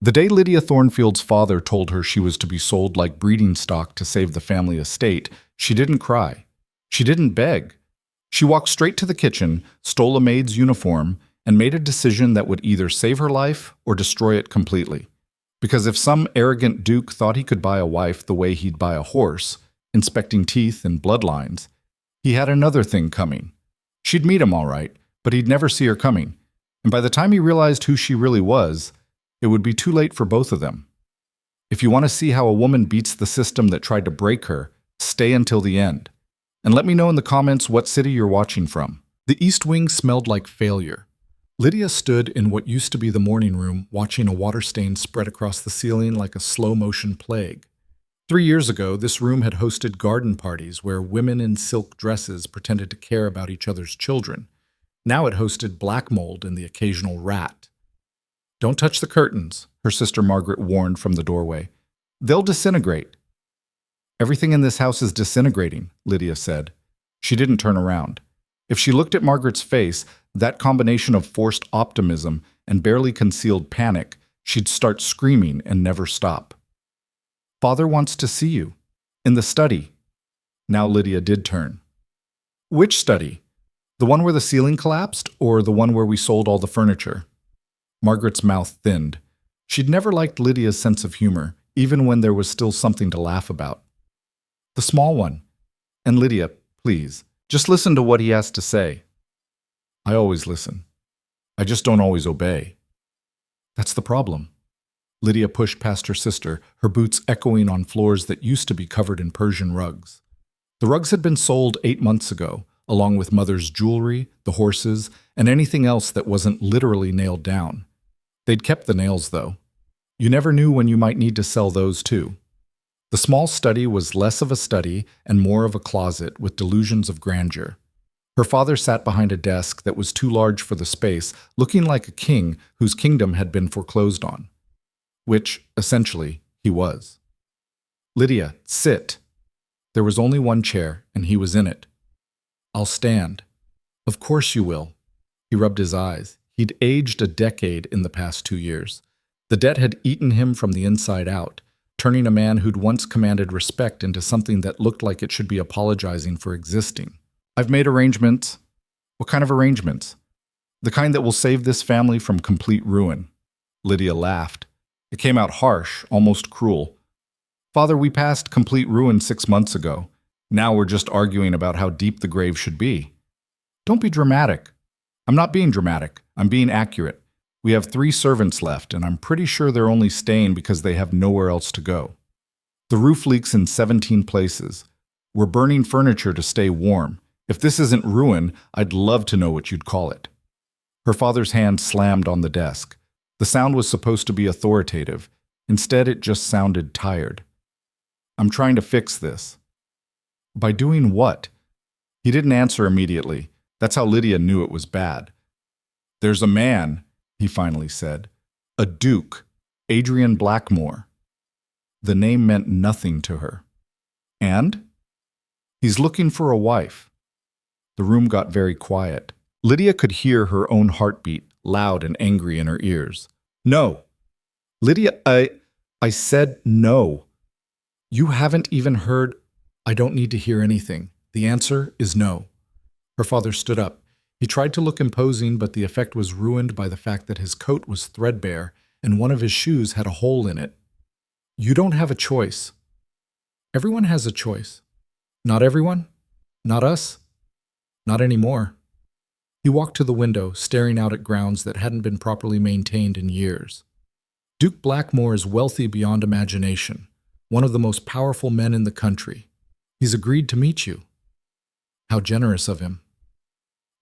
The day Lydia Thornfield's father told her she was to be sold like breeding stock to save the family estate, she didn't cry. She didn't beg. She walked straight to the kitchen, stole a maid's uniform, and made a decision that would either save her life or destroy it completely. Because if some arrogant duke thought he could buy a wife the way he'd buy a horse, inspecting teeth and bloodlines, he had another thing coming. She'd meet him all right, but he'd never see her coming. And by the time he realized who she really was, it would be too late for both of them. If you want to see how a woman beats the system that tried to break her, stay until the end. And let me know in the comments what city you're watching from. The East Wing smelled like failure. Lydia stood in what used to be the morning room, watching a water stain spread across the ceiling like a slow-motion plague. 3 years ago, this room had hosted garden parties where women in silk dresses pretended to care about each other's children. Now it hosted black mold and the occasional rat. "Don't touch the curtains," her sister Margaret warned from the doorway. "They'll disintegrate." "Everything in this house is disintegrating," Lydia said. She didn't turn around. If she looked at Margaret's face, that combination of forced optimism and barely concealed panic, she'd start screaming and never stop. "Father wants to see you. In the study." Now Lydia did turn. "Which study? The one where the ceiling collapsed, or the one where we sold all the furniture?" Margaret's mouth thinned. She'd never liked Lydia's sense of humor, even when there was still something to laugh about. "The small one. And Lydia, please, just listen to what he has to say." "I always listen. I just don't always obey." "That's the problem." Lydia pushed past her sister, her boots echoing on floors that used to be covered in Persian rugs. The rugs had been sold 8 months ago, along with Mother's jewelry, the horses, and anything else that wasn't literally nailed down. They'd kept the nails, though. You never knew when you might need to sell those, too. The small study was less of a study and more of a closet with delusions of grandeur. Her father sat behind a desk that was too large for the space, looking like a king whose kingdom had been foreclosed on. Which, essentially, he was. "Lydia, sit." There was only one chair, and he was in it. "I'll stand." "Of course you will." He rubbed his eyes. He'd aged a decade in the past 2 years. The debt had eaten him from the inside out, turning a man who'd once commanded respect into something that looked like it should be apologizing for existing. "I've made arrangements." "What kind of arrangements?" "The kind that will save this family from complete ruin." Lydia laughed. It came out harsh, almost cruel. "Father, we passed complete ruin 6 months ago. Now we're just arguing about how deep the grave should be." "Don't be dramatic." "I'm not being dramatic. I'm being accurate. We have 3 servants left, and I'm pretty sure they're only staying because they have nowhere else to go. The roof leaks in 17 places. We're burning furniture to stay warm. If this isn't ruin, I'd love to know what you'd call it." Her father's hand slammed on the desk. The sound was supposed to be authoritative. Instead, it just sounded tired. "I'm trying to fix this." "By doing what?" He didn't answer immediately. That's how Lydia knew it was bad. "There's a man," he finally said. "A duke, Adrian Blackmore." The name meant nothing to her. "And?" "He's looking for a wife." The room got very quiet. Lydia could hear her own heartbeat, loud and angry in her ears. "No." "Lydia, I said no." "You haven't even heard—" "I don't need to hear anything. The answer is no." Her father stood up. He tried to look imposing, but the effect was ruined by the fact that his coat was threadbare and one of his shoes had a hole in it. "You don't have a choice." "Everyone has a choice." "Not everyone? Not us? Not anymore." He walked to the window, staring out at grounds that hadn't been properly maintained in years. "Duke Blackmore is wealthy beyond imagination, one of the most powerful men in the country. He's agreed to meet you." "How generous of him."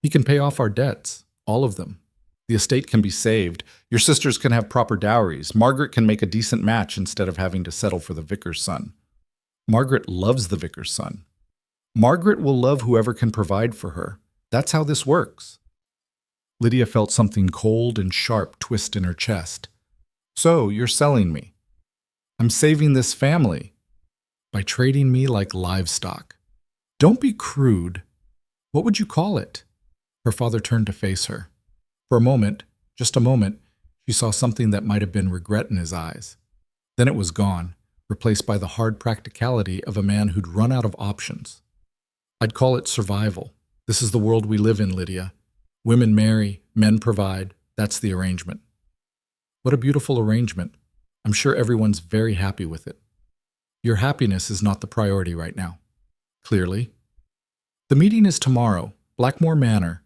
"He can pay off our debts, all of them. The estate can be saved. Your sisters can have proper dowries. Margaret can make a decent match instead of having to settle for the vicar's son." "Margaret loves the vicar's son." "Margaret will love whoever can provide for her. That's how this works." Lydia felt something cold and sharp twist in her chest. "So, you're selling me." "I'm saving this family." "By trading me like livestock." "Don't be crude. What would you call it?" Her father turned to face her. For a moment, just a moment, She saw something that might have been regret in his eyes. Then it was gone, replaced by the hard practicality of a man who'd run out of options. I'd call it survival. This is the world we live in, Lydia. Women marry, men provide. That's the arrangement. What a beautiful arrangement. I'm sure everyone's very happy with it. Your happiness is not the priority right now. Clearly. The meeting is tomorrow, Blackmore Manor.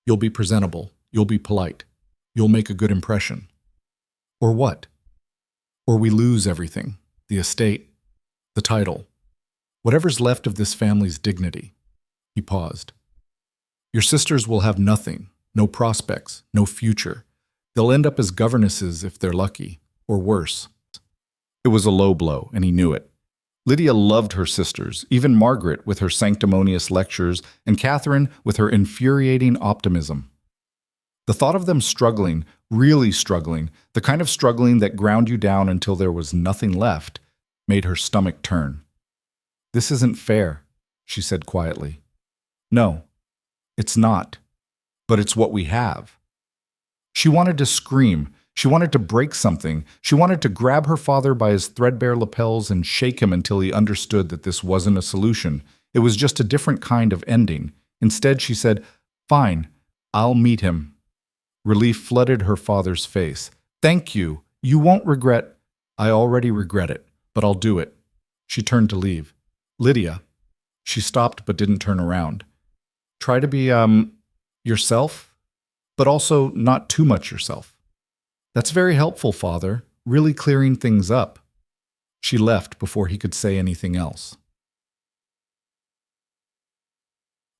You'll be presentable. You'll be polite. You'll make a good impression. Or what? Or we lose everything. The estate. The title. Whatever's left of this family's dignity. He paused. Your sisters will have nothing. No prospects. No future. They'll end up as governesses if they're lucky. Or worse. It was a low blow, and he knew it. Lydia loved her sisters, even Margaret with her sanctimonious lectures, and Catherine with her infuriating optimism. The thought of them struggling, really struggling, the kind of struggling that ground you down until there was nothing left, made her stomach turn. This isn't fair, she said quietly. No, it's not, but it's what we have. She wanted to scream. She wanted to break something. She wanted to grab her father by his threadbare lapels and shake him until he understood that this wasn't a solution. It was just a different kind of ending. Instead, she said, "Fine, I'll meet him." Relief flooded her father's face. "Thank you. You won't regret." "I already regret it, but I'll do it." She turned to leave. "Lydia." She stopped but didn't turn around. "Try to be, yourself, but also not too much yourself." "That's very helpful, Father, really clearing things up." She left before he could say anything else.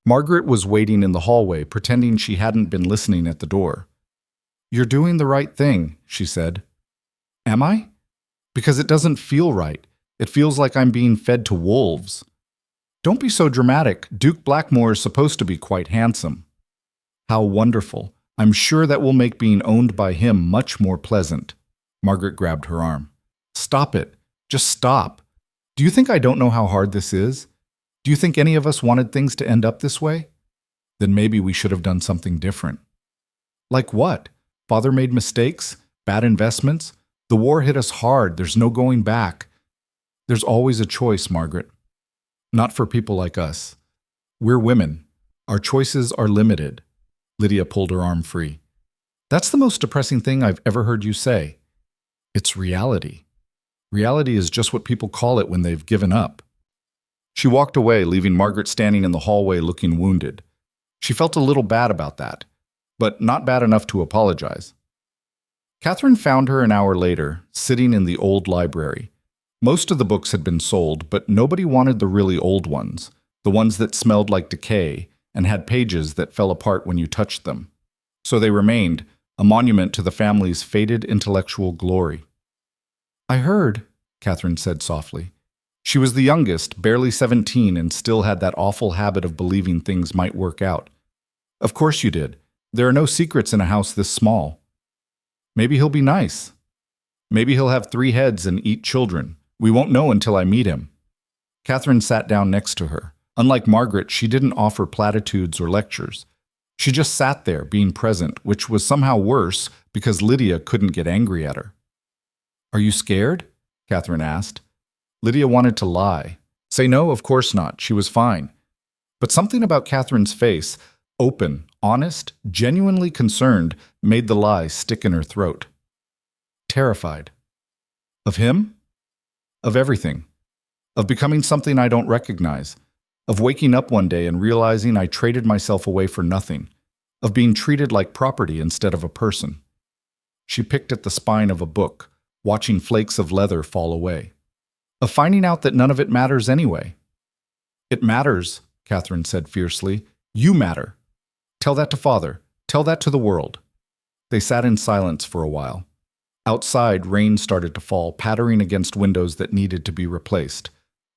Margaret was waiting in the hallway, pretending she hadn't been listening at the door. "You're doing the right thing," she said. "Am I? Because it doesn't feel right. It feels like I'm being fed to wolves." "Don't be so dramatic. Duke Blackmore is supposed to be quite handsome." "How wonderful. I'm sure that will make being owned by him much more pleasant." Margaret grabbed her arm. "Stop it. Just stop. Do you think I don't know how hard this is? Do you think any of us wanted things to end up this way? Then maybe we should have done something different." "Like what? Father made mistakes? Bad investments? The war hit us hard. There's no going back." "There's always a choice, Margaret. Not for people like us. We're women. Our choices are limited." Lydia pulled her arm free. "That's the most depressing thing I've ever heard you say. It's reality. Reality is just what people call it when they've given up." She walked away, leaving Margaret standing in the hallway looking wounded. She felt a little bad about that, but not bad enough to apologize. Catherine found her an hour later, sitting in the old library. Most of the books had been sold, but nobody wanted the really old ones, the ones that smelled like decay and had pages that fell apart when you touched them. So they remained, a monument to the family's faded intellectual glory. "I heard," Catherine said softly. She was the youngest, barely 17, and still had that awful habit of believing things might work out. "Of course you did. There are no secrets in a house this small." "Maybe he'll be nice. Maybe he'll have 3 heads and eat children. We won't know until I meet him." Catherine sat down next to her. Unlike Margaret, she didn't offer platitudes or lectures. She just sat there, being present, which was somehow worse because Lydia couldn't get angry at her. "Are you scared?" Catherine asked. Lydia wanted to lie. Say no, of course not. She was fine. But something about Catherine's face, open, honest, genuinely concerned, made the lie stick in her throat. "Terrified." "Of him?" "Of everything. Of becoming something I don't recognize. Of waking up one day and realizing I traded myself away for nothing. Of being treated like property instead of a person." She picked at the spine of a book, watching flakes of leather fall away. "Of finding out that none of it matters anyway." "It matters," Catherine said fiercely. "You matter. Tell that to Father. Tell that to the world." They sat in silence for a while. Outside, rain started to fall, pattering against windows that needed to be replaced.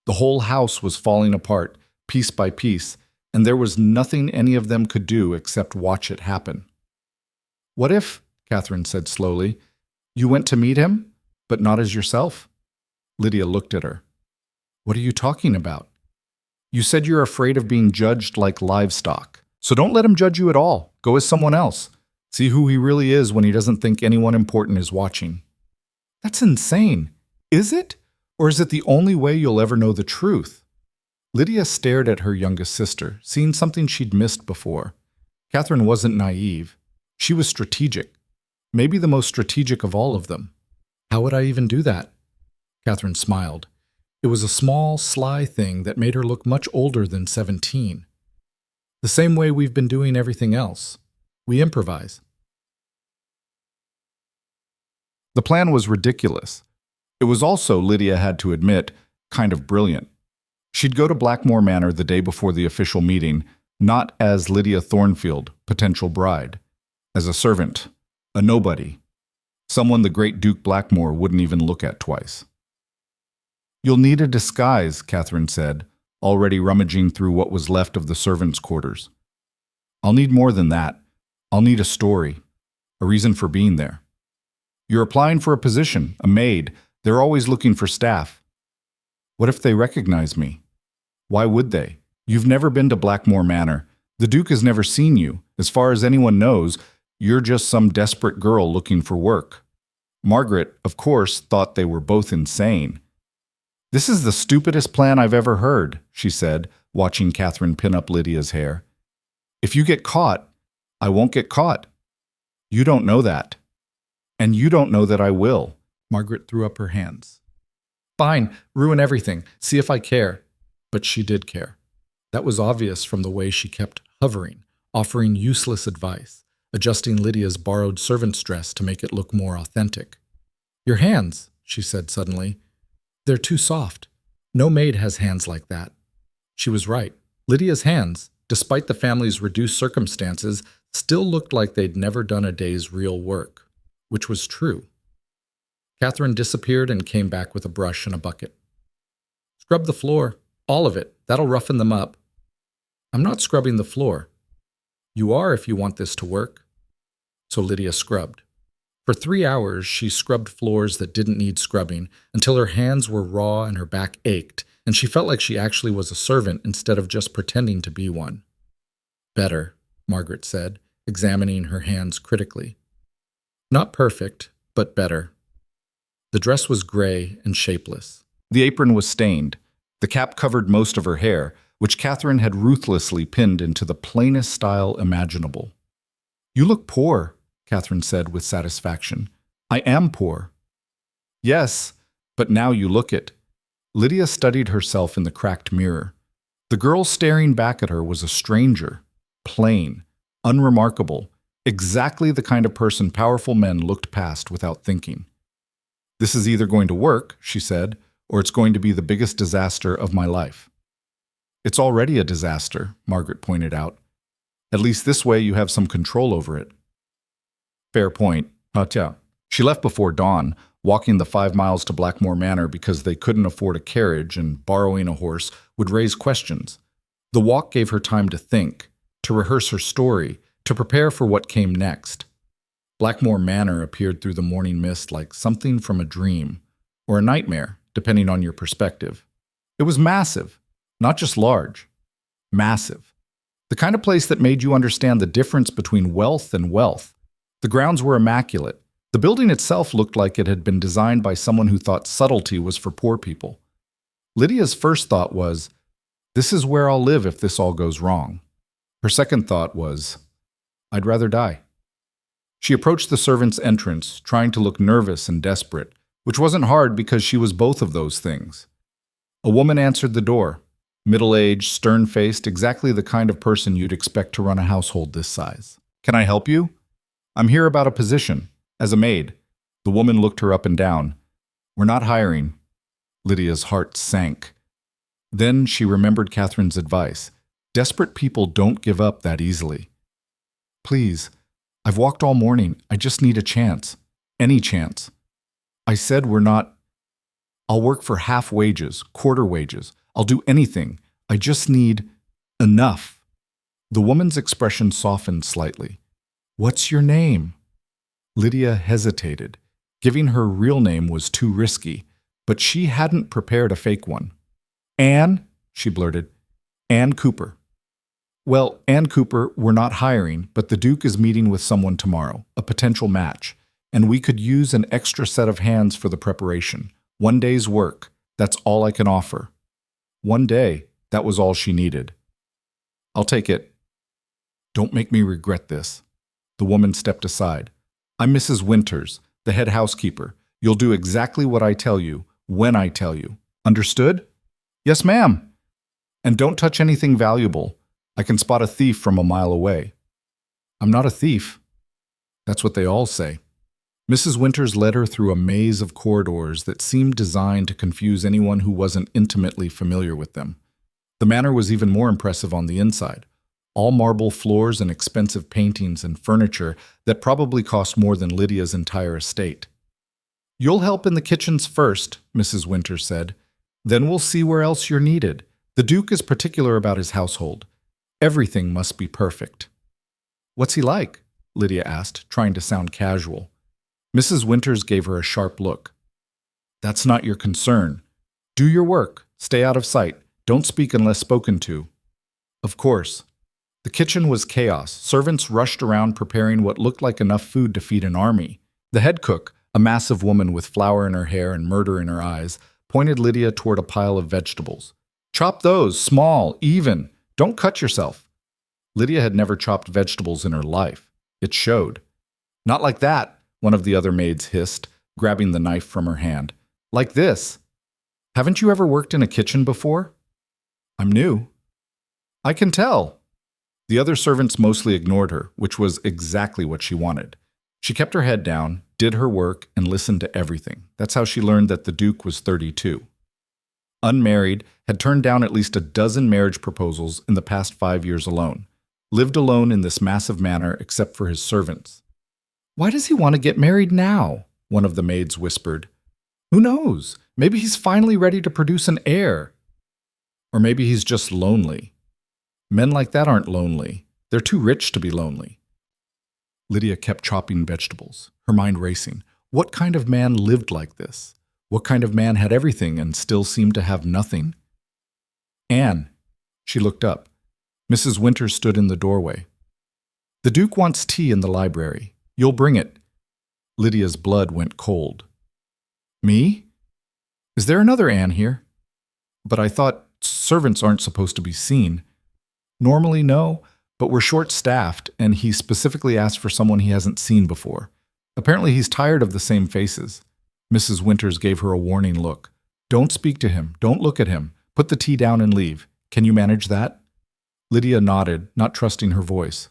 The whole house was falling apart, piece by piece, and there was nothing any of them could do except watch it happen. "What if," Catherine said slowly, "you went to meet him, but not as yourself?" Lydia looked at her. "What are you talking about?" "You said you're afraid of being judged like livestock. So don't let him judge you at all. Go as someone else. See who he really is when he doesn't think anyone important is watching. That's insane. Is it? Or is it the only way you'll ever know the truth? Lydia stared at her youngest sister, seeing something she'd missed before. Catherine wasn't naive. She was strategic. Maybe the most strategic of all of them. How would I even do that? Catherine smiled. It was a small, sly thing that made her look much older than 17. The same way we've been doing everything else. We improvise. The plan was ridiculous. It was also, Lydia had to admit, kind of brilliant. She'd go to Blackmore Manor the day before the official meeting, not as Lydia Thornfield, potential bride, as a servant, a nobody, someone the great Duke Blackmore wouldn't even look at twice. You'll need a disguise, Catherine said, already rummaging through what was left of the servants' quarters. I'll need more than that. I'll need a story, a reason for being there. You're applying for a position, a maid. They're always looking for staff. What if they recognize me? Why would they? You've never been to Blackmore Manor. The Duke has never seen you. As far as anyone knows, you're just some desperate girl looking for work. Margaret, of course, thought they were both insane. This is the stupidest plan I've ever heard, she said, watching Catherine pin up Lydia's hair. If you get caught, I won't get caught. You don't know that. And you don't know that I will. Margaret threw up her hands. Fine, ruin everything. See if I care. But she did care. That was obvious from the way she kept hovering, offering useless advice, adjusting Lydia's borrowed servant's dress to make it look more authentic. Your hands, she said suddenly. They're too soft. No maid has hands like that. She was right. Lydia's hands, despite the family's reduced circumstances, still looked like they'd never done a day's real work, which was true. Catherine disappeared and came back with a brush and a bucket. Scrub the floor, all of it. That'll roughen them up. I'm not scrubbing the floor. You are if you want this to work. So Lydia scrubbed. For 3 hours, she scrubbed floors that didn't need scrubbing until her hands were raw and her back ached, and she felt like she actually was a servant instead of just pretending to be one. Better, Margaret said, examining her hands critically. Not perfect, but better. The dress was gray and shapeless. The apron was stained. The cap covered most of her hair, which Catherine had ruthlessly pinned into the plainest style imaginable. You look poor, Catherine said with satisfaction. I am poor. Yes, but now you look it. Lydia studied herself in the cracked mirror. The girl staring back at her was a stranger, plain, unremarkable, exactly the kind of person powerful men looked past without thinking. This is either going to work, she said, or it's going to be the biggest disaster of my life. It's already a disaster, Margaret pointed out. At least this way you have some control over it. Fair point. She left before dawn, walking the 5 miles to Blackmore Manor because they couldn't afford a carriage and borrowing a horse would raise questions. The walk gave her time to think, to rehearse her story, to prepare for what came next. Blackmore Manor appeared through the morning mist like something from a dream, or a nightmare, depending on your perspective. It was massive, not just large. Massive. The kind of place that made you understand the difference between wealth and wealth. The grounds were immaculate. The building itself looked like it had been designed by someone who thought subtlety was for poor people. Lydia's first thought was, this is where I'll live if this all goes wrong. Her second thought was, I'd rather die. She approached the servants' entrance, trying to look nervous and desperate, which wasn't hard because she was both of those things. A woman answered the door, middle-aged, stern-faced, exactly the kind of person you'd expect to run a household this size. Can I help you? I'm here about a position, as a maid. The woman looked her up and down. We're not hiring. Lydia's heart sank. Then she remembered Catherine's advice. Desperate people don't give up that easily. Please, I've walked all morning. I just need a chance. Any chance. I said we're not. I'll work for half wages, quarter wages. I'll do anything. I just need enough. The woman's expression softened slightly. What's your name? Lydia hesitated. Giving her real name was too risky, but she hadn't prepared a fake one. Anne, she blurted. Anne Cooper. Well, Ann Cooper, we're not hiring, but the Duke is meeting with someone tomorrow, a potential match, and we could use an extra set of hands for the preparation. 1 day's work. That's all I can offer. 1 day. That was all she needed. I'll take it. Don't make me regret this. The woman stepped aside. I'm Mrs. Winters, the head housekeeper. You'll do exactly what I tell you, when I tell you. Understood? Yes, ma'am. And don't touch anything valuable. I can spot a thief from a mile away. I'm not a thief. That's what they all say. Mrs. Winters led her through a maze of corridors that seemed designed to confuse anyone who wasn't intimately familiar with them. The manor was even more impressive on the inside. All marble floors and expensive paintings and furniture that probably cost more than Lydia's entire estate. You'll help in the kitchens first, Mrs. Winters said. Then we'll see where else you're needed. The Duke is particular about his household. Everything must be perfect. What's he like? Lydia asked, trying to sound casual. Mrs. Winters gave her a sharp look. That's not your concern. Do your work. Stay out of sight. Don't speak unless spoken to. Of course. The kitchen was chaos. Servants rushed around preparing what looked like enough food to feed an army. The head cook, a massive woman with flour in her hair and murder in her eyes, pointed Lydia toward a pile of vegetables. Chop those, small, even. Don't cut yourself. Lydia had never chopped vegetables in her life. It showed. Not like that, one of the other maids hissed, grabbing the knife from her hand. Like this. Haven't you ever worked in a kitchen before? I'm new. I can tell. The other servants mostly ignored her, which was exactly what she wanted. She kept her head down, did her work, and listened to everything. That's how she learned that the Duke was 32. Unmarried, had turned down at least a dozen marriage proposals in the past 5 years alone. Lived alone in this massive manor except for his servants. Why does he want to get married now? One of the maids whispered. Who knows? Maybe he's finally ready to produce an heir. Or maybe he's just lonely. Men like that aren't lonely. They're too rich to be lonely. Lydia kept chopping vegetables, her mind racing. What kind of man lived like this? What kind of man had everything and still seemed to have nothing? Anne. She looked up. Mrs. Winters stood in the doorway. The Duke wants tea in the library. You'll bring it. Lydia's blood went cold. Me? Is there another Anne here? But I thought servants aren't supposed to be seen. Normally, no, but we're short-staffed, and he specifically asked for someone he hasn't seen before. Apparently, he's tired of the same faces. Mrs. Winters gave her a warning look. Don't speak to him. Don't look at him. Put the tea down and leave. Can you manage that? Lydia nodded, not trusting her voice.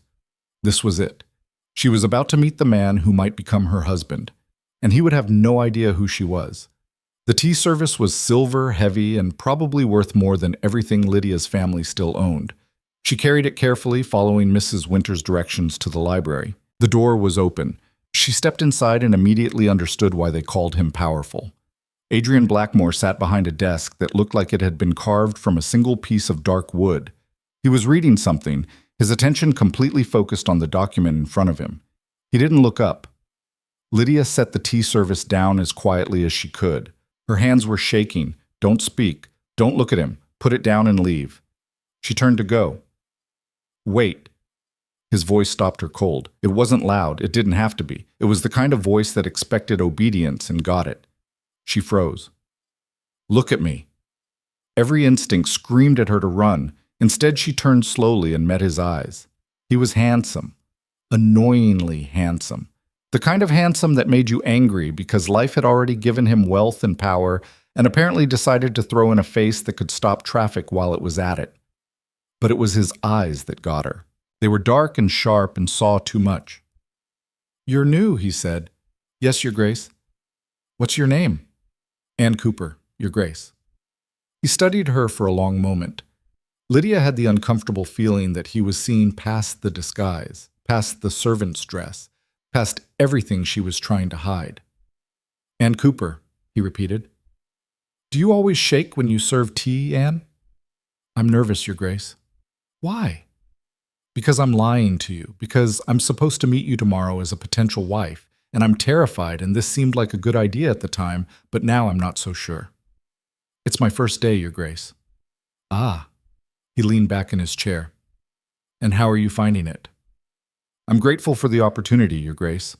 This was it. She was about to meet the man who might become her husband, and he would have no idea who she was. The tea service was silver, heavy, and probably worth more than everything Lydia's family still owned. She carried it carefully, following Mrs. Winters' directions to the library. The door was open. She stepped inside and immediately understood why they called him powerful. Adrian Blackmore sat behind a desk that looked like it had been carved from a single piece of dark wood. He was reading something, his attention completely focused on the document in front of him. He didn't look up. Lydia set the tea service down as quietly as she could. Her hands were shaking. Don't speak. Don't look at him. Put it down and leave. She turned to go. Wait. His voice stopped her cold. It wasn't loud. It didn't have to be. It was the kind of voice that expected obedience and got it. She froze. Look at me. Every instinct screamed at her to run. Instead, she turned slowly and met his eyes. He was handsome. Annoyingly handsome. The kind of handsome that made you angry because life had already given him wealth and power and apparently decided to throw in a face that could stop traffic while it was at it. But it was his eyes that got her. They were dark and sharp and saw too much. You're new, he said. Yes, Your Grace. What's your name? Ann Cooper, Your Grace. He studied her for a long moment. Lydia had the uncomfortable feeling that he was seeing past the disguise, past the servant's dress, past everything she was trying to hide. Ann Cooper, he repeated. Do you always shake when you serve tea, Anne? I'm nervous, Your Grace. Why? Because I'm lying to you, because I'm supposed to meet you tomorrow as a potential wife, and I'm terrified, and this seemed like a good idea at the time, but now I'm not so sure. It's my first day, Your Grace. Ah. He leaned back in his chair. And how are you finding it? I'm grateful for the opportunity, Your Grace.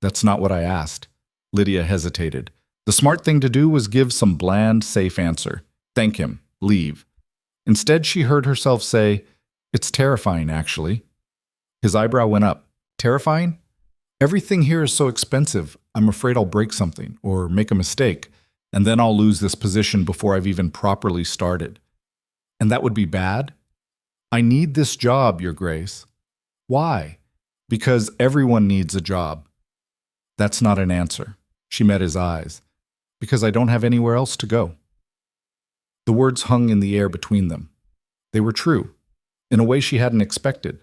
That's not what I asked. Lydia hesitated. The smart thing to do was give some bland, safe answer. Thank him. Leave. Instead, she heard herself say, "It's terrifying, actually." His eyebrow went up. Terrifying? Everything here is so expensive, I'm afraid I'll break something or make a mistake, and then I'll lose this position before I've even properly started. And that would be bad? I need this job, Your Grace. Why? Because everyone needs a job. That's not an answer. She met his eyes. Because I don't have anywhere else to go. The words hung in the air between them. They were true, in a way she hadn't expected.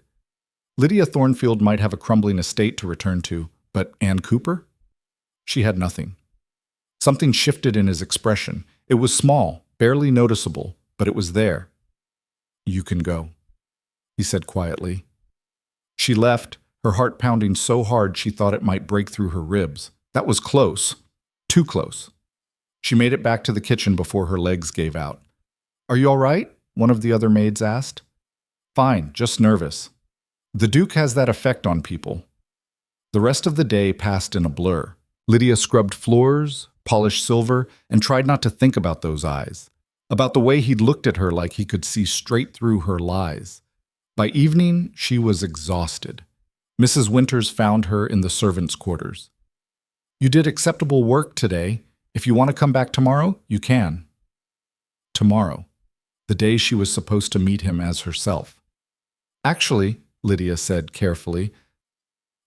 Lydia Thornfield might have a crumbling estate to return to, but Ann Cooper? She had nothing. Something shifted in his expression. It was small, barely noticeable, but it was there. You can go, he said quietly. She left, her heart pounding so hard she thought it might break through her ribs. That was close. Too close. She made it back to the kitchen before her legs gave out. Are you all right? One of the other maids asked. Fine, just nervous. The Duke has that effect on people. The rest of the day passed in a blur. Lydia scrubbed floors, polished silver, and tried not to think about those eyes, about the way he'd looked at her like he could see straight through her lies. By evening, she was exhausted. Mrs. Winters found her in the servants' quarters. You did acceptable work today. If you want to come back tomorrow, you can. Tomorrow, the day she was supposed to meet him as herself. Actually, Lydia said carefully,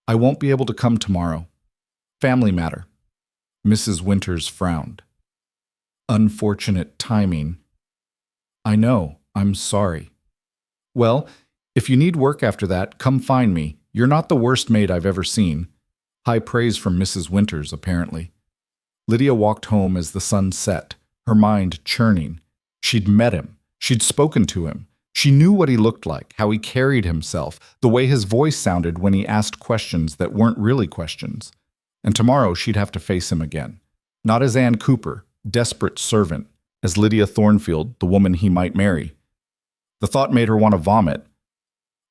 I won't be able to come tomorrow. Family matter. Mrs. Winters frowned. Unfortunate timing. I know, I'm sorry. Well, if you need work after that, come find me. You're not the worst maid I've ever seen. High praise from Mrs. Winters, apparently. Lydia walked home as the sun set, her mind churning. She'd met him. She'd spoken to him. She knew what he looked like, how he carried himself, the way his voice sounded when he asked questions that weren't really questions. And tomorrow she'd have to face him again. Not as Ann Cooper, desperate servant, as Lydia Thornfield, the woman he might marry. The thought made her want to vomit.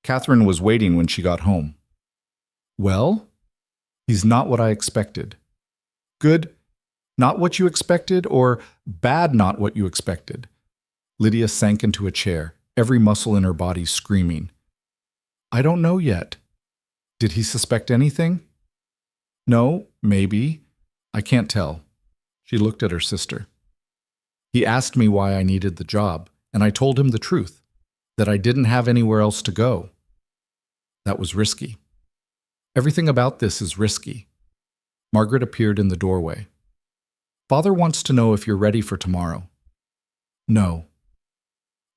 Catherine was waiting when she got home. Well? He's not what I expected. Good, not what you expected, or bad, not what you expected. Lydia sank into a chair, every muscle in her body screaming. I don't know yet. Did he suspect anything? No, maybe. I can't tell. She looked at her sister. He asked me why I needed the job, and I told him the truth, that I didn't have anywhere else to go. That was risky. Everything about this is risky. Margaret appeared in the doorway. Father wants to know if you're ready for tomorrow. No.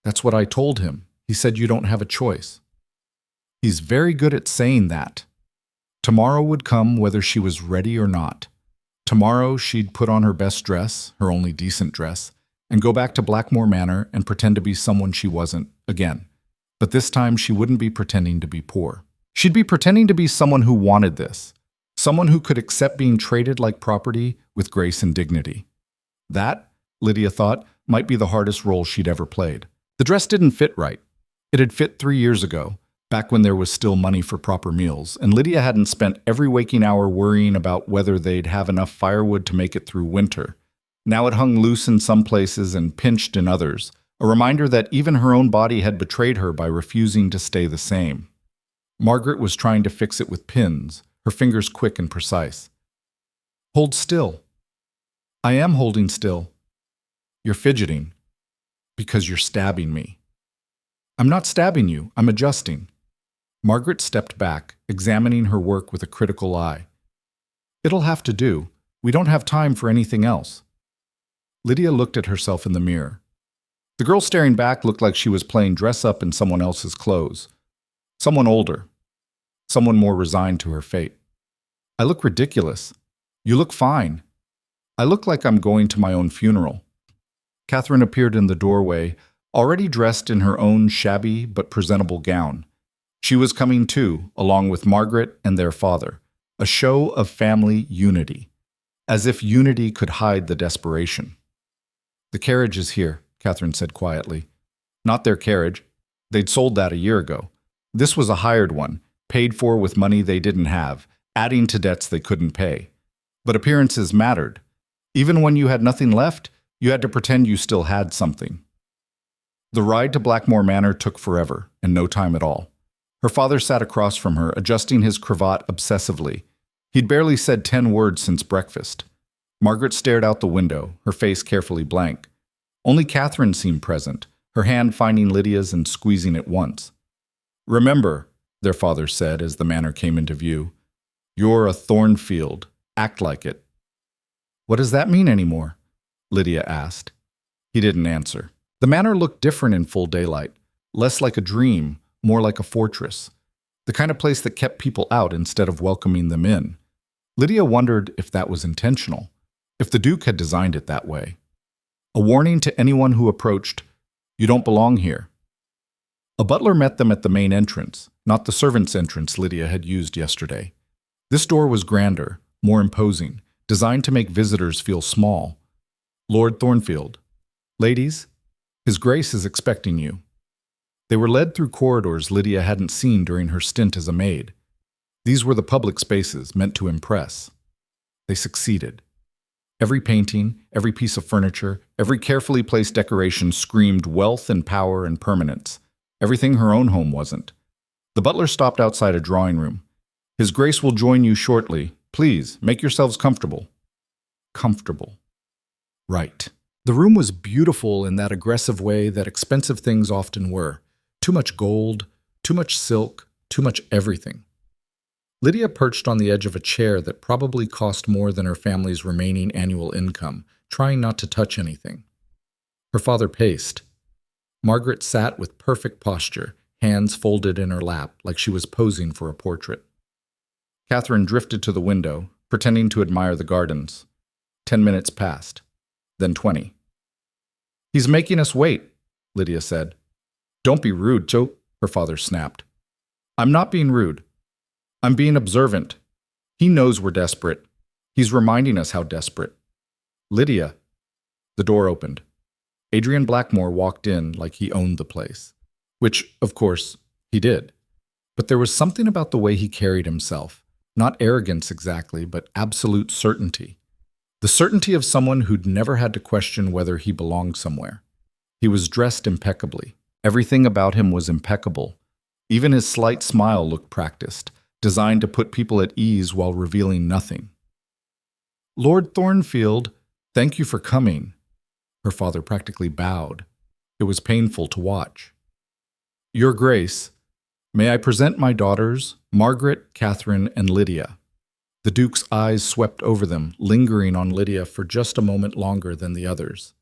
That's what I told him. He said you don't have a choice. He's very good at saying that. Tomorrow would come whether she was ready or not. Tomorrow she'd put on her best dress, her only decent dress, and go back to Blackmore Manor and pretend to be someone she wasn't again. But this time she wouldn't be pretending to be poor. She'd be pretending to be someone who wanted this, someone who could accept being traded like property with grace and dignity. That, Lydia thought, might be the hardest role she'd ever played. The dress didn't fit right. It had fit 3 years ago, back when there was still money for proper meals, and Lydia hadn't spent every waking hour worrying about whether they'd have enough firewood to make it through winter. Now it hung loose in some places and pinched in others, a reminder that even her own body had betrayed her by refusing to stay the same. Margaret was trying to fix it with pins, her fingers quick and precise. Hold still. I am holding still. You're fidgeting. Because you're stabbing me. I'm not stabbing you, I'm adjusting. Margaret stepped back, examining her work with a critical eye. It'll have to do. We don't have time for anything else. Lydia looked at herself in the mirror. The girl staring back looked like she was playing dress-up in someone else's clothes. Someone older. Someone more resigned to her fate. I look ridiculous. You look fine. I look like I'm going to my own funeral. Catherine appeared in the doorway, already dressed in her own shabby but presentable gown. She was coming too, along with Margaret and their father, a show of family unity, as if unity could hide the desperation. The carriage is here, Catherine said quietly. Not their carriage. They'd sold that a year ago. This was a hired one, paid for with money they didn't have, adding to debts they couldn't pay. But appearances mattered. Even when you had nothing left, you had to pretend you still had something. The ride to Blackmore Manor took forever, and no time at all. Her father sat across from her, adjusting his cravat obsessively. He'd barely said 10 words since breakfast. Margaret stared out the window, her face carefully blank. Only Catherine seemed present, her hand finding Lydia's and squeezing it once. "Remember," their father said as the manor came into view, "you're a Thornfield. Act like it." "What does that mean anymore?" Lydia asked. He didn't answer. The manor looked different in full daylight, less like a dream, more like a fortress, the kind of place that kept people out instead of welcoming them in. Lydia wondered if that was intentional, if the Duke had designed it that way. A warning to anyone who approached, "You don't belong here." A butler met them at the main entrance, not the servants' entrance Lydia had used yesterday. This door was grander, more imposing, designed to make visitors feel small. "Lord Thornfield. Ladies, His Grace is expecting you." They were led through corridors Lydia hadn't seen during her stint as a maid. These were the public spaces meant to impress. They succeeded. Every painting, every piece of furniture, every carefully placed decoration screamed wealth and power and permanence. Everything her own home wasn't. The butler stopped outside a drawing room. "His Grace will join you shortly. Please, make yourselves comfortable." Comfortable. Right. The room was beautiful in that aggressive way that expensive things often were. Too much gold, too much silk, too much everything. Lydia perched on the edge of a chair that probably cost more than her family's remaining annual income, trying not to touch anything. Her father paced. Margaret sat with perfect posture, hands folded in her lap like she was posing for a portrait. Catherine drifted to the window, pretending to admire the gardens. 10 minutes passed, then 20. "He's making us wait," Lydia said. "Don't be rude, Joe," her father snapped. "I'm not being rude. I'm being observant. He knows we're desperate. He's reminding us how desperate." "Lydia." The door opened. Adrian Blackmore walked in like he owned the place. Which, of course, he did. But there was something about the way he carried himself. Not arrogance exactly, but absolute certainty. The certainty of someone who'd never had to question whether he belonged somewhere. He was dressed impeccably. Everything about him was impeccable. Even his slight smile looked practiced, designed to put people at ease while revealing nothing. "Lord Thornfield, thank you for coming." Her father practically bowed. It was painful to watch. "Your Grace, may I present my daughters, Margaret, Catherine, and Lydia." The Duke's eyes swept over them, lingering on Lydia for just a moment longer than the others.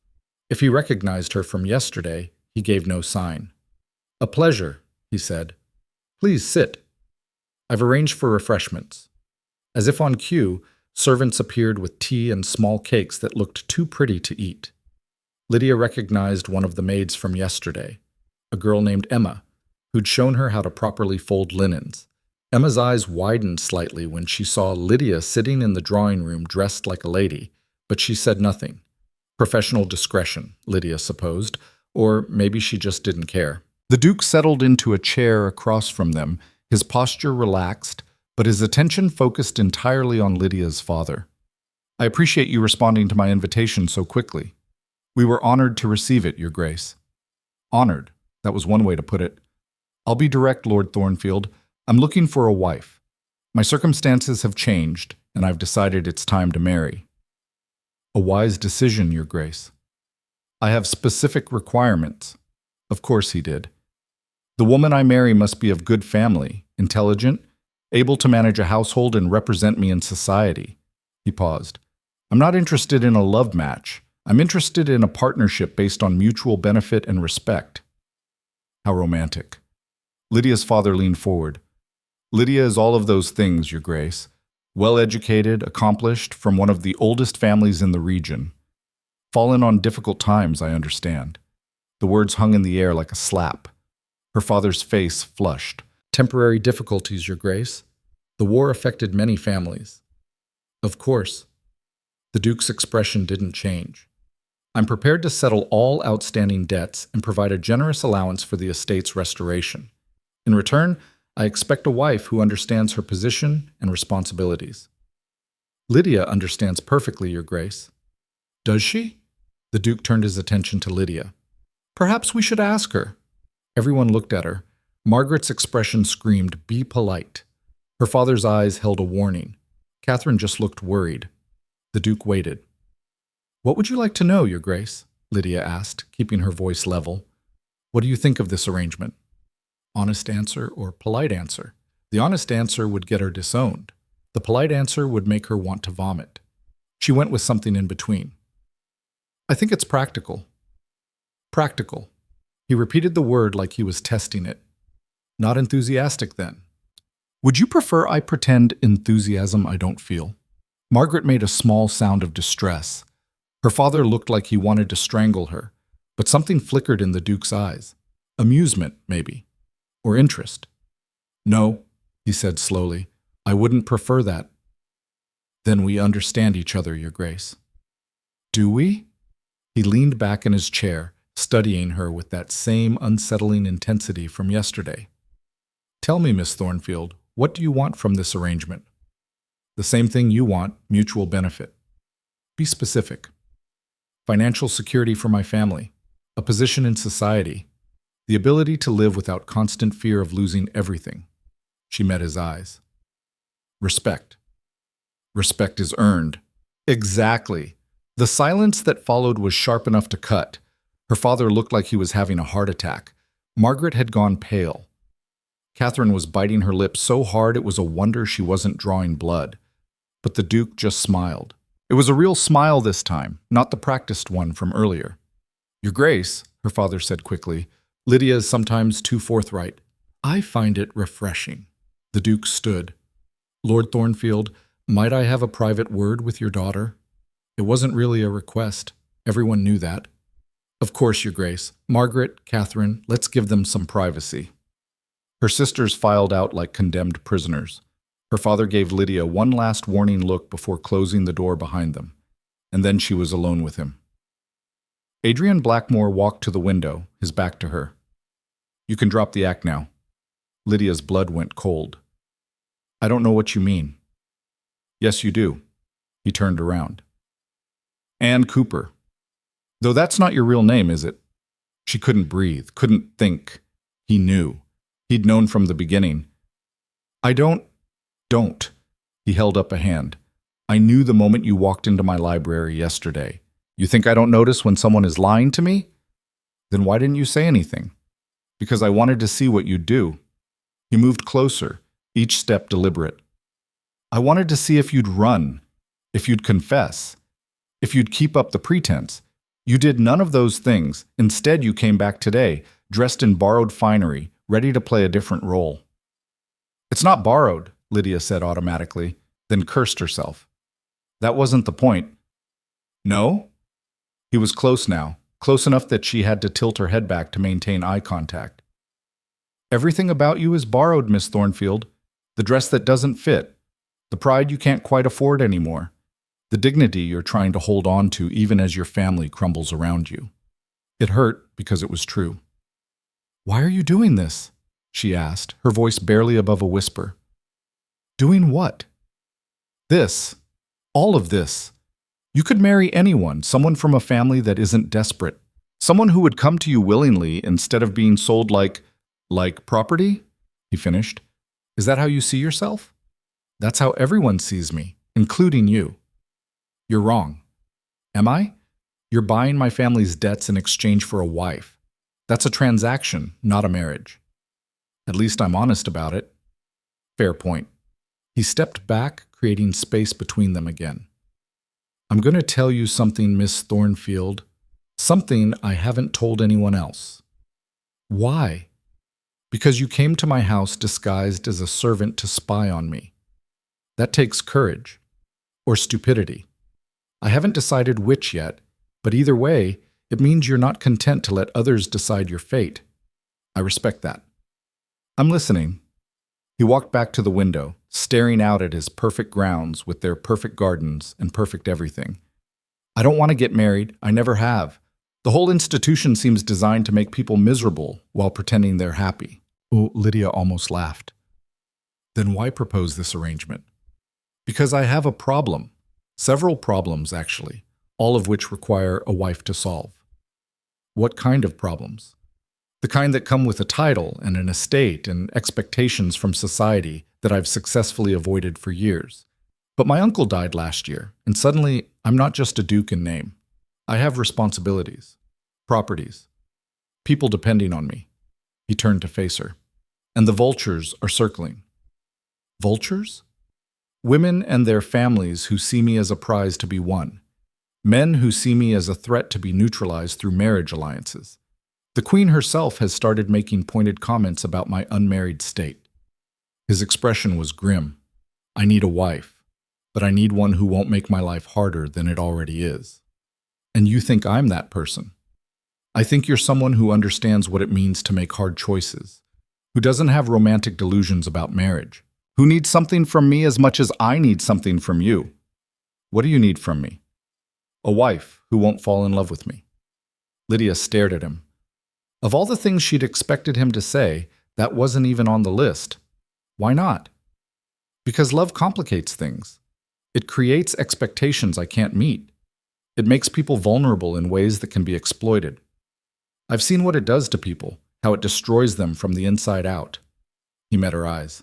If he recognized her from yesterday, he gave no sign. "A pleasure," he said. "Please sit. I've arranged for refreshments." As if on cue, servants appeared with tea and small cakes that looked too pretty to eat. Lydia recognized one of the maids from yesterday, a girl named Emma, who'd shown her how to properly fold linens. Emma's eyes widened slightly when she saw Lydia sitting in the drawing room dressed like a lady, but she said nothing. Professional discretion, Lydia supposed, or maybe she just didn't care. The Duke settled into a chair across from them, his posture relaxed, but his attention focused entirely on Lydia's father. "I appreciate you responding to my invitation so quickly. We were honored to receive it, Your Grace." Honored, that was one way to put it. "I'll be direct, Lord Thornfield. I'm looking for a wife. My circumstances have changed, and I've decided it's time to marry." "A wise decision, Your Grace." "I have specific requirements." Of course he did. "The woman I marry must be of good family, intelligent, able to manage a household and represent me in society." He paused. "I'm not interested in a love match. I'm interested in a partnership based on mutual benefit and respect." How romantic. Lydia's father leaned forward. "Lydia is all of those things, Your Grace. Well-educated, accomplished, from one of the oldest families in the region. Fallen on difficult times, I understand." The words hung in the air like a slap. Her father's face flushed. "Temporary difficulties, Your Grace. The war affected many families." "Of course." The Duke's expression didn't change. "I'm prepared to settle all outstanding debts and provide a generous allowance for the estate's restoration. In return, I expect a wife who understands her position and responsibilities. Lydia understands perfectly, Your Grace. Does she? The Duke turned his attention to Lydia. Perhaps we should ask her. Everyone looked at her. Margaret's expression screamed, "Be polite." Her father's eyes held a warning. Catherine just looked worried. The Duke waited. What would you like to know, Your Grace? Lydia asked, keeping her voice level. What do you think of this arrangement? Honest answer or polite answer? The honest answer would get her disowned. The polite answer would make her want to vomit. She went with something in between. I think it's practical. Practical. He repeated the word like he was testing it. Not enthusiastic, then. Would you prefer I pretend enthusiasm I don't feel? Margaret made a small sound of distress. Her father looked like he wanted to strangle her, but something flickered in the Duke's eyes. Amusement, maybe. Or interest. No, he said slowly. I wouldn't prefer that. Then we understand each other, Your Grace. Do we? He leaned back in his chair, studying her with that same unsettling intensity from yesterday. Tell me, Miss Thornfield, what do you want from this arrangement? The same thing you want, mutual benefit. Be specific. Financial security for my family, a position in society, the ability to live without constant fear of losing everything. She met his eyes. Respect. Respect is earned. Exactly. The silence that followed was sharp enough to cut. Her father looked like he was having a heart attack. Margaret had gone pale. Catherine was biting her lip so hard it was a wonder she wasn't drawing blood. But the Duke just smiled. It was a real smile this time, not the practiced one from earlier. Your Grace, her father said quickly, Lydia is sometimes too forthright. I find it refreshing. The Duke stood. Lord Thornfield, might I have a private word with your daughter? It wasn't really a request. Everyone knew that. Of course, Your Grace. Margaret, Catherine, let's give them some privacy. Her sisters filed out like condemned prisoners. Her father gave Lydia one last warning look before closing the door behind them, and then she was alone with him. Adrian Blackmore walked to the window, his back to her. You can drop the act now. Lydia's blood went cold. I don't know what you mean. Yes, you do. He turned around. Anne Cooper. Though that's not your real name, is it? She couldn't breathe, couldn't think. He knew. He'd known from the beginning. I don't. He held up a hand. I knew the moment you walked into my library yesterday. You think I don't notice when someone is lying to me? Then why didn't you say anything? Because I wanted to see what you'd do. He moved closer, each step deliberate. I wanted to see if you'd run, if you'd confess, if you'd keep up the pretense. You did none of those things. Instead, you came back today, dressed in borrowed finery, ready to play a different role. It's not borrowed, Lydia said automatically, then cursed herself. That wasn't the point. No? He was close now, close enough that she had to tilt her head back to maintain eye contact. Everything about you is borrowed, Miss Thornfield. The dress that doesn't fit, the pride you can't quite afford anymore, the dignity you're trying to hold on to even as your family crumbles around you. It hurt because it was true. Why are you doing this? She asked, her voice barely above a whisper. Doing what? This. All of this. You could marry anyone, someone from a family that isn't desperate, someone who would come to you willingly instead of being sold like property, he finished. Is that how you see yourself? That's how everyone sees me, including you. You're wrong. Am I? You're buying my family's debts in exchange for a wife. That's a transaction, not a marriage. At least I'm honest about it. Fair point. He stepped back, creating space between them again. I'm going to tell you something, Miss Thornfield. Something I haven't told anyone else. Why? Because you came to my house disguised as a servant to spy on me. That takes courage. Or stupidity. I haven't decided which yet, but either way, it means you're not content to let others decide your fate. I respect that. I'm listening. He walked back to the window, staring out at his perfect grounds with their perfect gardens and perfect everything. I don't want to get married. I never have. The whole institution seems designed to make people miserable while pretending they're happy. Oh, Lydia almost laughed. Then why propose this arrangement? Because I have a problem. Several problems, actually, all of which require a wife to solve. What kind of problems? The kind that come with a title and an estate and expectations from society that I've successfully avoided for years. But my uncle died last year, and suddenly I'm not just a duke in name. I have responsibilities, properties, people depending on me. He turned to face her. And the vultures are circling. Vultures? Women and their families who see me as a prize to be won. Men who see me as a threat to be neutralized through marriage alliances. The Queen herself has started making pointed comments about my unmarried state. His expression was grim. I need a wife, but I need one who won't make my life harder than it already is. And you think I'm that person. I think you're someone who understands what it means to make hard choices, who doesn't have romantic delusions about marriage, who needs something from me as much as I need something from you. What do you need from me? A wife who won't fall in love with me. Lydia stared at him. Of all the things she'd expected him to say, that wasn't even on the list. Why not? Because love complicates things. It creates expectations I can't meet. It makes people vulnerable in ways that can be exploited. I've seen what it does to people, how it destroys them from the inside out. He met her eyes.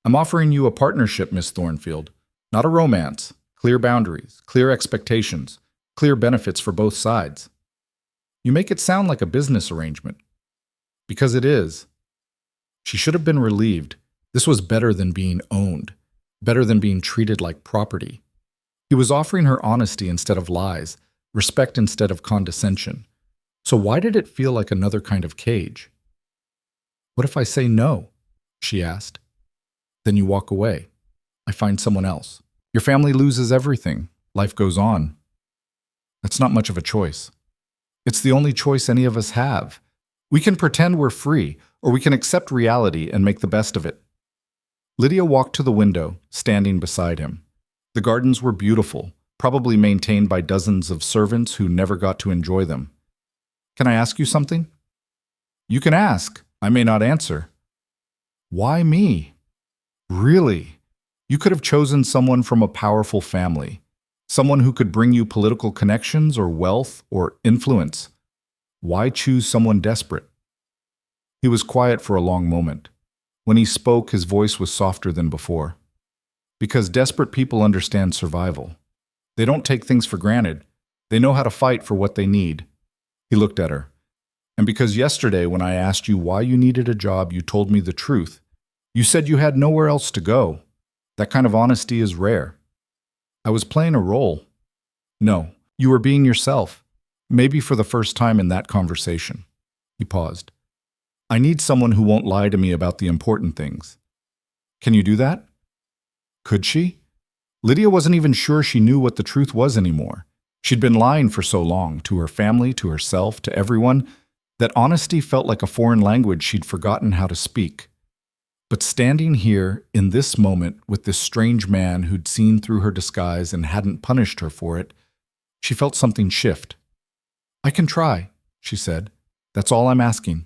I'm offering you a partnership, Miss Thornfield, not a romance. Clear boundaries, clear expectations, clear benefits for both sides. You make it sound like a business arrangement. Because it is. She should have been relieved. This was better than being owned, better than being treated like property. He was offering her honesty instead of lies, respect instead of condescension. So why did it feel like another kind of cage? What if I say no? She asked. Then you walk away. I find someone else. Your family loses everything. Life goes on. That's not much of a choice. It's the only choice any of us have. We can pretend we're free, or we can accept reality and make the best of it. Lydia walked to the window, standing beside him. The gardens were beautiful, probably maintained by dozens of servants who never got to enjoy them. Can I ask you something? You can ask. I may not answer. Why me? Really? You could have chosen someone from a powerful family, someone who could bring you political connections or wealth or influence. Why choose someone desperate? He was quiet for a long moment. When he spoke, his voice was softer than before. Because desperate people understand survival. They don't take things for granted. They know how to fight for what they need. He looked at her. And because yesterday, when I asked you why you needed a job, you told me the truth. You said you had nowhere else to go. That kind of honesty is rare. I was playing a role. No, you were being yourself. Maybe for the first time in that conversation. He paused. I need someone who won't lie to me about the important things. Can you do that? Could she? Lydia wasn't even sure she knew what the truth was anymore. She'd been lying for so long, to her family, to herself, to everyone, that honesty felt like a foreign language she'd forgotten how to speak. But standing here, in this moment, with this strange man who'd seen through her disguise and hadn't punished her for it, she felt something shift. I can try, she said. That's all I'm asking.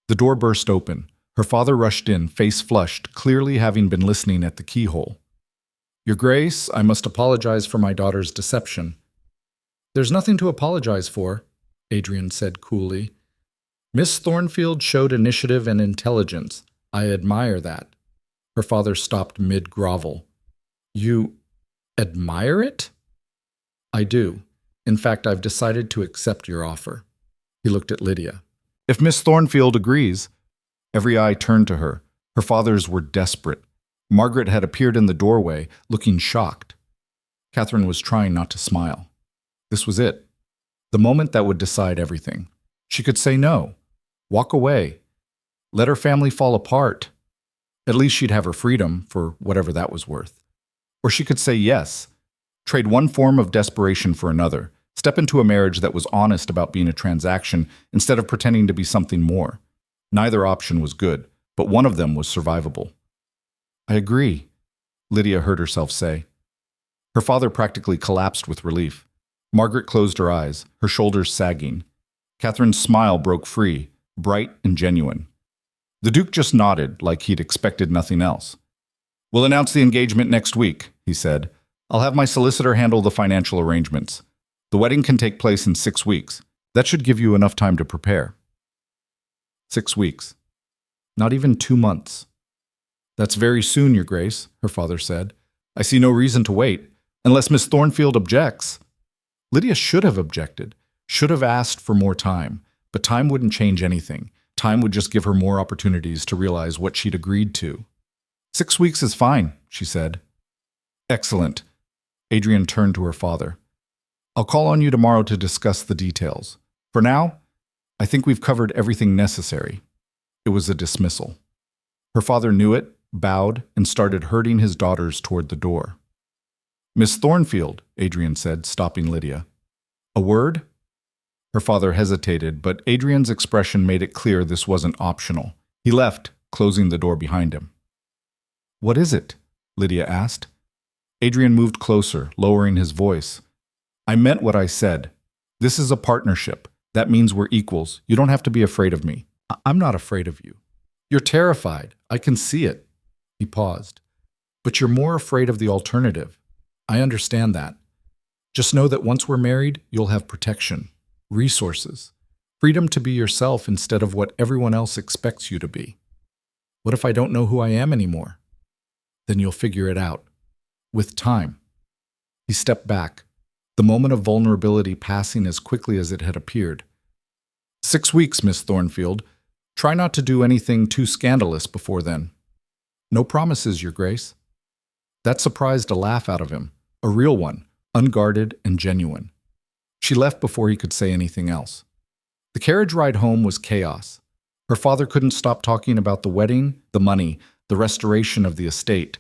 The door burst open. Her father rushed in, face flushed, clearly having been listening at the keyhole. Your Grace, I must apologize for my daughter's deception. There's nothing to apologize for, Adrian said coolly. Miss Thornfield showed initiative and intelligence. I admire that. Her father stopped mid-grovel. You admire it? I do. In fact, I've decided to accept your offer. He looked at Lydia. If Miss Thornfield agrees. Every eye turned to her. Her fathers were desperate. Margaret had appeared in the doorway, looking shocked. Catherine was trying not to smile. This was it. The moment that would decide everything. She could say no. Walk away. Let her family fall apart. At least she'd have her freedom, for whatever that was worth. Or she could say yes. Trade one form of desperation for another. Step into a marriage that was honest about being a transaction instead of pretending to be something more. Neither option was good, but one of them was survivable. I agree, Lydia heard herself say. Her father practically collapsed with relief. Margaret closed her eyes, her shoulders sagging. Catherine's smile broke free, bright and genuine. The Duke just nodded, like he'd expected nothing else. "We'll announce the engagement next week," he said. "I'll have my solicitor handle the financial arrangements. The wedding can take place in 6 weeks. That should give you enough time to prepare." 6 weeks. Not even 2 months. "That's very soon, Your Grace," her father said. "I see no reason to wait, unless Miss Thornfield objects." Lydia should have objected, should have asked for more time, but time wouldn't change anything. Time would just give her more opportunities to realize what she'd agreed to. 6 weeks is fine, she said. "Excellent." Adrian turned to her father. "I'll call on you tomorrow to discuss the details. For now, I think we've covered everything necessary." It was a dismissal. Her father knew it, bowed, and started herding his daughters toward the door. "Miss Thornfield," Adrian said, stopping Lydia. "A word?" Her father hesitated, but Adrian's expression made it clear this wasn't optional. He left, closing the door behind him. "What is it?" Lydia asked. Adrian moved closer, lowering his voice. "I meant what I said. This is a partnership. That means we're equals. You don't have to be afraid of me." "I'm not afraid of you." "You're terrified. I can see it." He paused. "But you're more afraid of the alternative. I understand that. Just know that once we're married, you'll have protection, resources, freedom to be yourself instead of what everyone else expects you to be. What if I don't know who I am anymore? Then you'll figure it out. With time." He stepped back, the moment of vulnerability passing as quickly as it had appeared. 6 weeks, Miss Thornfield. Try not to do anything too scandalous before then." "No promises, Your Grace." That surprised a laugh out of him, a real one, unguarded and genuine. She left before he could say anything else. The carriage ride home was chaos. Her father couldn't stop talking about the wedding, the money, the restoration of the estate.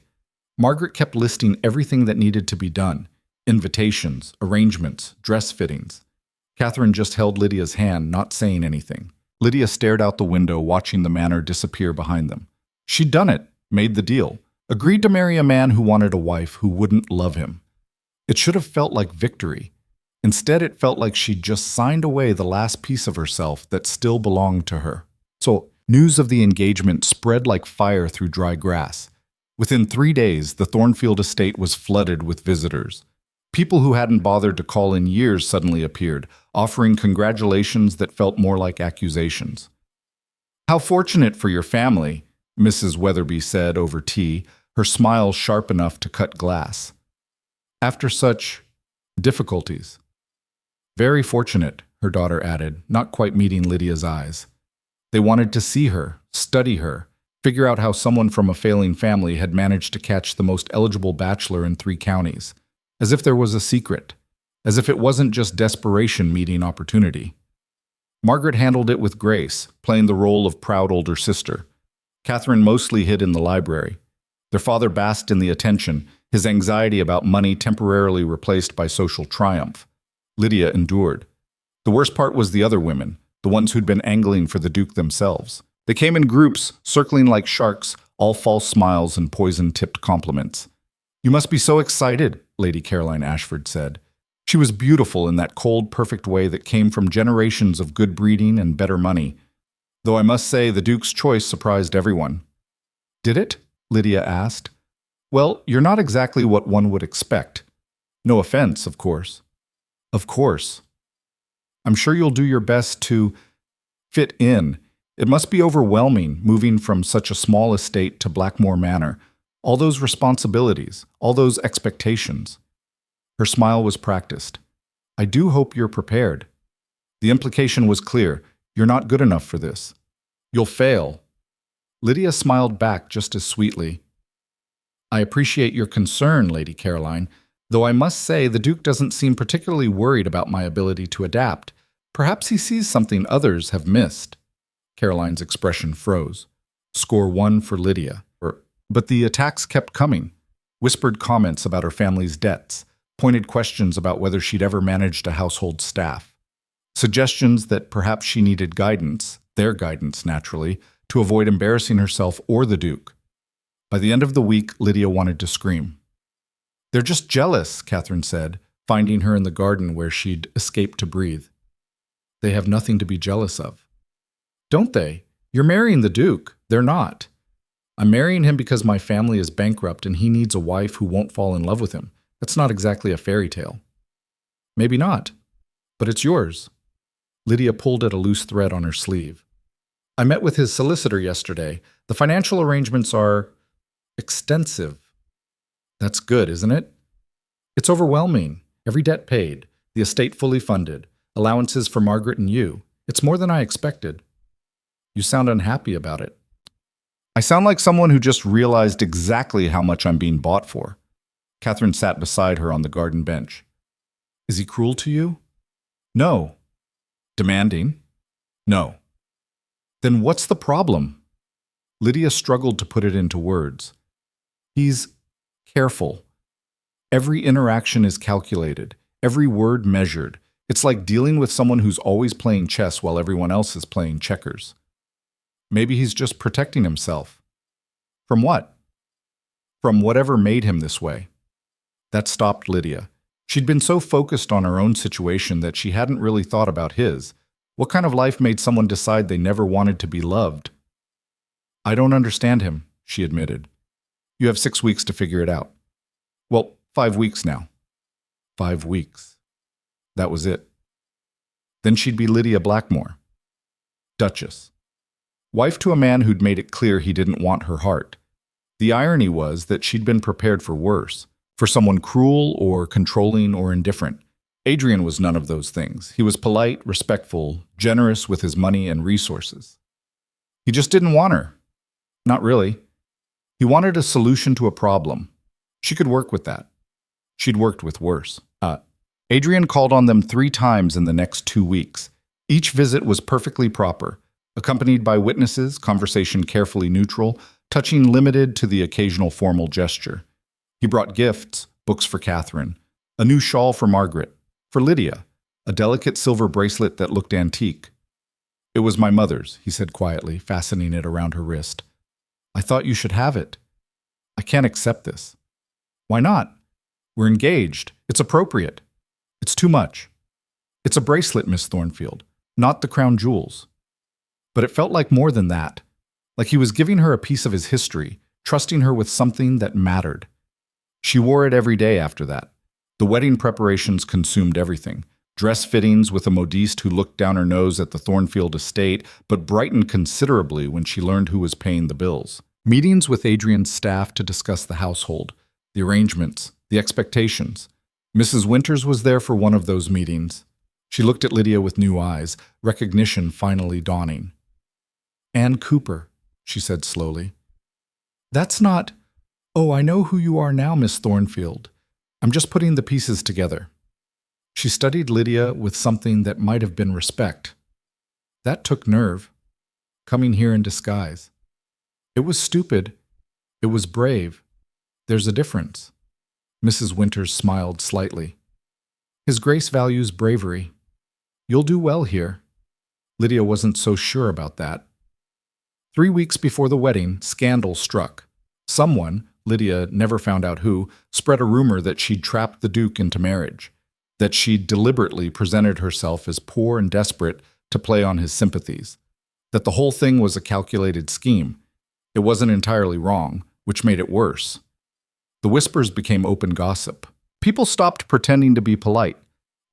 Margaret kept listing everything that needed to be done: invitations, arrangements, dress fittings. Catherine just held Lydia's hand, not saying anything. Lydia stared out the window, watching the manor disappear behind them. She'd done it, made the deal, agreed to marry a man who wanted a wife who wouldn't love him. It should have felt like victory. Instead, it felt like she'd just signed away the last piece of herself that still belonged to her. So, news of the engagement spread like fire through dry grass. Within 3 days, the Thornfield estate was flooded with visitors. People who hadn't bothered to call in years suddenly appeared, offering congratulations that felt more like accusations. "How fortunate for your family," Mrs. Weatherby said over tea, her smile sharp enough to cut glass. "After such difficulties." "Very fortunate," her daughter added, not quite meeting Lydia's eyes. They wanted to see her, study her, figure out how someone from a failing family had managed to catch the most eligible bachelor in 3 counties. As if there was a secret, as if it wasn't just desperation meeting opportunity. Margaret handled it with grace, playing the role of proud older sister. Catherine mostly hid in the library. Their father basked in the attention, his anxiety about money temporarily replaced by social triumph. Lydia endured. The worst part was the other women, the ones who'd been angling for the Duke themselves. They came in groups, circling like sharks, all false smiles and poison-tipped compliments. "You must be so excited," Lady Caroline Ashford said. She was beautiful in that cold, perfect way that came from generations of good breeding and better money. Though I must say the Duke's choice surprised everyone. "Did it?" Lydia asked. "Well, you're not exactly what one would expect. No offense, of course." "Of course." "I'm sure you'll do your best to fit in. It must be overwhelming, moving from such a small estate to Blackmore Manor. All those responsibilities, all those expectations." Her smile was practiced. "I do hope you're prepared." The implication was clear. You're not good enough for this. You'll fail. Lydia smiled back just as sweetly. "I appreciate your concern, Lady Caroline, though I must say the Duke doesn't seem particularly worried about my ability to adapt. Perhaps he sees something others have missed." Caroline's expression froze. Score 1 for Lydia. But the attacks kept coming. Whispered comments about her family's debts, pointed questions about whether she'd ever managed a household staff, suggestions that perhaps she needed guidance, their guidance naturally, to avoid embarrassing herself or the Duke. By the end of the week, Lydia wanted to scream. "They're just jealous," Catherine said, finding her in the garden where she'd escaped to breathe. "They have nothing to be jealous of." "Don't they? You're marrying the Duke. They're not. I'm marrying him because my family is bankrupt and he needs a wife who won't fall in love with him. That's not exactly a fairy tale. Maybe not, but it's yours. Lydia pulled at a loose thread on her sleeve. I met with his solicitor yesterday. The financial arrangements are extensive. That's good, isn't it? It's overwhelming. Every debt paid, the estate fully funded, allowances for Margaret and you. It's more than I expected. You sound unhappy about it. I sound like someone who just realized exactly how much I'm being bought for. Catherine sat beside her on the garden bench. Is he cruel to you? No. Demanding? No. Then what's the problem? Lydia struggled to put it into words. He's careful. Every interaction is calculated, every word measured. It's like dealing with someone who's always playing chess while everyone else is playing checkers. Maybe he's just protecting himself. From what? From whatever made him this way. That stopped Lydia. She'd been so focused on her own situation that she hadn't really thought about his. What kind of life made someone decide they never wanted to be loved? I don't understand him, she admitted. You have 6 weeks to figure it out. Well, 5 weeks now. 5 weeks. That was it. Then she'd be Lydia Blackmore. Duchess. Wife to a man who'd made it clear he didn't want her heart. The irony was that she'd been prepared for worse, for someone cruel or controlling or indifferent. Adrian was none of those things. He was polite, respectful, generous with his money and resources. He just didn't want her. Not really. He wanted a solution to a problem. She could work with that. She'd worked with worse. Adrian called on them 3 times in the next 2 weeks. Each visit was perfectly proper, accompanied by witnesses, conversation carefully neutral, touching limited to the occasional formal gesture. He brought gifts, books for Catherine, a new shawl for Margaret, for Lydia, a delicate silver bracelet that looked antique. It was my mother's, he said quietly, fastening it around her wrist. I thought you should have it. I can't accept this. Why not? We're engaged. It's appropriate. It's too much. It's a bracelet, Miss Thornfield, not the crown jewels. But it felt like more than that, like he was giving her a piece of his history, trusting her with something that mattered. She wore it every day after that. The wedding preparations consumed everything. Dress fittings with a modiste who looked down her nose at the Thornfield estate, but brightened considerably when she learned who was paying the bills. Meetings with Adrian's staff to discuss the household, the arrangements, the expectations. Mrs. Winters was there for one of those meetings. She looked at Lydia with new eyes, recognition finally dawning. Anne Cooper, she said slowly. That's not... Oh, I know who you are now, Miss Thornfield. I'm just putting the pieces together. She studied Lydia with something that might have been respect. That took nerve, coming here in disguise. It was stupid. It was brave. There's a difference. Mrs. Winters smiled slightly. His Grace values bravery. You'll do well here. Lydia wasn't so sure about that. 3 weeks before the wedding, scandal struck. Someone, Lydia never found out who, spread a rumor that she'd trapped the Duke into marriage, that she'd deliberately presented herself as poor and desperate to play on his sympathies, that the whole thing was a calculated scheme. It wasn't entirely wrong, which made it worse. The whispers became open gossip. People stopped pretending to be polite.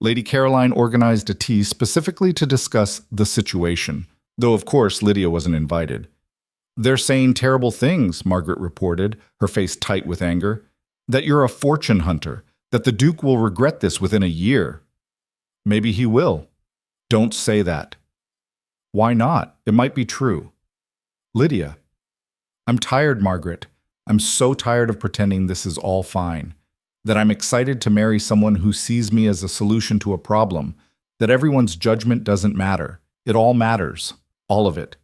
Lady Caroline organized a tea specifically to discuss the situation, though of course Lydia wasn't invited. They're saying terrible things, Margaret reported, her face tight with anger. That you're a fortune hunter, that the Duke will regret this within a year. Maybe he will. Don't say that. Why not? It might be true. Lydia. I'm tired, Margaret. I'm so tired of pretending this is all fine. That I'm excited to marry someone who sees me as a solution to a problem. That everyone's judgment doesn't matter. It all matters. All of it.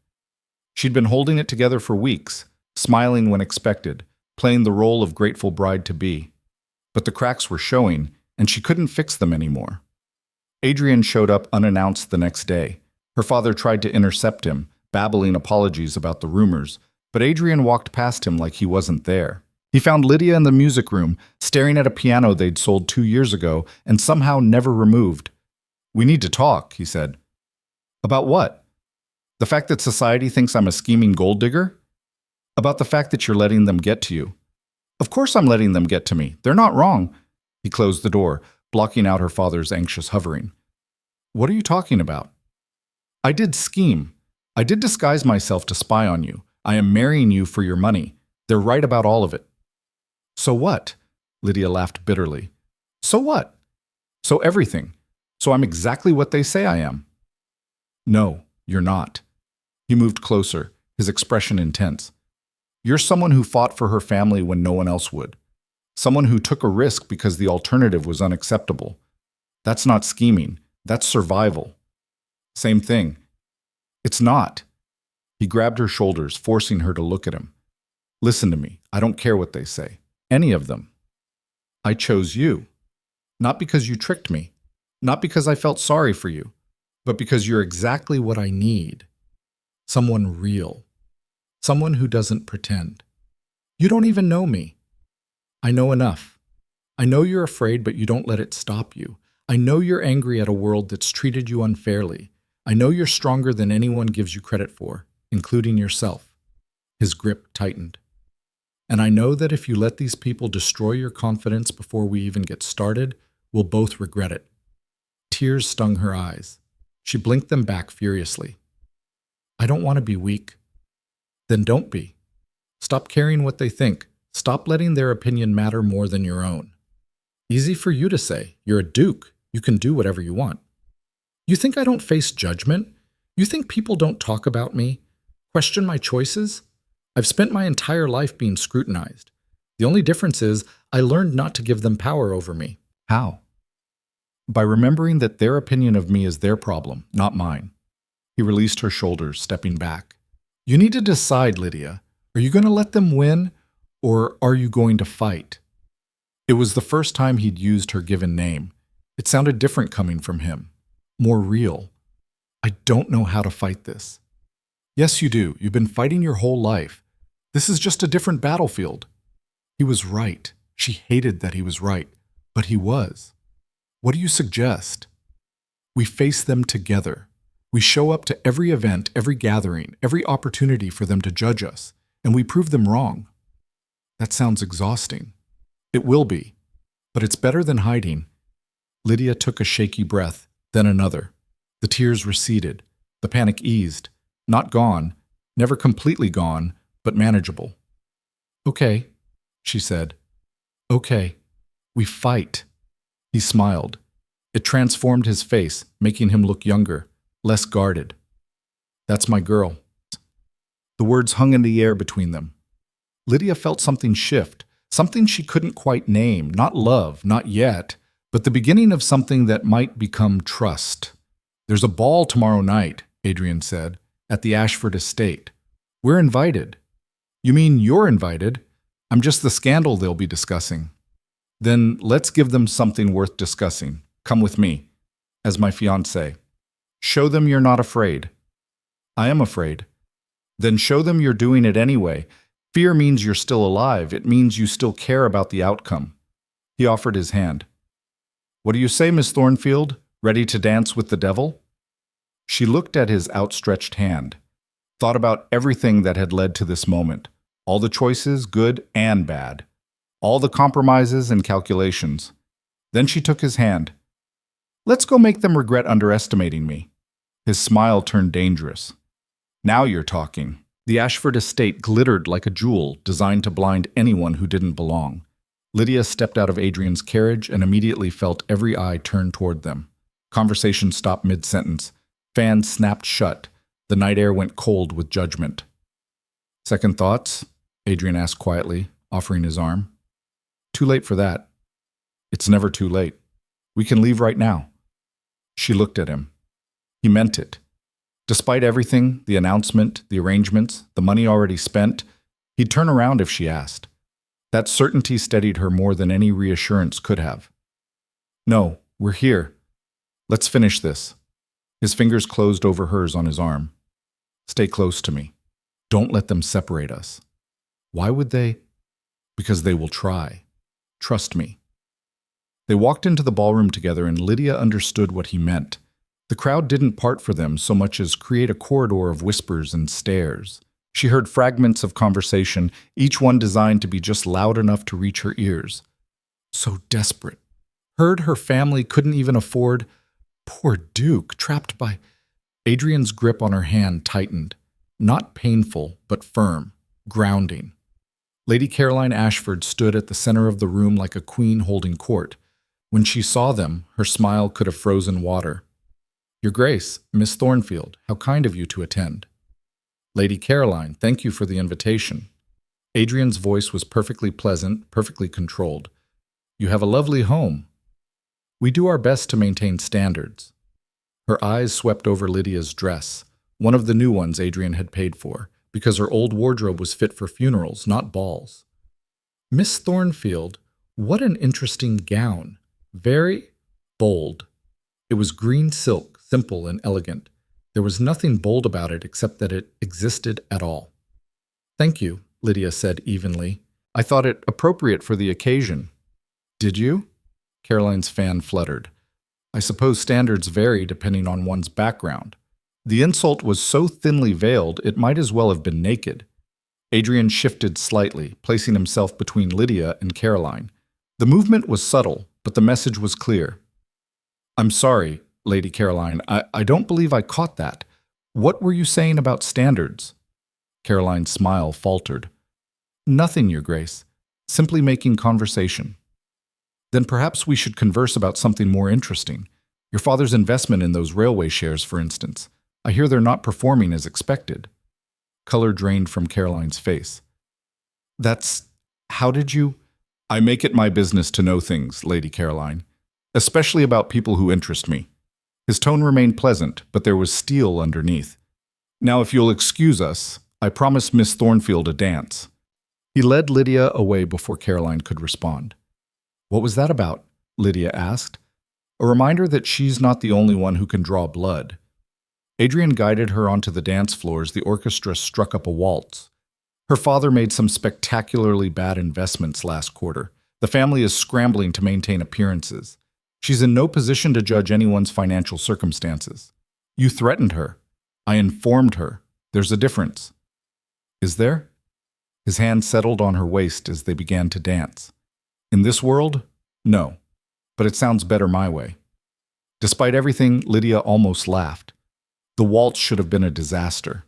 She'd been holding it together for weeks, smiling when expected, playing the role of grateful bride-to-be. But the cracks were showing, and she couldn't fix them anymore. Adrian showed up unannounced the next day. Her father tried to intercept him, babbling apologies about the rumors, but Adrian walked past him like he wasn't there. He found Lydia in the music room, staring at a piano they'd sold 2 years ago and somehow never removed. We need to talk, he said. About what? The fact that society thinks I'm a scheming gold digger? About the fact that you're letting them get to you. Of course I'm letting them get to me. They're not wrong. He closed the door, blocking out her father's anxious hovering. What are you talking about? I did scheme. I did disguise myself to spy on you. I am marrying you for your money. They're right about all of it. So what? Lydia laughed bitterly. So what? So everything. So I'm exactly what they say I am. No, you're not. He moved closer, his expression intense. You're someone who fought for her family when no one else would. Someone who took a risk because the alternative was unacceptable. That's not scheming. That's survival. Same thing. It's not. He grabbed her shoulders, forcing her to look at him. Listen to me. I don't care what they say. Any of them. I chose you. Not because you tricked me. Not because I felt sorry for you. But because you're exactly what I need. Someone real. Someone who doesn't pretend. You don't even know me. I know enough. I know you're afraid, but you don't let it stop you. I know you're angry at a world that's treated you unfairly. I know you're stronger than anyone gives you credit for, including yourself. His grip tightened. And I know that if you let these people destroy your confidence before we even get started, we'll both regret it. Tears stung her eyes. She blinked them back furiously. I don't want to be weak. Then don't be. Stop caring what they think. Stop letting their opinion matter more than your own. Easy for you to say. You're a duke. You can do whatever you want. You think I don't face judgment? You think people don't talk about me? Question my choices? I've spent my entire life being scrutinized. The only difference is I learned not to give them power over me. How? By remembering that their opinion of me is their problem, not mine. He released her shoulders, stepping back. You need to decide, Lydia. Are you going to let them win, or are you going to fight? It was the first time he'd used her given name. It sounded different coming from him. More real. I don't know how to fight this. Yes, you do. You've been fighting your whole life. This is just a different battlefield. He was right. She hated that he was right, but he was. What do you suggest? We face them together. We show up to every event, every gathering, every opportunity for them to judge us, and we prove them wrong. That sounds exhausting. It will be, but it's better than hiding. Lydia took a shaky breath, then another. The tears receded. The panic eased. Not gone, never completely gone, but manageable. Okay, she said. Okay, we fight. He smiled. It transformed his face, making him look younger, less guarded. That's my girl. The words hung in the air between them. Lydia felt something shift, something she couldn't quite name, not love, not yet, but the beginning of something that might become trust. There's a ball tomorrow night, Adrian said, at the Ashford estate. We're invited. You mean you're invited? I'm just the scandal they'll be discussing. Then let's give them something worth discussing. Come with me, as my fiancé. Show them you're not afraid. I am afraid. Then show them you're doing it anyway. Fear means you're still alive. It means you still care about the outcome. He offered his hand. What do you say, Miss Thornfield? Ready to dance with the devil? She looked at his outstretched hand, thought about everything that had led to this moment, all the choices, good and bad, all the compromises and calculations. Then she took his hand. Let's go make them regret underestimating me. His smile turned dangerous. Now you're talking. The Ashford estate glittered like a jewel designed to blind anyone who didn't belong. Lydia stepped out of Adrian's carriage and immediately felt every eye turn toward them. Conversation stopped mid-sentence. Fans snapped shut. The night air went cold with judgment. Second thoughts? Adrian asked quietly, offering his arm. Too late for that. It's never too late. We can leave right now. She looked at him. He meant it. Despite everything, the announcement, the arrangements, the money already spent, he'd turn around if she asked. That certainty steadied her more than any reassurance could have. No, we're here. Let's finish this. His fingers closed over hers on his arm. Stay close to me. Don't let them separate us. Why would they? Because they will try. Trust me. They walked into the ballroom together and Lydia understood what he meant. The crowd didn't part for them so much as create a corridor of whispers and stares. She heard fragments of conversation, each one designed to be just loud enough to reach her ears. So desperate. Heard her family couldn't even afford. Poor Duke, trapped by. Adrian's grip on her hand tightened. Not painful, but firm, grounding. Lady Caroline Ashford stood at the center of the room like a queen holding court. When she saw them, her smile could have frozen water. Your Grace, Miss Thornfield, how kind of you to attend. Lady Caroline, thank you for the invitation. Adrian's voice was perfectly pleasant, perfectly controlled. You have a lovely home. We do our best to maintain standards. Her eyes swept over Lydia's dress, one of the new ones Adrian had paid for, because her old wardrobe was fit for funerals, not balls. Miss Thornfield, what an interesting gown. Very bold. It was green silk, simple and elegant. There was nothing bold about it except that it existed at all. Thank you, Lydia said evenly. I thought it appropriate for the occasion. Did you? Caroline's fan fluttered. I suppose standards vary depending on one's background. The insult was so thinly veiled it might as well have been naked. Adrian shifted slightly, placing himself between Lydia and Caroline. The movement was subtle, but the message was clear. I'm sorry, Lady Caroline, I don't believe I caught that. What were you saying about standards? Caroline's smile faltered. Nothing, Your Grace. Simply making conversation. Then perhaps we should converse about something more interesting. Your father's investment in those railway shares, for instance. I hear they're not performing as expected. Color drained from Caroline's face. How did you? I make it my business to know things, Lady Caroline, especially about people who interest me. His tone remained pleasant, but there was steel underneath. Now, if you'll excuse us, I promised Miss Thornfield a dance. He led Lydia away before Caroline could respond. What was that about? Lydia asked. A reminder that she's not the only one who can draw blood. Adrian guided her onto the dance floor as the orchestra struck up a waltz. Her father made some spectacularly bad investments last quarter. The family is scrambling to maintain appearances. She's in no position to judge anyone's financial circumstances. You threatened her. I informed her. There's a difference. Is there? His hand settled on her waist as they began to dance. In this world? No. But it sounds better my way. Despite everything, Lydia almost laughed. The waltz should have been a disaster.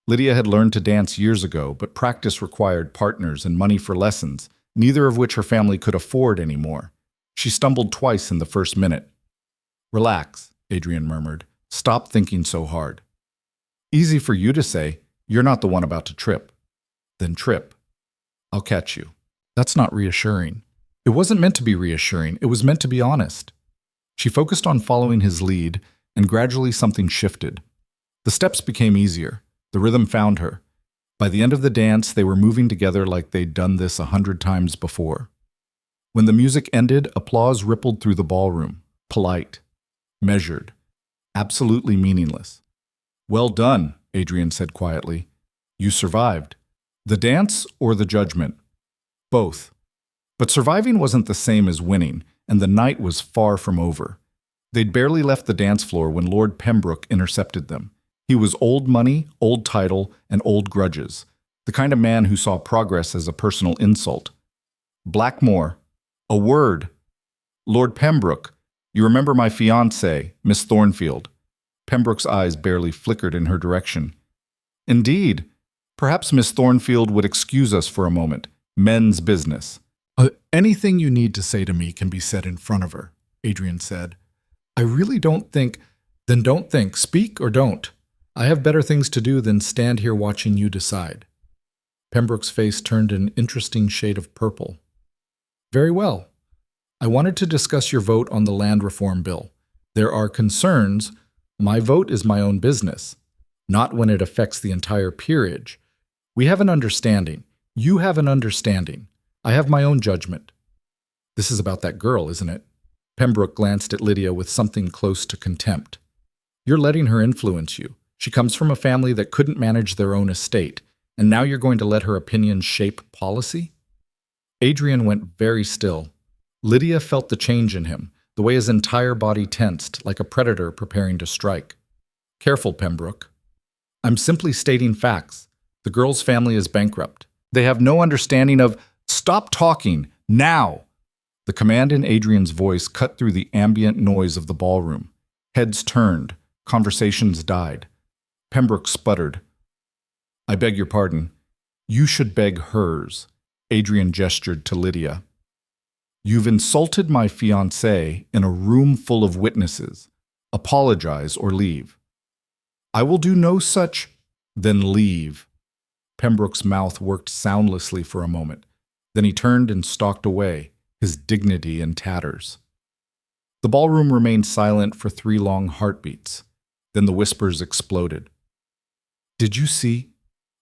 Lydia had learned to dance years ago, but practice required partners and money for lessons, neither of which her family could afford anymore. She stumbled twice in the first minute. Relax, Adrian murmured. Stop thinking so hard. Easy for you to say. You're not the one about to trip. Then trip. I'll catch you. That's not reassuring. It wasn't meant to be reassuring. It was meant to be honest. She focused on following his lead, and gradually something shifted. The steps became easier. The rhythm found her. By the end of the dance, they were moving together like they'd done this 100 times before. When the music ended, applause rippled through the ballroom. Polite. Measured. Absolutely meaningless. Well done, Adrian said quietly. You survived. The dance or the judgment? Both. But surviving wasn't the same as winning, and the night was far from over. They'd barely left the dance floor when Lord Pembroke intercepted them. He was old money, old title, and old grudges, the kind of man who saw progress as a personal insult. Blackmore. A word. Lord Pembroke, you remember my fiancée, Miss Thornfield. Pembroke's eyes barely flickered in her direction. Indeed. Perhaps Miss Thornfield would excuse us for a moment. Men's business. Anything you need to say to me can be said in front of her, Adrian said. I really don't think. Then don't think. Speak or don't. I have better things to do than stand here watching you decide. Pembroke's face turned an interesting shade of purple. Very well. I wanted to discuss your vote on the land reform bill. There are concerns. My vote is my own business, not when it affects the entire peerage. We have an understanding. You have an understanding. I have my own judgment. This is about that girl, isn't it? Pembroke glanced at Lydia with something close to contempt. You're letting her influence you. She comes from a family that couldn't manage their own estate, and now you're going to let her opinions shape policy? Adrian went very still. Lydia felt the change in him, the way his entire body tensed, like a predator preparing to strike. Careful, Pembroke. I'm simply stating facts. The girl's family is bankrupt. They have no understanding of— Stop talking, now! The command in Adrian's voice cut through the ambient noise of the ballroom. Heads turned. Conversations died. Pembroke sputtered. I beg your pardon. You should beg hers. Adrian gestured to Lydia. You've insulted my fiancé in a room full of witnesses. Apologize or leave. I will do no such— Then leave. Pembroke's mouth worked soundlessly for a moment. Then he turned and stalked away, his dignity in tatters. The ballroom remained silent for 3 long heartbeats. Then the whispers exploded. Did you see?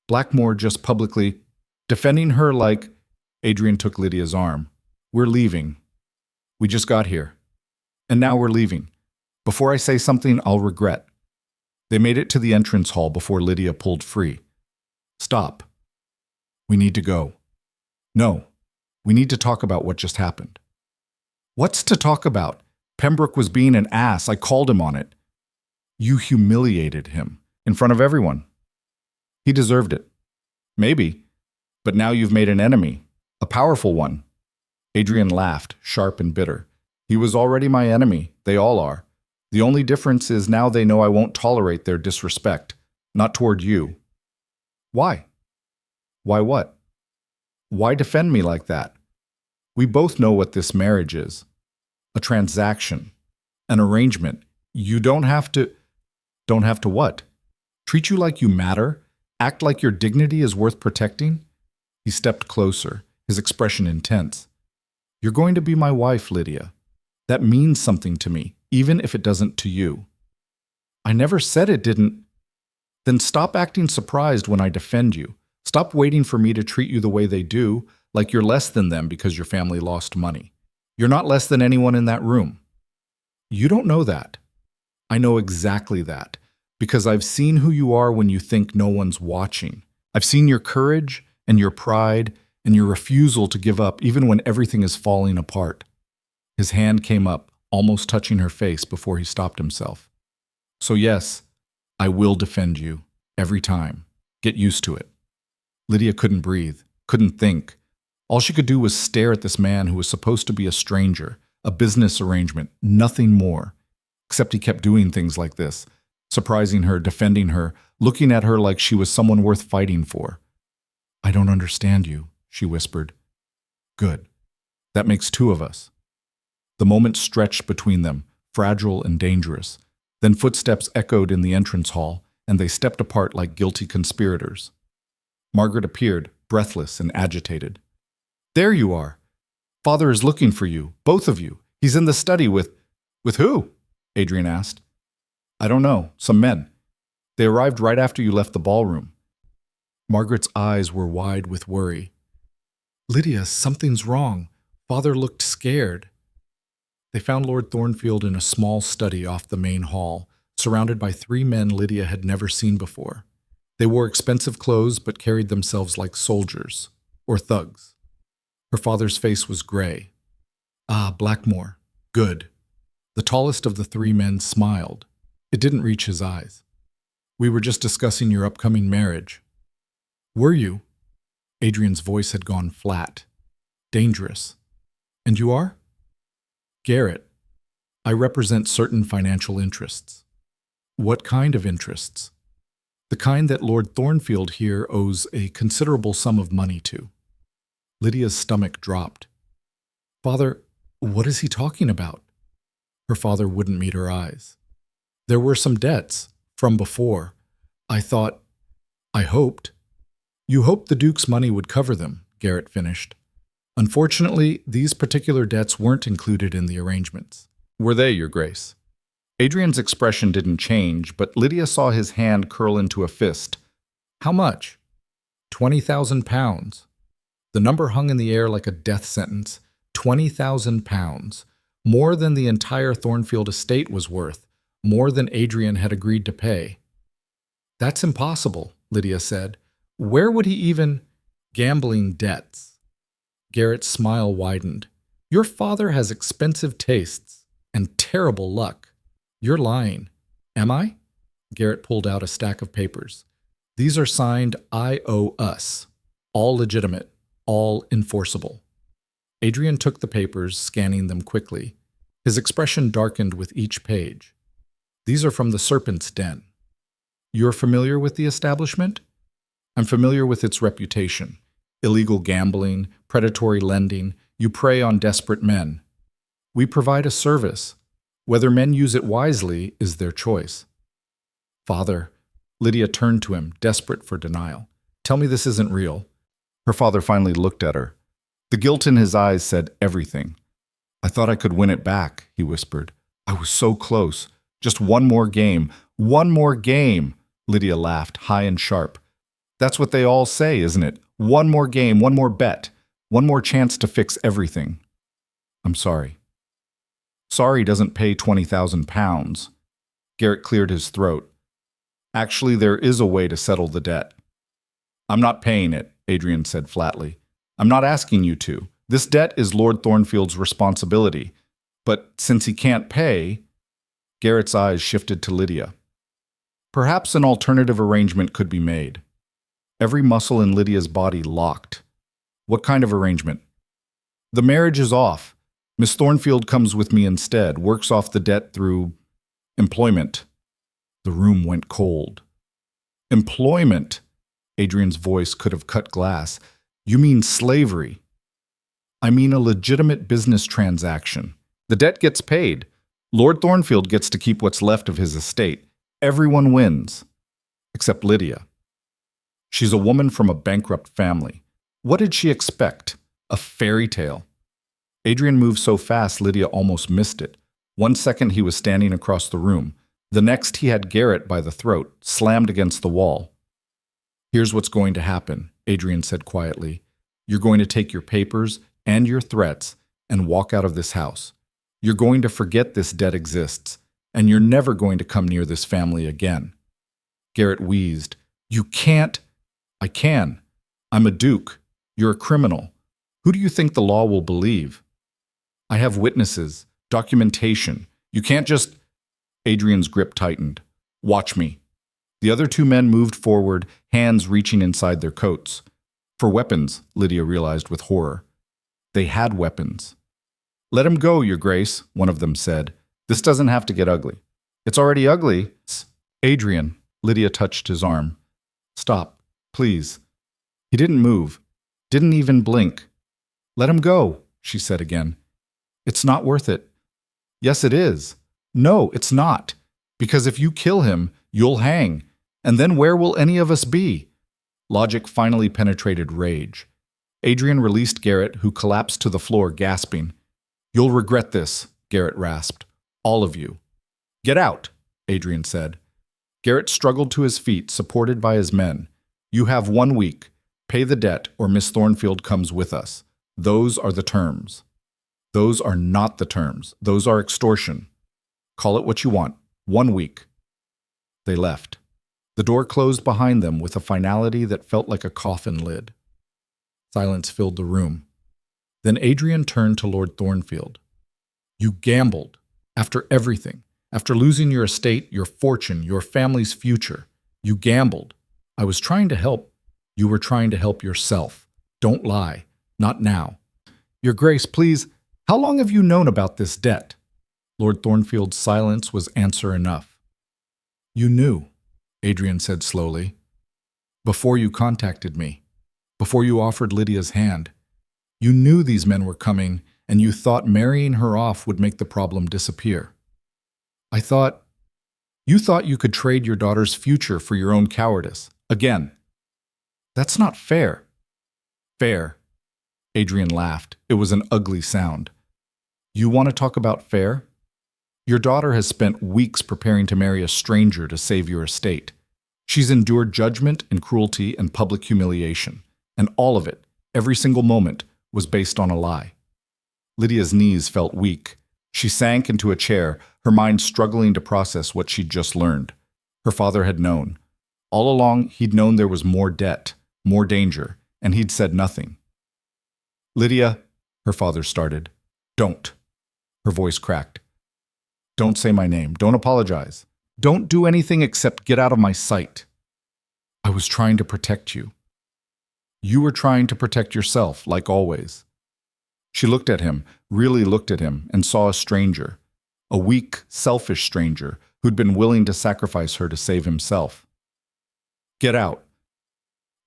Blackmore just publicly defending her like— Adrian took Lydia's arm. We're leaving. We just got here. And now we're leaving. Before I say something I'll regret. They made it to the entrance hall before Lydia pulled free. Stop. We need to go. No. We need to talk about what just happened. What's to talk about? Pembroke was being an ass. I called him on it. You humiliated him in front of everyone. He deserved it. Maybe. But now you've made an enemy. A powerful one. Adrian laughed, sharp and bitter. He was already my enemy. They all are. The only difference is now they know I won't tolerate their disrespect. Not toward you. Why? Why what? Why defend me like that? We both know what this marriage is. A transaction. An arrangement. You don't have to— Don't have to what? Treat you like you matter? Act like your dignity is worth protecting? He stepped closer, his expression intense. You're going to be my wife, Lydia. That means something to me, even if it doesn't to you. I never said it didn't. Then stop acting surprised when I defend you. Stop waiting for me to treat you the way they do, like you're less than them because your family lost money. You're not less than anyone in that room. You don't know that. I know exactly that, because I've seen who you are when you think no one's watching. I've seen your courage and your pride and your refusal to give up even when everything is falling apart. His hand came up, almost touching her face before he stopped himself. So yes, I will defend you, every time. Get used to it. Lydia couldn't breathe, couldn't think. All she could do was stare at this man who was supposed to be a stranger, a business arrangement, nothing more. Except he kept doing things like this, surprising her, defending her, looking at her like she was someone worth fighting for. I don't understand you, she whispered. Good. That makes 2 of us. The moment stretched between them, fragile and dangerous. Then footsteps echoed in the entrance hall, and they stepped apart like guilty conspirators. Margaret appeared, breathless and agitated. There you are. Father is looking for you, both of you. He's in the study with— With who? Adrian asked. I don't know, some men. They arrived right after you left the ballroom. Margaret's eyes were wide with worry. Lydia, something's wrong. Father looked scared. They found Lord Thornfield in a small study off the main hall, surrounded by 3 men Lydia had never seen before. They wore expensive clothes but carried themselves like soldiers, or thugs. Her father's face was gray. Ah, Blackmore. Good. The tallest of the 3 men smiled. It didn't reach his eyes. We were just discussing your upcoming marriage. Were you? Adrian's voice had gone flat. Dangerous. And you are? Garrett. I represent certain financial interests. What kind of interests? The kind that Lord Thornfield here owes a considerable sum of money to. Lydia's stomach dropped. Father, what is he talking about? Her father wouldn't meet her eyes. There were some debts from before. I hoped. You hoped the Duke's money would cover them, Garrett finished. Unfortunately, these particular debts weren't included in the arrangements. Were they, Your Grace? Adrian's expression didn't change, but Lydia saw his hand curl into a fist. How much? 20,000 pounds. The number hung in the air like a death sentence. 20,000 pounds. More than the entire Thornfield estate was worth. More than Adrian had agreed to pay. That's impossible, Lydia said. Where would he even— Gambling debts. Garrett's smile widened. Your father has expensive tastes. And terrible luck. You're lying. Am I? Garrett pulled out a stack of papers. These are signed I owe us. All legitimate. All enforceable. Adrian took the papers, scanning them quickly. His expression darkened with each page. These are from the Serpent's Den. You're familiar with the establishment? I'm familiar with its reputation. Illegal gambling, predatory lending, you prey on desperate men. We provide a service. Whether men use it wisely is their choice. Father, Lydia turned to him, desperate for denial. Tell me this isn't real. Her father finally looked at her. The guilt in his eyes said everything. I thought I could win it back, he whispered. I was so close. Just one more game. One more game. Lydia laughed, high and sharp. That's what they all say, isn't it? One more game, one more bet, one more chance to fix everything. I'm sorry. Sorry doesn't pay 20,000 pounds. Garrett cleared his throat. Actually, there is a way to settle the debt. I'm not paying it, Adrian said flatly. I'm not asking you to. This debt is Lord Thornfield's responsibility. But since he can't pay, Garrett's eyes shifted to Lydia. Perhaps an alternative arrangement could be made. Every muscle in Lydia's body locked. What kind of arrangement? The marriage is off. Miss Thornfield comes with me instead, works off the debt through employment. The room went cold. Employment? Adrian's voice could have cut glass. You mean slavery? I mean a legitimate business transaction. The debt gets paid. Lord Thornfield gets to keep what's left of his estate. Everyone wins. Except Lydia. She's a woman from a bankrupt family. What did she expect? A fairy tale. Adrian moved so fast Lydia almost missed it. 1 second he was standing across the room. The next he had Garrett by the throat, slammed against the wall. Here's what's going to happen, Adrian said quietly. You're going to take your papers and your threats and walk out of this house. You're going to forget this debt exists, and you're never going to come near this family again. Garrett wheezed. You can't. I can. I'm a duke. You're a criminal. Who do you think the law will believe? I have witnesses, documentation. You can't just... Adrian's grip tightened. Watch me. The other two men moved forward, hands reaching inside their coats. For weapons, Lydia realized with horror. They had weapons. Let him go, Your Grace, one of them said. This doesn't have to get ugly. It's already ugly. Adrian, Lydia touched his arm. Stop, please. He didn't move, didn't even blink. Let him go, she said again. It's not worth it. Yes, it is. No, it's not. Because if you kill him, you'll hang. And then where will any of us be? Logic finally penetrated rage. Adrian released Garrett, who collapsed to the floor, gasping. You'll regret this, Garrett rasped. All of you. Get out, Adrian said. Garrett struggled to his feet, supported by his men. You have 1 week. Pay the debt, or Miss Thornfield comes with us. Those are the terms. Those are not the terms. Those are extortion. Call it what you want. 1 week. They left. The door closed behind them with a finality that felt like a coffin lid. Silence filled the room. Then Adrian turned to Lord Thornfield. You gambled. After everything. After losing your estate, your fortune, your family's future. You gambled. I was trying to help. You were trying to help yourself. Don't lie. Not now. Your Grace, please, how long have you known about this debt? Lord Thornfield's silence was answer enough. You knew, Adrian said slowly. Before you contacted me. Before you offered Lydia's hand. You knew these men were coming, and you thought marrying her off would make the problem disappear. You thought you could trade your daughter's future for your own cowardice. Again. That's not fair. Fair. Adrian laughed. It was an ugly sound. You want to talk about fair? Your daughter has spent weeks preparing to marry a stranger to save your estate. She's endured judgment and cruelty and public humiliation. And all of it, every single moment, was based on a lie. Lydia's knees felt weak. She sank into a chair, her mind struggling to process what she'd just learned. Her father had known. All along, he'd known there was more debt, more danger, and he'd said nothing. Lydia, her father started. Don't. Her voice cracked. Don't say my name. Don't apologize. Don't do anything except get out of my sight. I was trying to protect you. You were trying to protect yourself, like always. She looked at him, really looked at him, and saw a stranger. A weak, selfish stranger who'd been willing to sacrifice her to save himself. Get out.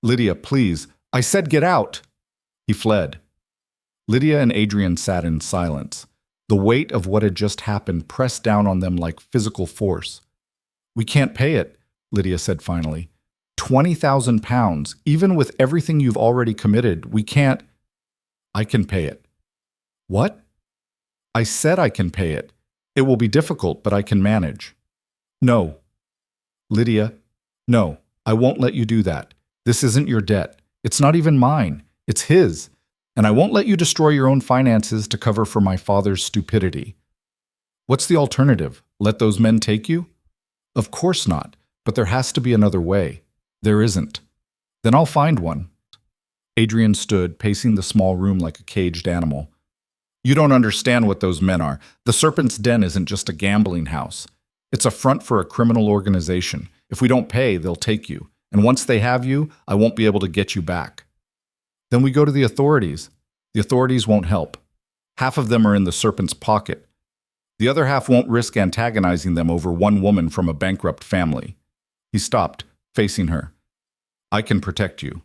Lydia, please. I said get out. He fled. Lydia and Adrian sat in silence. The weight of what had just happened pressed down on them like physical force. We can't pay it, Lydia said finally. 20,000 pounds, even with everything you've already committed, we can't. I can pay it. What? I said I can pay it. It will be difficult, but I can manage. No. Lydia, no, I won't let you do that. This isn't your debt. It's not even mine. It's his. And I won't let you destroy your own finances to cover for my father's stupidity. What's the alternative? Let those men take you? Of course not, but there has to be another way. There isn't. Then I'll find one. Adrian stood, pacing the small room like a caged animal. You don't understand what those men are. The Serpent's Den isn't just a gambling house. It's a front for a criminal organization. If we don't pay, they'll take you. And once they have you, I won't be able to get you back. Then we go to the authorities. The authorities won't help. Half of them are in the Serpent's pocket. The other half won't risk antagonizing them over one woman from a bankrupt family. He stopped, facing her. I can protect you,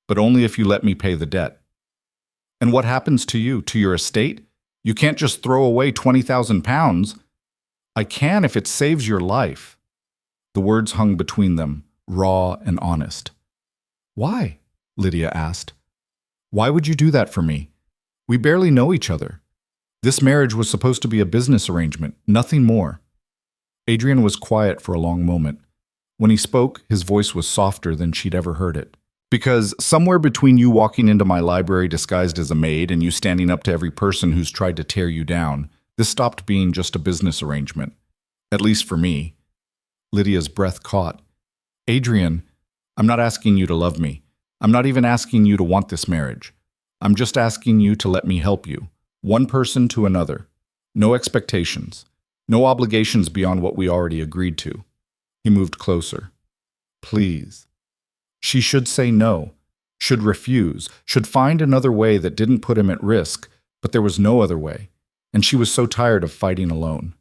but only if you let me pay the debt. And what happens to you, to your estate? You can't just throw away 20,000 pounds. I can if it saves your life. The words hung between them, raw and honest. Why? Lydia asked. Why would you do that for me? We barely know each other. This marriage was supposed to be a business arrangement, nothing more. Adrian was quiet for a long moment. When he spoke, his voice was softer than she'd ever heard it. Because somewhere between you walking into my library disguised as a maid and you standing up to every person who's tried to tear you down, this stopped being just a business arrangement. At least for me. Lydia's breath caught. Adrian, I'm not asking you to love me. I'm not even asking you to want this marriage. I'm just asking you to let me help you. One person to another. No expectations. No obligations beyond what we already agreed to. He moved closer. Please. She should say no, should refuse, should find another way that didn't put him at risk, but there was no other way, and she was so tired of fighting alone.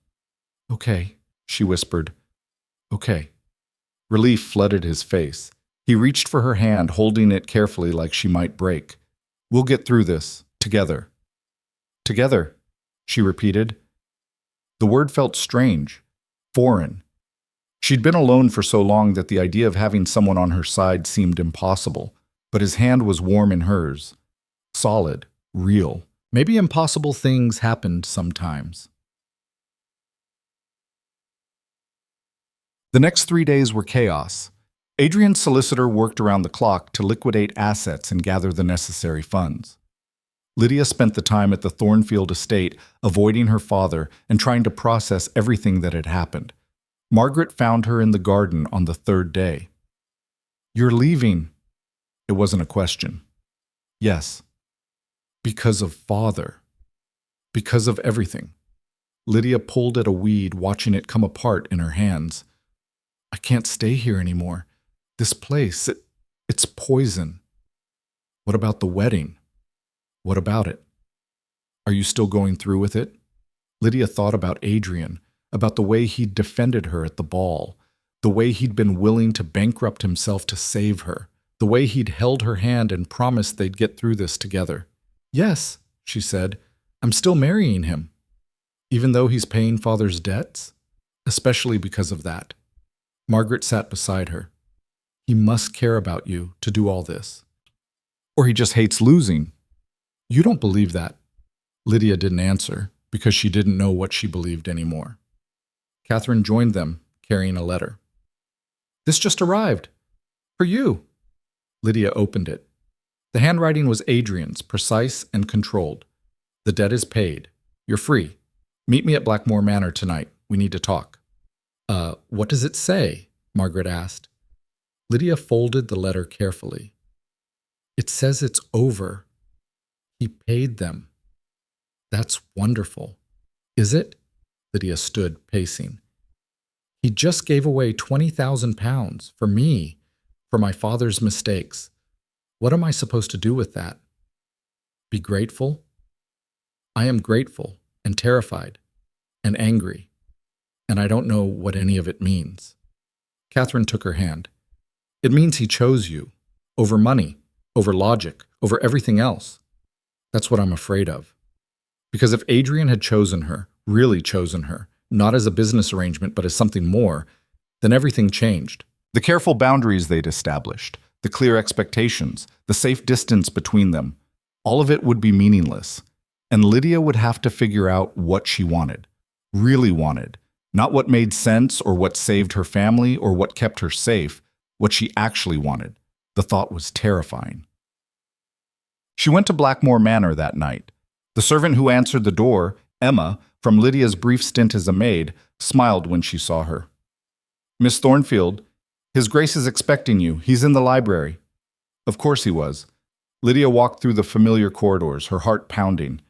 Okay, she whispered. Okay. Relief flooded his face. He reached for her hand, holding it carefully like she might break. We'll get through this, together. Together, she repeated. The word felt strange, foreign. She'd been alone for so long that the idea of having someone on her side seemed impossible, but his hand was warm in hers. Solid, real. Maybe impossible things happened sometimes. The next 3 days were chaos. Adrian's solicitor worked around the clock to liquidate assets and gather the necessary funds. Lydia spent the time at the Thornfield estate, avoiding her father and trying to process everything that had happened. Margaret found her in the garden on the third day. You're leaving. It wasn't a question. Yes. Because of father. Because of everything. Lydia pulled at a weed, watching it come apart in her hands. I can't stay here anymore. This place, it's poison. What about the wedding? What about it? Are you still going through with it? Lydia thought about Adrian, about the way he'd defended her at the ball, the way he'd been willing to bankrupt himself to save her, the way he'd held her hand and promised they'd get through this together. Yes, she said, I'm still marrying him. Even though he's paying father's debts? Especially because of that. Margaret sat beside her. He must care about you to do all this. Or he just hates losing. You don't believe that. Lydia didn't answer because she didn't know what she believed anymore. Catherine joined them, carrying a letter. This just arrived. For you. Lydia opened it. The handwriting was Adrian's, precise and controlled. The debt is paid. You're free. Meet me at Blackmore Manor tonight. We need to talk. What does it say? Margaret asked. Lydia folded the letter carefully. It says it's over. He paid them. That's wonderful. Is it? Lydia stood, pacing. He just gave away £20,000 for me, for my father's mistakes. What am I supposed to do with that? Be grateful? I am grateful and terrified and angry, and I don't know what any of it means. Catherine took her hand. It means he chose you, over money, over logic, over everything else. That's what I'm afraid of. Because if Adrian had chosen her, really chosen her, not as a business arrangement but as something more, then everything changed. The careful boundaries they'd established, the clear expectations, the safe distance between them, all of it would be meaningless. And Lydia would have to figure out what she wanted, really wanted, not what made sense or what saved her family or what kept her safe, what she actually wanted. The thought was terrifying. She went to Blackmore Manor that night. The servant who answered the door, Emma, from Lydia's brief stint as a maid, smiled when she saw her. Miss Thornfield, His Grace is expecting you. He's in the library. Of course he was. Lydia walked through the familiar corridors, her heart pounding.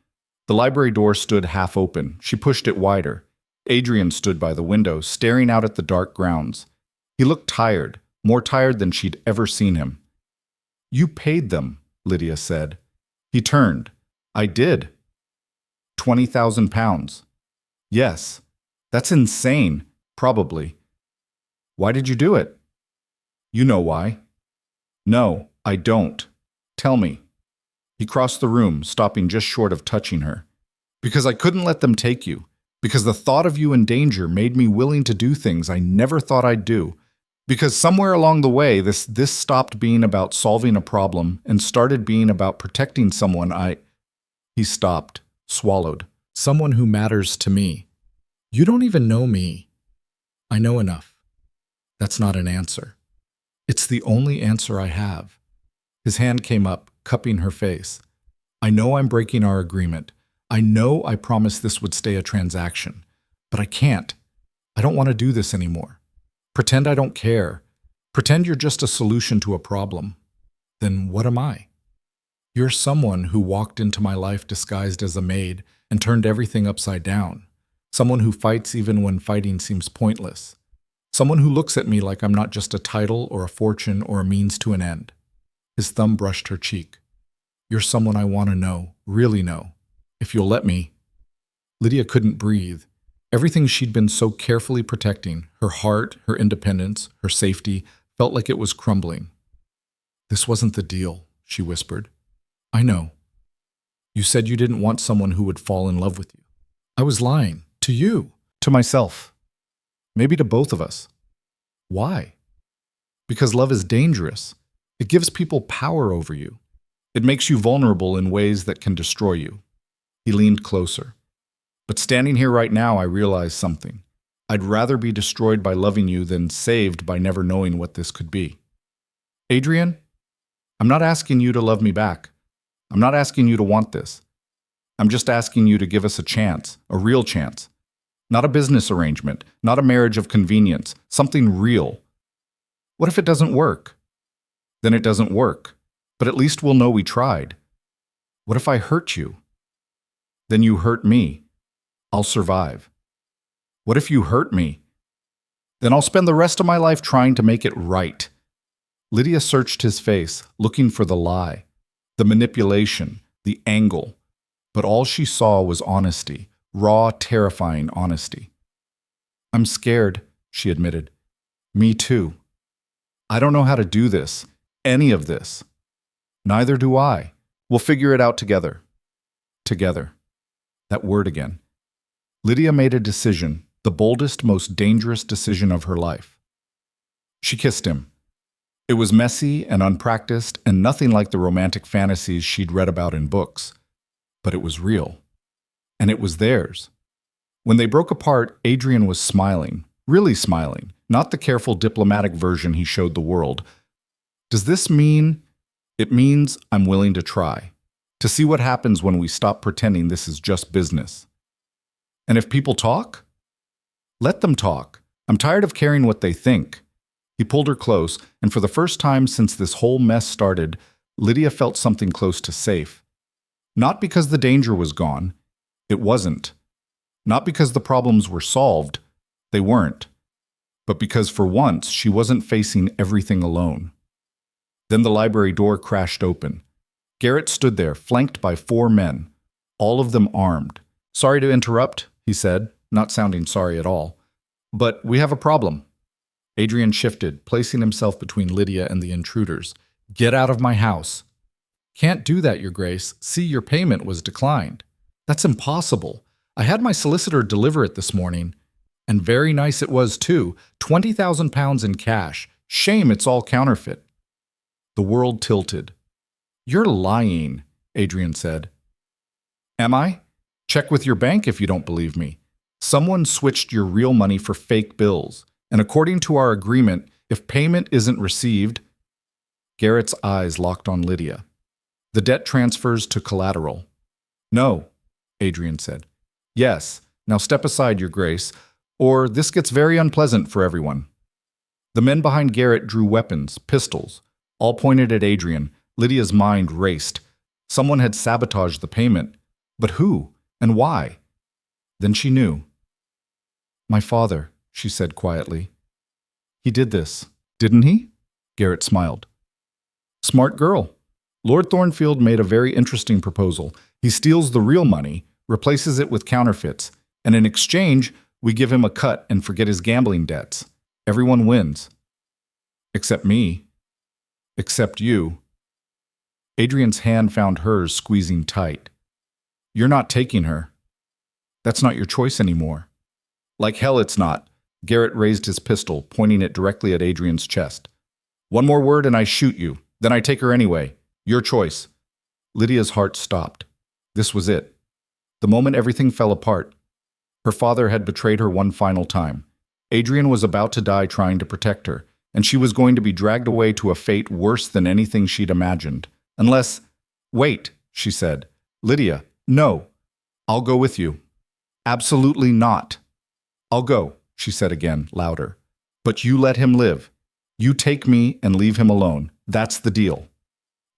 The library door stood half open. She pushed it wider. Adrian stood by the window, staring out at the dark grounds. He looked tired, more tired than she'd ever seen him. You paid them, Lydia said. He turned. I did. £20,000. Yes. That's insane, probably. Why did you do it? You know why. No, I don't. Tell me. He crossed the room, stopping just short of touching her. Because I couldn't let them take you. Because the thought of you in danger made me willing to do things I never thought I'd do. Because somewhere along the way, this stopped being about solving a problem and started being about protecting someone He stopped, swallowed. Someone who matters to me. You don't even know me. I know enough. That's not an answer. It's the only answer I have. His hand came up, cupping her face. I know I'm breaking our agreement. I know I promised this would stay a transaction. But I can't. I don't want to do this anymore. Pretend I don't care. Pretend you're just a solution to a problem. Then what am I? You're someone who walked into my life disguised as a maid and turned everything upside down. Someone who fights even when fighting seems pointless. Someone who looks at me like I'm not just a title or a fortune or a means to an end. His thumb brushed her cheek. You're someone I want to know, really know. If you'll let me. Lydia couldn't breathe. Everything she'd been so carefully protecting, her heart, her independence, her safety, felt like it was crumbling. This wasn't the deal, she whispered. I know. You said you didn't want someone who would fall in love with you. I was lying. To you. To myself. Maybe to both of us. Why? Because love is dangerous. It gives people power over you. It makes you vulnerable in ways that can destroy you. He leaned closer. But standing here right now, I realize something. I'd rather be destroyed by loving you than saved by never knowing what this could be. Adrian, I'm not asking you to love me back. I'm not asking you to want this. I'm just asking you to give us a chance, a real chance. Not a business arrangement, not a marriage of convenience, something real. What if it doesn't work? Then it doesn't work, but at least we'll know we tried. What if I hurt you? Then you hurt me. I'll survive. What if you hurt me? Then I'll spend the rest of my life trying to make it right. Lydia searched his face, looking for the lie, the manipulation, the angle. But all she saw was honesty, raw, terrifying honesty. I'm scared, she admitted. Me too. I don't know how to do this, any of this. Neither do I. We'll figure it out together. Together. That word again. Lydia made a decision, the boldest, most dangerous decision of her life. She kissed him. It was messy and unpracticed and nothing like the romantic fantasies she'd read about in books. But it was real. And it was theirs. When they broke apart, Adrian was smiling, really smiling, not the careful diplomatic version he showed the world. Does this mean? It means I'm willing to try, to see what happens when we stop pretending this is just business. And if people talk? Let them talk. I'm tired of caring what they think. He pulled her close, and for the first time since this whole mess started, Lydia felt something close to safe. Not because the danger was gone. It wasn't. Not because the problems were solved, they weren't, but because for once she wasn't facing everything alone. Then the library door crashed open. Garrett stood there, flanked by 4 men, all of them armed. "Sorry to interrupt," he said, not sounding sorry at all, "but we have a problem." Adrian shifted, placing himself between Lydia and the intruders. "Get out of my house." "Can't do that, Your Grace. See, your payment was declined." "That's impossible. I had my solicitor deliver it this morning. And very nice it was, too. £20,000 in cash. Shame it's all counterfeit." The world tilted. "You're lying," Adrian said. "Am I? Check with your bank if you don't believe me. Someone switched your real money for fake bills, and according to our agreement, if payment isn't received—" Garrett's eyes locked on Lydia. "The debt transfers to collateral." "No," Adrian said. "Yes. Now step aside, Your Grace, or this gets very unpleasant for everyone." The men behind Garrett drew weapons, pistols, all pointed at Adrian. Lydia's mind raced. Someone had sabotaged the payment. But who? And why? Then she knew. "My father," she said quietly. "He did this, didn't he?" Garrett smiled. "Smart girl. Lord Thornfield made a very interesting proposal. He steals the real money, replaces it with counterfeits, and in exchange, we give him a cut and forget his gambling debts. Everyone wins. Except me. Except you." Adrian's hand found hers, squeezing tight. "You're not taking her. That's not your choice anymore." "Like hell it's not." Garrett raised his pistol, pointing it directly at Adrian's chest. "One more word and I shoot you. Then I take her anyway. Your choice." Lydia's heart stopped. This was it. The moment everything fell apart. Her father had betrayed her one final time. Adrian was about to die trying to protect her, and she was going to be dragged away to a fate worse than anything she'd imagined. Unless— "Wait," she said. "Lydia, no. I'll go with you." "Absolutely not." "I'll go," she said again, louder. "But you let him live. You take me and leave him alone. That's the deal."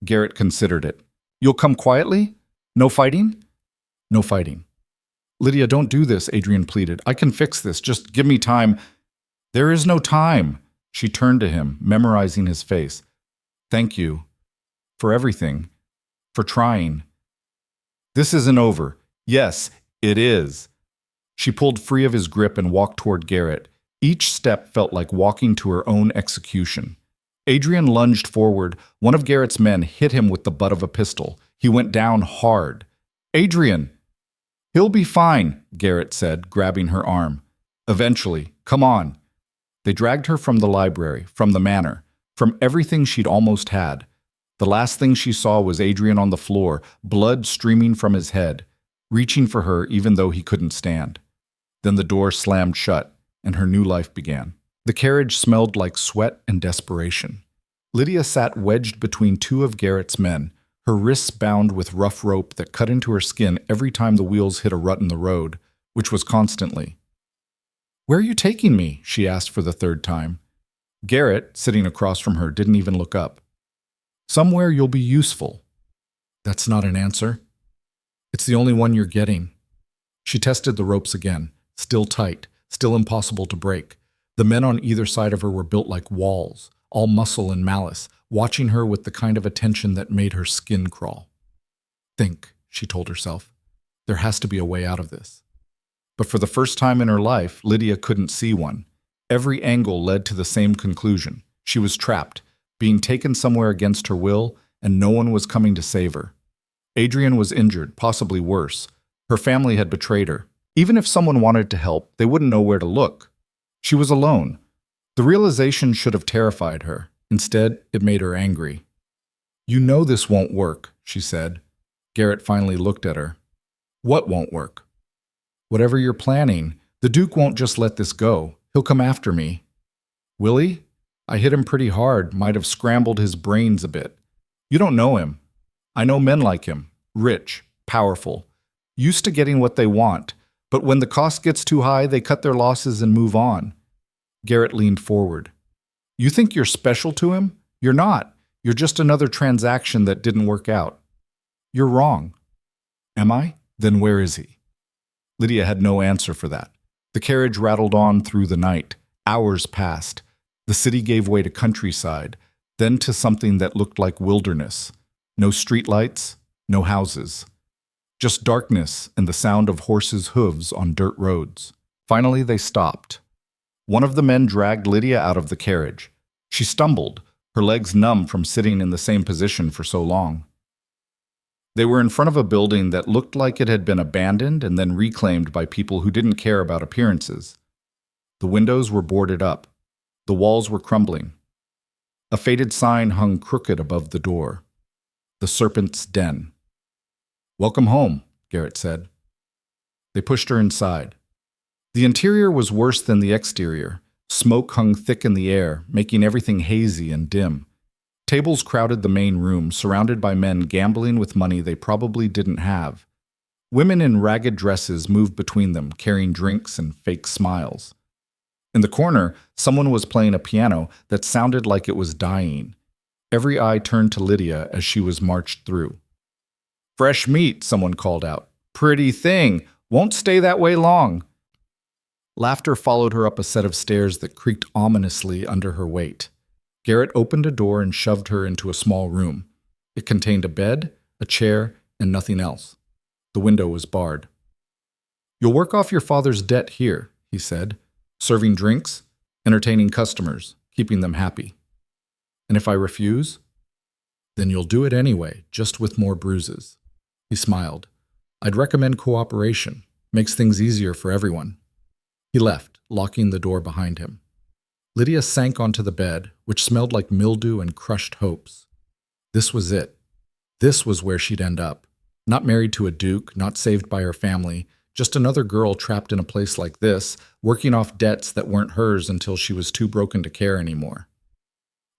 Garrett considered it. "You'll come quietly? No fighting?" "No fighting." "Lydia, don't do this," Adrian pleaded. "I can fix this. Just give me time." "There is no time." She turned to him, memorizing his face. "Thank you. For everything. For trying. This isn't over." "Yes, it is." She pulled free of his grip and walked toward Garrett. Each step felt like walking to her own execution. Adrian lunged forward. One of Garrett's men hit him with the butt of a pistol. He went down hard. "Adrian!" "He'll be fine," Garrett said, grabbing her arm. "Eventually. Come on." They dragged her from the library, from the manor, from everything she'd almost had. The last thing she saw was Adrian on the floor, blood streaming from his head, reaching for her even though he couldn't stand. Then the door slammed shut, and her new life began. The carriage smelled like sweat and desperation. Lydia sat wedged between 2 of Garrett's men, her wrists bound with rough rope that cut into her skin every time the wheels hit a rut in the road, which was constantly. "Where are you taking me?" she asked for the 3rd time. Garrett, sitting across from her, didn't even look up. "Somewhere you'll be useful." "That's not an answer." "It's the only one you're getting." She tested the ropes again, still tight, still impossible to break. The men on either side of her were built like walls, all muscle and malice, watching her with the kind of attention that made her skin crawl. "Think," she told herself. "There has to be a way out of this." But for the first time in her life, Lydia couldn't see one. Every angle led to the same conclusion. She was trapped, being taken somewhere against her will, and no one was coming to save her. Adrian was injured, possibly worse. Her family had betrayed her. Even if someone wanted to help, they wouldn't know where to look. She was alone. The realization should have terrified her. Instead, it made her angry. "You know this won't work," she said. Garrett finally looked at her. "What won't work?" "Whatever you're planning. The Duke won't just let this go. He'll come after me." "Will he? I hit him pretty hard, might have scrambled his brains a bit. You don't know him. I know men like him. Rich, powerful, used to getting what they want. But when the cost gets too high, they cut their losses and move on." Garrett leaned forward. "You think you're special to him? You're not. You're just another transaction that didn't work out." "You're wrong." "Am I? Then where is he?" Lydia had no answer for that. The carriage rattled on through the night. Hours passed. The city gave way to countryside, then to something that looked like wilderness. No streetlights, no houses. Just darkness and the sound of horses' hooves on dirt roads. Finally, they stopped. One of the men dragged Lydia out of the carriage. She stumbled, her legs numb from sitting in the same position for so long. They were in front of a building that looked like it had been abandoned and then reclaimed by people who didn't care about appearances. The windows were boarded up. The walls were crumbling. A faded sign hung crooked above the door. The Serpent's Den. "Welcome home," Garrett said. They pushed her inside. The interior was worse than the exterior. Smoke hung thick in the air, making everything hazy and dim. Tables crowded the main room, surrounded by men gambling with money they probably didn't have. Women in ragged dresses moved between them, carrying drinks and fake smiles. In the corner, someone was playing a piano that sounded like it was dying. Every eye turned to Lydia as she was marched through. "Fresh meat," someone called out. "Pretty thing. Won't stay that way long." Laughter followed her up a set of stairs that creaked ominously under her weight. Garrett opened a door and shoved her into a small room. It contained a bed, a chair, and nothing else. The window was barred. "You'll work off your father's debt here," he said, "serving drinks, entertaining customers, keeping them happy. And if I refuse, then you'll do it anyway, just with more bruises." He smiled. "I'd recommend cooperation. Makes things easier for everyone." He left, locking the door behind him. Lydia sank onto the bed, which smelled like mildew and crushed hopes. This was it. This was where she'd end up. Not married to a duke, not saved by her family, just another girl trapped in a place like this, working off debts that weren't hers until she was too broken to care anymore.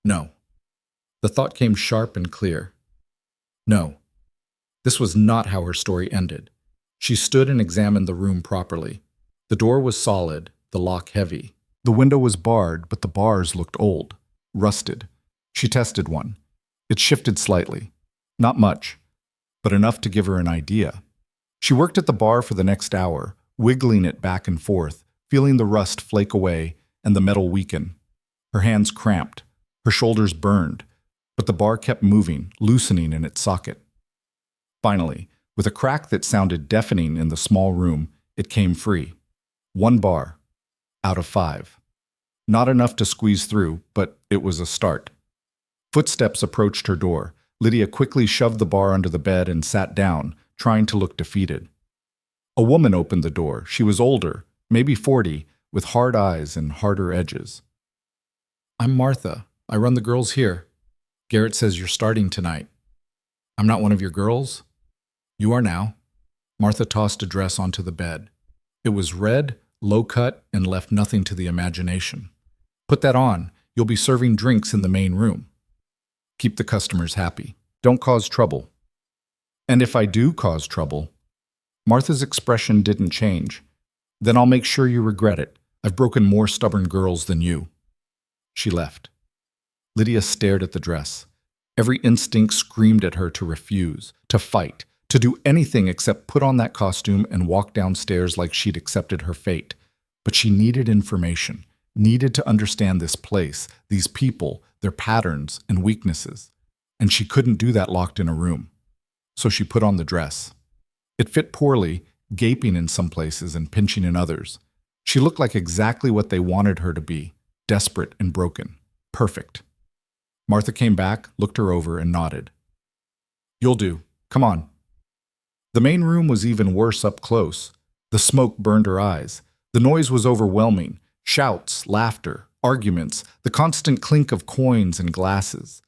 No. The thought came sharp and clear. No. This was not how her story ended. She stood and examined the room properly. The door was solid, the lock heavy. The window was barred, but the bars looked old, rusted. She tested one. It shifted slightly. Not much, but enough to give her an idea. She worked at the bar for the next hour, wiggling it back and forth, feeling the rust flake away and the metal weaken. Her hands cramped, her shoulders burned, but the bar kept moving, loosening in its socket. Finally, with a crack that sounded deafening in the small room, it came free. 1 bar. Out of 5. Not enough to squeeze through, but it was a start. Footsteps approached her door. Lydia quickly shoved the bar under the bed and sat down, trying to look defeated. A woman opened the door. She was older, maybe 40, with hard eyes and harder edges. "I'm Martha. I run the girls here. Garrett says you're starting tonight." "I'm not one of your girls?" "You are now." Martha tossed a dress onto the bed. It was red, low-cut, and left nothing to the imagination. "Put that on. You'll be serving drinks in the main room. Keep the customers happy. Don't cause trouble." "And if I do cause trouble?" Martha's expression didn't change. "Then I'll make sure you regret it. I've broken more stubborn girls than you." She left. Lydia stared at the dress. Every instinct screamed at her to refuse, to fight, to do anything except put on that costume and walk downstairs like she'd accepted her fate. But she needed information, needed to understand this place, these people, their patterns and weaknesses. And she couldn't do that locked in a room. So she put on the dress. It fit poorly, gaping in some places and pinching in others. She looked like exactly what they wanted her to be, desperate and broken. Perfect. Martha came back, looked her over, and nodded. "You'll do. Come on." The main room was even worse up close. The smoke burned her eyes. The noise was overwhelming. Shouts, laughter, arguments, the constant clink of coins and glasses.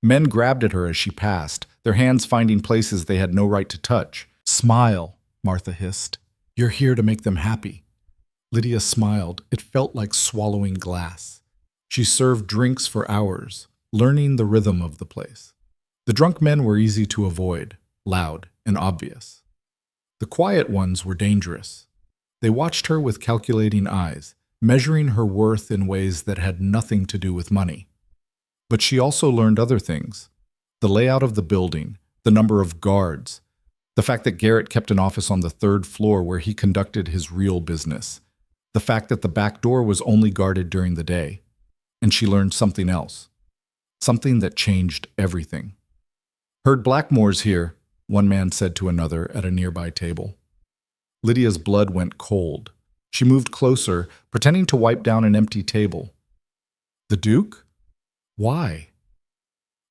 Men grabbed at her as she passed, their hands finding places they had no right to touch. "Smile," Martha hissed. "You're here to make them happy." Lydia smiled. It felt like swallowing glass. She served drinks for hours, learning the rhythm of the place. The drunk men were easy to avoid, loud and obvious. The quiet ones were dangerous. They watched her with calculating eyes, measuring her worth in ways that had nothing to do with money. But she also learned other things. The layout of the building, the number of guards, The fact that Garrett kept an office on the third floor where he conducted his real business. The fact that the back door was only guarded during the day. And she learned something else. Something that changed everything. "Heard Blackmore's here," one man said to another at a nearby table. Lydia's blood went cold. She moved closer, pretending to wipe down an empty table. "The Duke? Why?"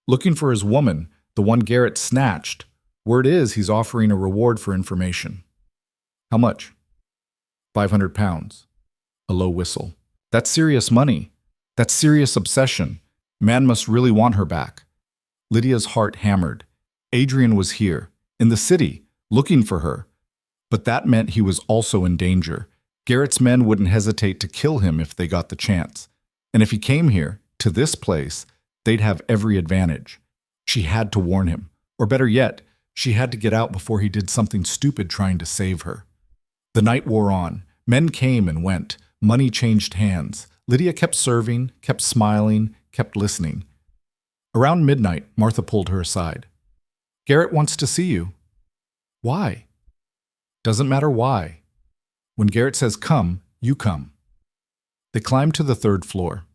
"Looking for his woman, the one Garrett snatched. Word is he's offering a reward for information." "How much?" £500. A low whistle. "That's serious money. That's serious obsession. Man must really want her back." Lydia's heart hammered. Adrian was here, in the city, looking for her. But that meant he was also in danger. Garrett's men wouldn't hesitate to kill him if they got the chance. And if he came here, to this place, they'd have every advantage. She had to warn him. Or better yet, she had to get out before he did something stupid trying to save her. The night wore on. Men came and went. Money changed hands. Lydia kept serving, kept smiling, kept listening. Around midnight, Martha pulled her aside. "Garrett wants to see you." "Why?" "Doesn't matter why. When Garrett says come, you come." They climbed to the third floor.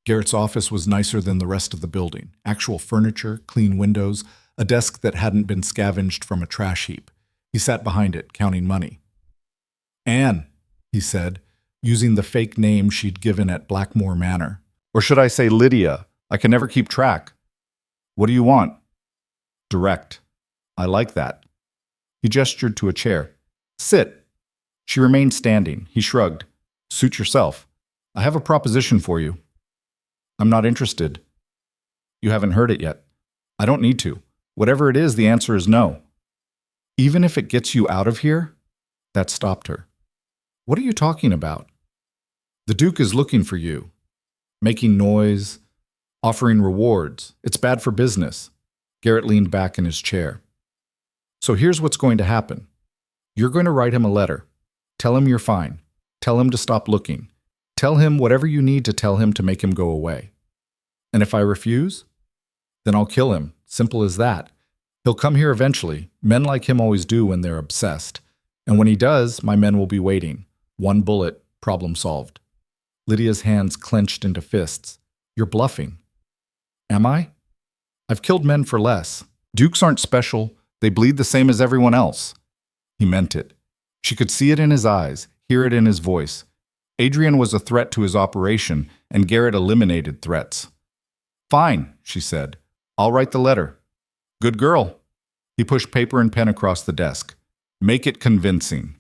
Garrett's office was nicer than the rest of the building. Actual furniture, clean windows, a desk that hadn't been scavenged from a trash heap. He sat behind it, counting money. "Anne," he said, using the fake name she'd given at Blackmore Manor. "Or should I say Lydia? I can never keep track." "What do you want?" "Direct." "I like that." He gestured to a chair. "Sit." She remained standing. He shrugged. "Suit yourself. I have a proposition for you." "I'm not interested." "You haven't heard it yet." "I don't need to. Whatever it is, the answer is no." "Even if it gets you out of here?" That stopped her. "What are you talking about?" "The Duke is looking for you. Making noise, offering rewards. It's bad for business." Garrett leaned back in his chair. "So here's what's going to happen. You're going to write him a letter. Tell him you're fine. Tell him to stop looking. Tell him whatever you need to tell him to make him go away. And if I refuse, then I'll kill him. Simple as that. He'll come here eventually. Men like him always do when they're obsessed. And when he does, my men will be waiting. One bullet, problem solved." Lydia's hands clenched into fists. "You're bluffing." "Am I? I've killed men for less. Dukes aren't special. They bleed the same as everyone else." He meant it. She could see it in his eyes, hear it in his voice. Adrian was a threat to his operation, and Garrett eliminated threats. "Fine," she said. "I'll write the letter." "Good girl." He pushed paper and pen across the desk. "Make it convincing."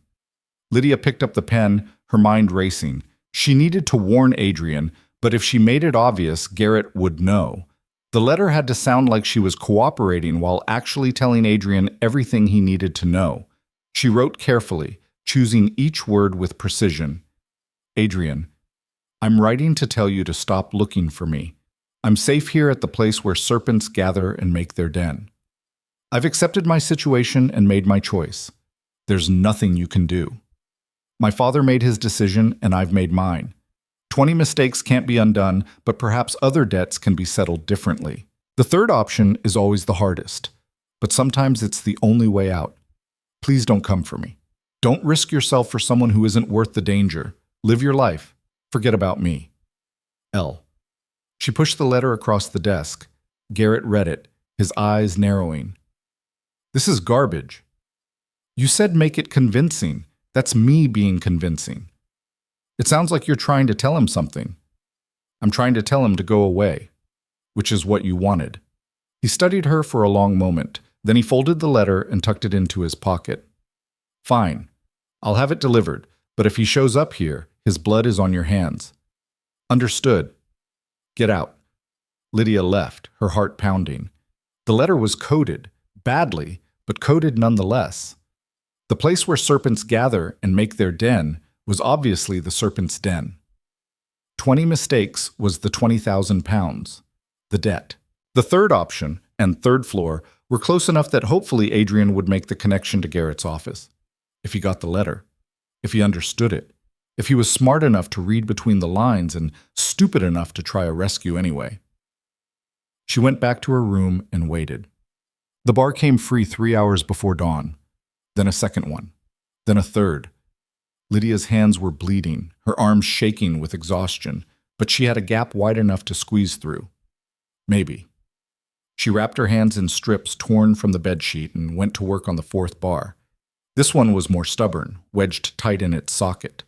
Lydia picked up the pen, her mind racing. She needed to warn Adrian, but if she made it obvious, Garrett would know. The letter had to sound like she was cooperating while actually telling Adrian everything he needed to know. She wrote carefully, choosing each word with precision. "Adrian, I'm writing to tell you to stop looking for me. I'm safe here at the place where serpents gather and make their den. I've accepted my situation and made my choice. There's nothing you can do. My father made his decision and I've made mine. 20 mistakes can't be undone, but perhaps other debts can be settled differently. The third option is always the hardest, but sometimes it's the only way out. Please don't come for me. Don't risk yourself for someone who isn't worth the danger. Live your life. Forget about me. L." She pushed the letter across the desk. Garrett read it, his eyes narrowing. "This is garbage." "You said make it convincing. That's me being convincing." "It sounds like you're trying to tell him something." "I'm trying to tell him to go away," which is what you wanted. He studied her for a long moment. Then he folded the letter and tucked it into his pocket. "Fine. I'll have it delivered, but if he shows up here, his blood is on your hands." "Understood. Get out." Lydia left, her heart pounding. The letter was coded, badly, but coded nonetheless. The place where serpents gather and make their den was obviously the serpent's den. 20 mistakes was the £20,000, the debt. The third option and third floor were close enough that hopefully Adrian would make the connection to Garrett's office. If he got the letter. If he understood it. If he was smart enough to read between the lines and stupid enough to try a rescue anyway. She went back to her room and waited. The bar came free 3 hours before dawn. then a second one, then a third. Lydia's hands were bleeding, her arms shaking with exhaustion, but she had a gap wide enough to squeeze through. Maybe. She wrapped her hands in strips torn from the bedsheet and went to work on the fourth bar. This one was more stubborn, wedged tight in its socket,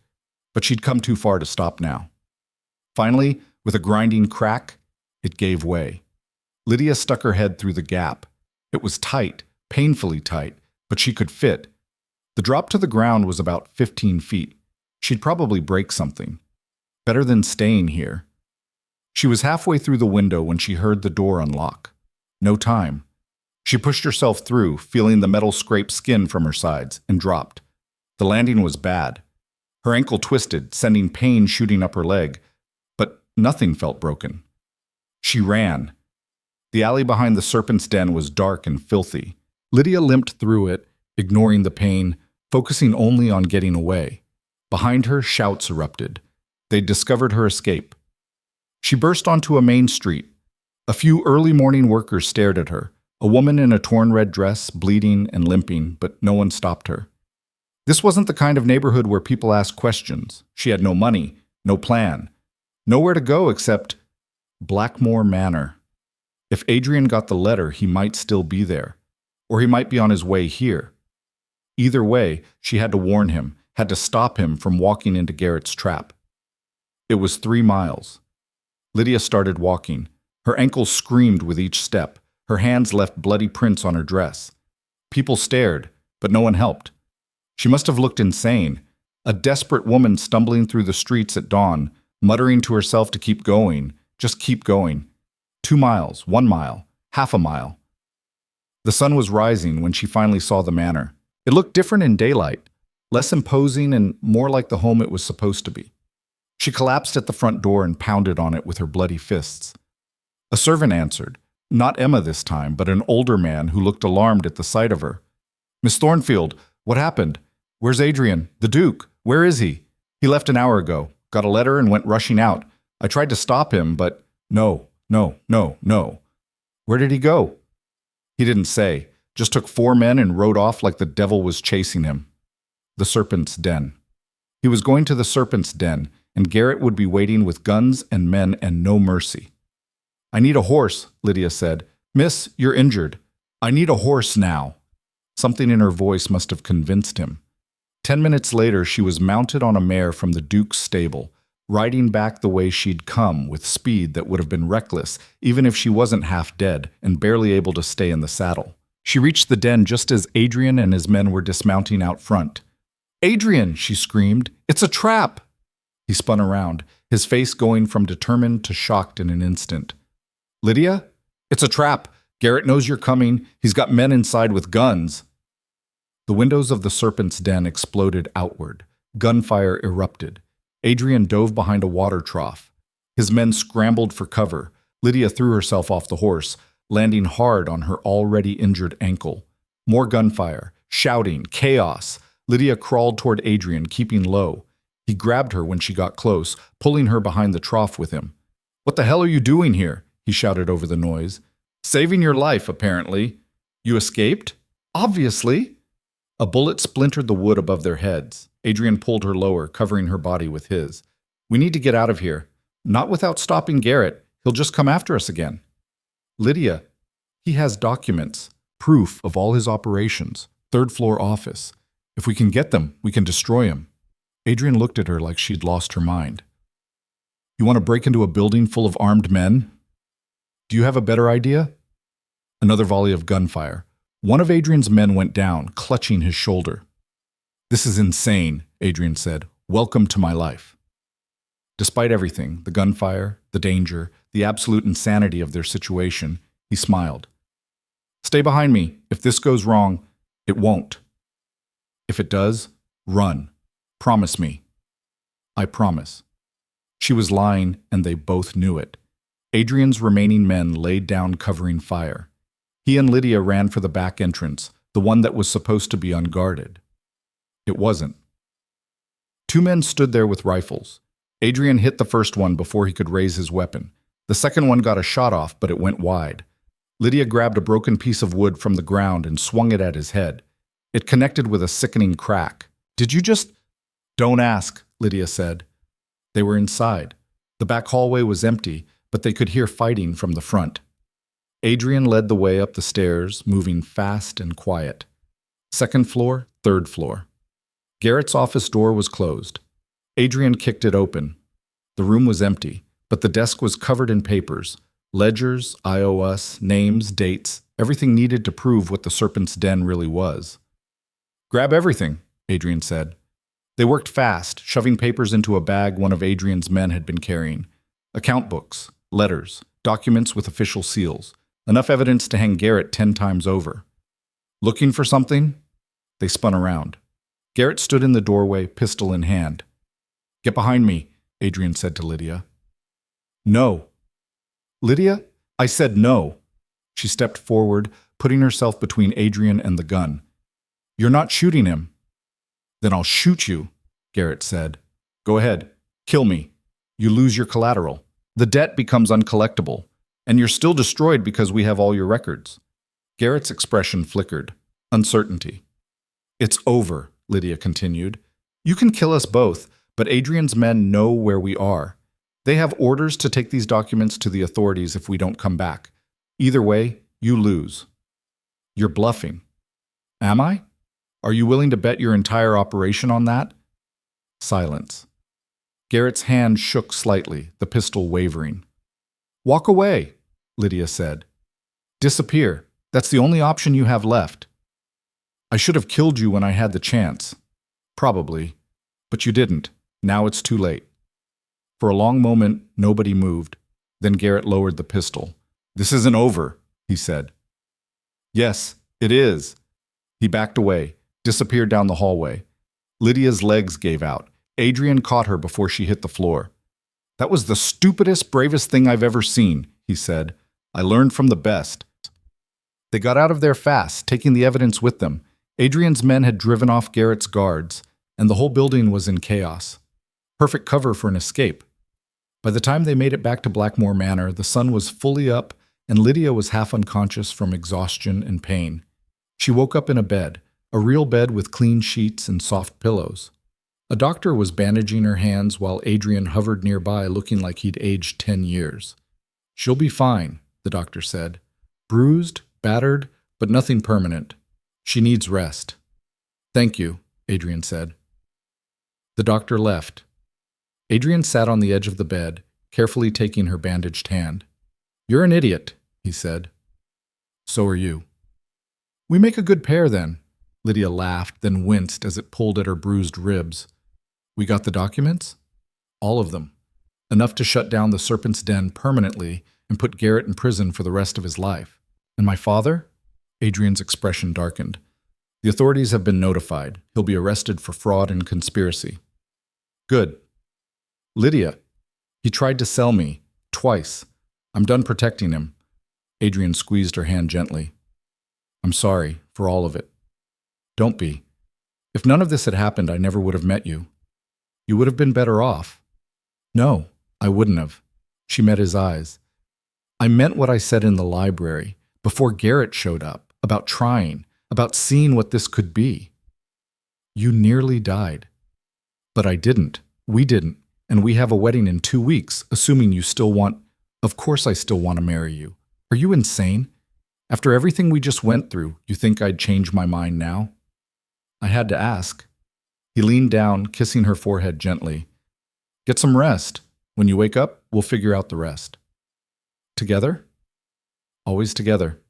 but she'd come too far to stop now. Finally, with a grinding crack, it gave way. Lydia stuck her head through the gap. It was tight, painfully tight, but she could fit. The drop to the ground was about 15 feet. She'd probably break something. Better than staying here. She was halfway through the window when she heard the door unlock. No time. She pushed herself through, feeling the metal scrape skin from her sides, and dropped. The landing was bad. Her ankle twisted, sending pain shooting up her leg, but nothing felt broken. She ran. The alley behind the serpent's den was dark and filthy. Lydia limped through it, ignoring the pain, focusing only on getting away. Behind her, shouts erupted. They'd discovered her escape. She burst onto a main street. A few early morning workers stared at her, a woman in a torn red dress, bleeding and limping, but no one stopped her. This wasn't the kind of neighborhood where people asked questions. She had no money, no plan, nowhere to go except Blackmore Manor. If Adrian got the letter, he might still be there, or he might be on his way here. Either way, she had to warn him, had to stop him from walking into Garrett's trap. It was 3 miles. Lydia started walking. Her ankles screamed with each step. Her hands left bloody prints on her dress. People stared, but no one helped. She must have looked insane, a desperate woman stumbling through the streets at dawn, muttering to herself to keep going, just keep going. 2 miles, 1 mile, half a mile. The sun was rising when she finally saw the manor. It looked different in daylight, less imposing and more like the home it was supposed to be. She collapsed at the front door and pounded on it with her bloody fists. A servant answered, not Emma this time, but an older man who looked alarmed at the sight of her. "Miss Thornfield, what happened? Where's Adrian? The Duke? Where is he? He left an hour ago, got a letter and went rushing out. I tried to stop him, but no. Where did he go?" He didn't say, just took 4 men and rode off like the devil was chasing him. The Serpent's Den. He was going to the Serpent's Den, and Garrett would be waiting with guns and men and no mercy. "I need a horse," Lydia said. "Miss, you're injured. I need a horse now." Something in her voice must have convinced him. 10 minutes later, she was mounted on a mare from the Duke's stable, riding back the way she'd come with speed that would have been reckless, even if she wasn't half dead and barely able to stay in the saddle. She reached the den just as Adrian and his men were dismounting out front. "Adrian!" she screamed. "It's a trap!" He spun around, his face going from determined to shocked in an instant. "Lydia? It's a trap. Garrett knows you're coming. He's got men inside with guns." The windows of the Serpent's Den exploded outward. Gunfire erupted. Adrian dove behind a water trough. His men scrambled for cover. Lydia threw herself off the horse, landing hard on her already injured ankle. More gunfire, shouting, chaos. Lydia crawled toward Adrian, keeping low. He grabbed her when she got close, pulling her behind the trough with him. "What the hell are you doing here?" he shouted over the noise. "Saving your life, apparently. You escaped?" "Obviously." A bullet splintered the wood above their heads. Adrian pulled her lower, covering her body with his. "We need to get out of here. Not without stopping Garrett. He'll just come after us again." "Lydia, he has documents, proof of all his operations, third-floor office. If we can get them, we can destroy him." Adrian looked at her like she'd lost her mind. "You want to break into a building full of armed men? Do you have a better idea?" Another volley of gunfire. One of Adrian's men went down, clutching his shoulder. "This is insane," Adrian said. "Welcome to my life." Despite everything, the gunfire, the danger, the absolute insanity of their situation, he smiled. "Stay behind me. If this goes wrong, it won't. If it does, run. Promise me." "I promise." She was lying, and they both knew it. Adrian's remaining men laid down covering fire. He and Lydia ran for the back entrance, the one that was supposed to be unguarded. It wasn't. 2 men stood there with rifles. Adrian hit the first one before he could raise his weapon. The second one got a shot off, but it went wide. Lydia grabbed a broken piece of wood from the ground and swung it at his head. It connected with a sickening crack. Did you just— Don't ask, Lydia said. They were inside. The back hallway was empty, but they could hear fighting from the front. Adrian led the way up the stairs, moving fast and quiet. Second floor, third floor. Garrett's office door was closed. Adrian kicked it open. The room was empty, but the desk was covered in papers. Ledgers, IOS, names, dates, everything needed to prove what the Serpent's Den really was. Grab everything, Adrian said. They worked fast, shoving papers into a bag one of Adrian's men had been carrying. Account books, letters, documents with official seals. Enough evidence to hang Garrett 10 times over. Looking for something? They spun around. Garrett stood in the doorway, pistol in hand. Get behind me, Adrian said to Lydia. No. Lydia? I said no. She stepped forward, putting herself between Adrian and the gun. You're not shooting him. Then I'll shoot you, Garrett said. Go ahead. Kill me. You lose your collateral. The debt becomes uncollectible, and you're still destroyed because we have all your records. Garrett's expression flickered. Uncertainty. It's over, Lydia continued. You can kill us both, but Adrian's men know where we are. They have orders to take these documents to the authorities if we don't come back. Either way, you lose. You're bluffing. Am I? Are you willing to bet your entire operation on that? Silence. Garrett's hand shook slightly, the pistol wavering. Walk away, Lydia said. Disappear. That's the only option you have left. I should have killed you when I had the chance. Probably. But you didn't. Now it's too late. For a long moment, nobody moved. Then Garrett lowered the pistol. This isn't over, he said. Yes, it is. He backed away, disappeared down the hallway. Lydia's legs gave out. Adrian caught her before she hit the floor. That was the stupidest, bravest thing I've ever seen, he said. I learned from the best. They got out of there fast, taking the evidence with them. Adrian's men had driven off Garrett's guards, and the whole building was in chaos. Perfect cover for an escape. By the time they made it back to Blackmore Manor, the sun was fully up, and Lydia was half unconscious from exhaustion and pain. She woke up in a bed, a real bed with clean sheets and soft pillows. A doctor was bandaging her hands while Adrian hovered nearby looking like he'd aged 10 years. She'll be fine, the doctor said. Bruised, battered, but nothing permanent. She needs rest. Thank you, Adrian said. The doctor left. Adrian sat on the edge of the bed, carefully taking her bandaged hand. You're an idiot, he said. So are you. We make a good pair then. Lydia laughed, then winced as it pulled at her bruised ribs. We got the documents? All of them. Enough to shut down the Serpent's Den permanently and put Garrett in prison for the rest of his life. And my father? Adrian's expression darkened. The authorities have been notified. He'll be arrested for fraud and conspiracy. Good. Lydia. He tried to sell me. Twice. I'm done protecting him. Adrian squeezed her hand gently. I'm sorry for all of it. Don't be. If none of this had happened, I never would have met you. You would have been better off. No, I wouldn't have. She met his eyes. I meant what I said in the library, before Garrett showed up, about trying, about seeing what this could be. You nearly died. But I didn't. We didn't. And we have a wedding in 2 weeks, assuming you still want— Of course I still want to marry you. Are you insane? After everything we just went through, you think I'd change my mind now? I had to ask. He leaned down, kissing her forehead gently. Get some rest. When you wake up, we'll figure out the rest. Together? Always together.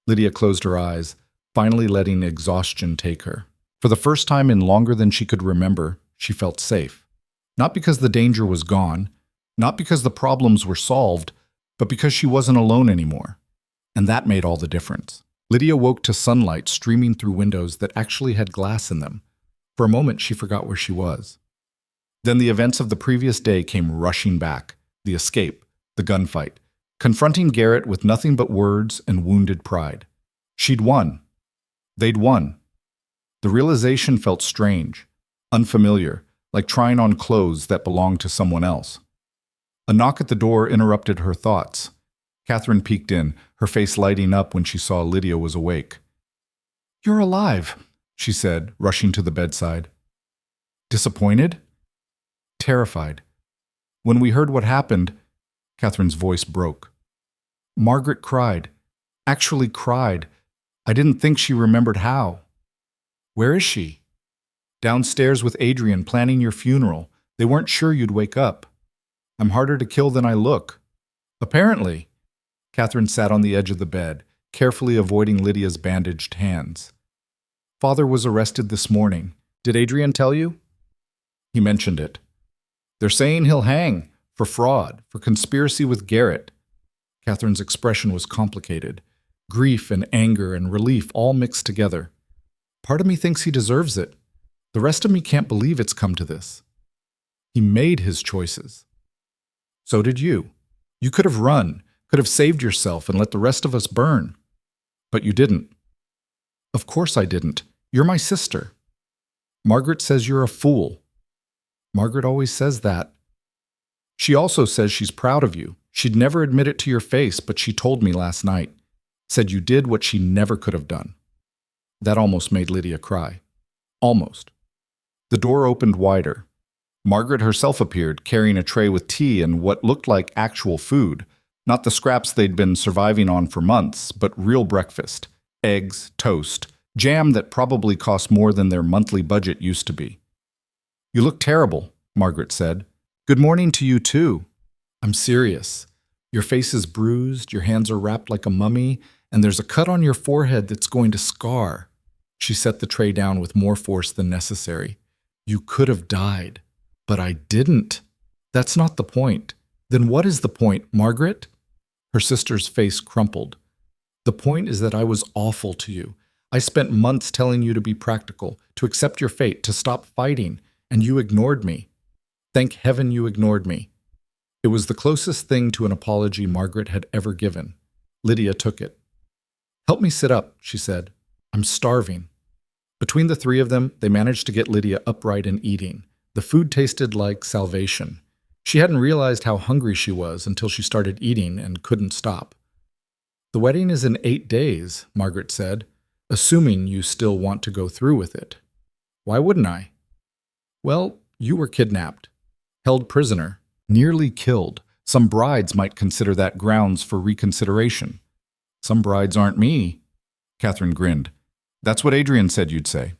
Lydia closed her eyes, finally letting exhaustion take her. For the first time in longer than she could remember, she felt safe. Not because the danger was gone, not because the problems were solved, but because she wasn't alone anymore. And that made all the difference. Lydia woke to sunlight streaming through windows that actually had glass in them. For a moment, she forgot where she was. Then the events of the previous day came rushing back. The escape, the gunfight, confronting Garrett with nothing but words and wounded pride. She'd won. They'd won. The realization felt strange, unfamiliar, like trying on clothes that belonged to someone else. A knock at the door interrupted her thoughts. Catherine peeked in, her face lighting up when she saw Lydia was awake. You're alive, she said, rushing to the bedside. Disappointed? Terrified. When we heard what happened, Catherine's voice broke. Margaret cried. Actually cried. I didn't think she remembered how. Where is she? Downstairs with Adrian planning your funeral. They weren't sure you'd wake up. I'm harder to kill than I look. Apparently. Catherine sat on the edge of the bed, carefully avoiding Lydia's bandaged hands. Father was arrested this morning. Did Adrian tell you? He mentioned it. They're saying he'll hang for fraud, for conspiracy with Garrett. Catherine's expression was complicated. Grief and anger and relief all mixed together. Part of me thinks he deserves it. The rest of me can't believe it's come to this. He made his choices. So did you. You could have run, could have saved yourself and let the rest of us burn. But you didn't. Of course I didn't. You're my sister. Margaret says you're a fool. Margaret always says that. She also says she's proud of you. She'd never admit it to your face, but she told me last night. Said you did what she never could have done. That almost made Lydia cry. Almost. The door opened wider. Margaret herself appeared, carrying a tray with tea and what looked like actual food. Not the scraps they'd been surviving on for months, but real breakfast. Eggs, toast, jam that probably cost more than their monthly budget used to be. You look terrible, Margaret said. Good morning to you too. I'm serious. Your face is bruised, your hands are wrapped like a mummy, and there's a cut on your forehead that's going to scar. She set the tray down with more force than necessary. You could have died. But I didn't. That's not the point. Then what is the point, Margaret? Her sister's face crumpled. The point is that I was awful to you. I spent months telling you to be practical, to accept your fate, to stop fighting, and you ignored me. Thank heaven you ignored me. It was the closest thing to an apology Margaret had ever given. Lydia took it. Help me sit up, she said. I'm starving. Between the three of them, they managed to get Lydia upright and eating. The food tasted like salvation. She hadn't realized how hungry she was until she started eating and couldn't stop. The wedding is in 8 days, Margaret said, assuming you still want to go through with it. Why wouldn't I? Well, you were kidnapped, held prisoner, nearly killed. Some brides might consider that grounds for reconsideration. Some brides aren't me. Catherine grinned. That's what Adrian said you'd say.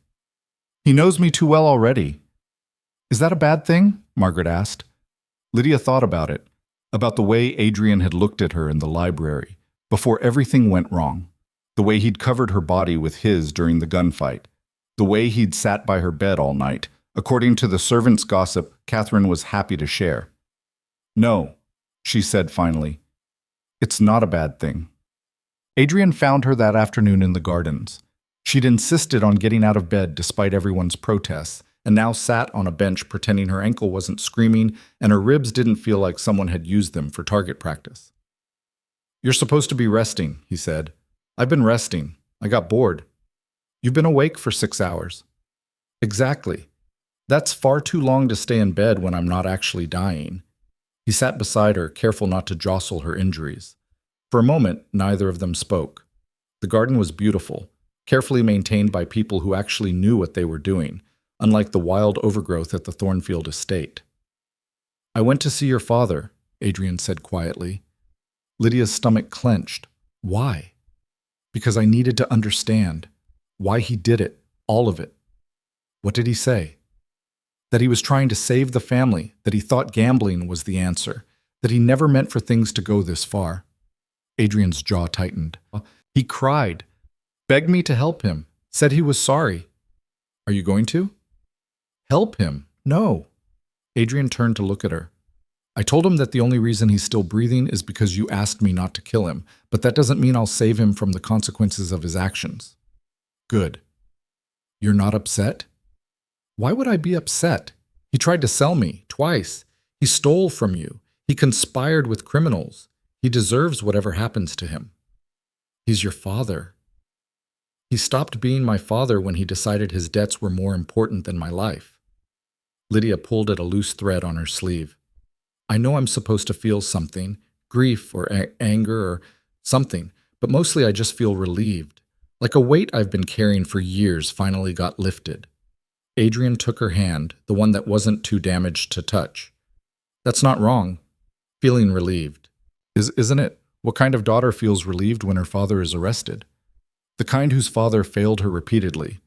He knows me too well already. Is that a bad thing? Margaret asked. Lydia thought about it, about the way Adrian had looked at her in the library, before everything went wrong, the way he'd covered her body with his during the gunfight, the way he'd sat by her bed all night. According to the servants' gossip, Catherine was happy to share. No, she said finally. It's not a bad thing. Adrian found her that afternoon in the gardens. She'd insisted on getting out of bed despite everyone's protests, and now sat on a bench pretending her ankle wasn't screaming and her ribs didn't feel like someone had used them for target practice. You're supposed to be resting, he said. I've been resting. I got bored. You've been awake for 6 hours. Exactly. That's far too long to stay in bed when I'm not actually dying. He sat beside her, careful not to jostle her injuries. For a moment, neither of them spoke. The garden was beautiful, carefully maintained by people who actually knew what they were doing, unlike the wild overgrowth at the Thornfield estate. I went to see your father, Adrian said quietly. Lydia's stomach clenched. Why? Because I needed to understand why he did it, all of it. What did he say? That he was trying to save the family, that he thought gambling was the answer, that he never meant for things to go this far. Adrian's jaw tightened. He cried, begged me to help him, said he was sorry. Are you going to? Help him? No. Adrian turned to look at her. I told him that the only reason he's still breathing is because you asked me not to kill him, but that doesn't mean I'll save him from the consequences of his actions. Good. You're not upset? Why would I be upset? He tried to sell me, twice. He stole from you. He conspired with criminals. He deserves whatever happens to him. He's your father. He stopped being my father when he decided his debts were more important than my life. Lydia pulled at a loose thread on her sleeve. I know I'm supposed to feel something, grief or anger or something, but mostly I just feel relieved. Like a weight I've been carrying for years finally got lifted. Adrian took her hand, the one that wasn't too damaged to touch. That's not wrong. Feeling relieved. Isn't it? What kind of daughter feels relieved when her father is arrested? The kind whose father failed her repeatedly.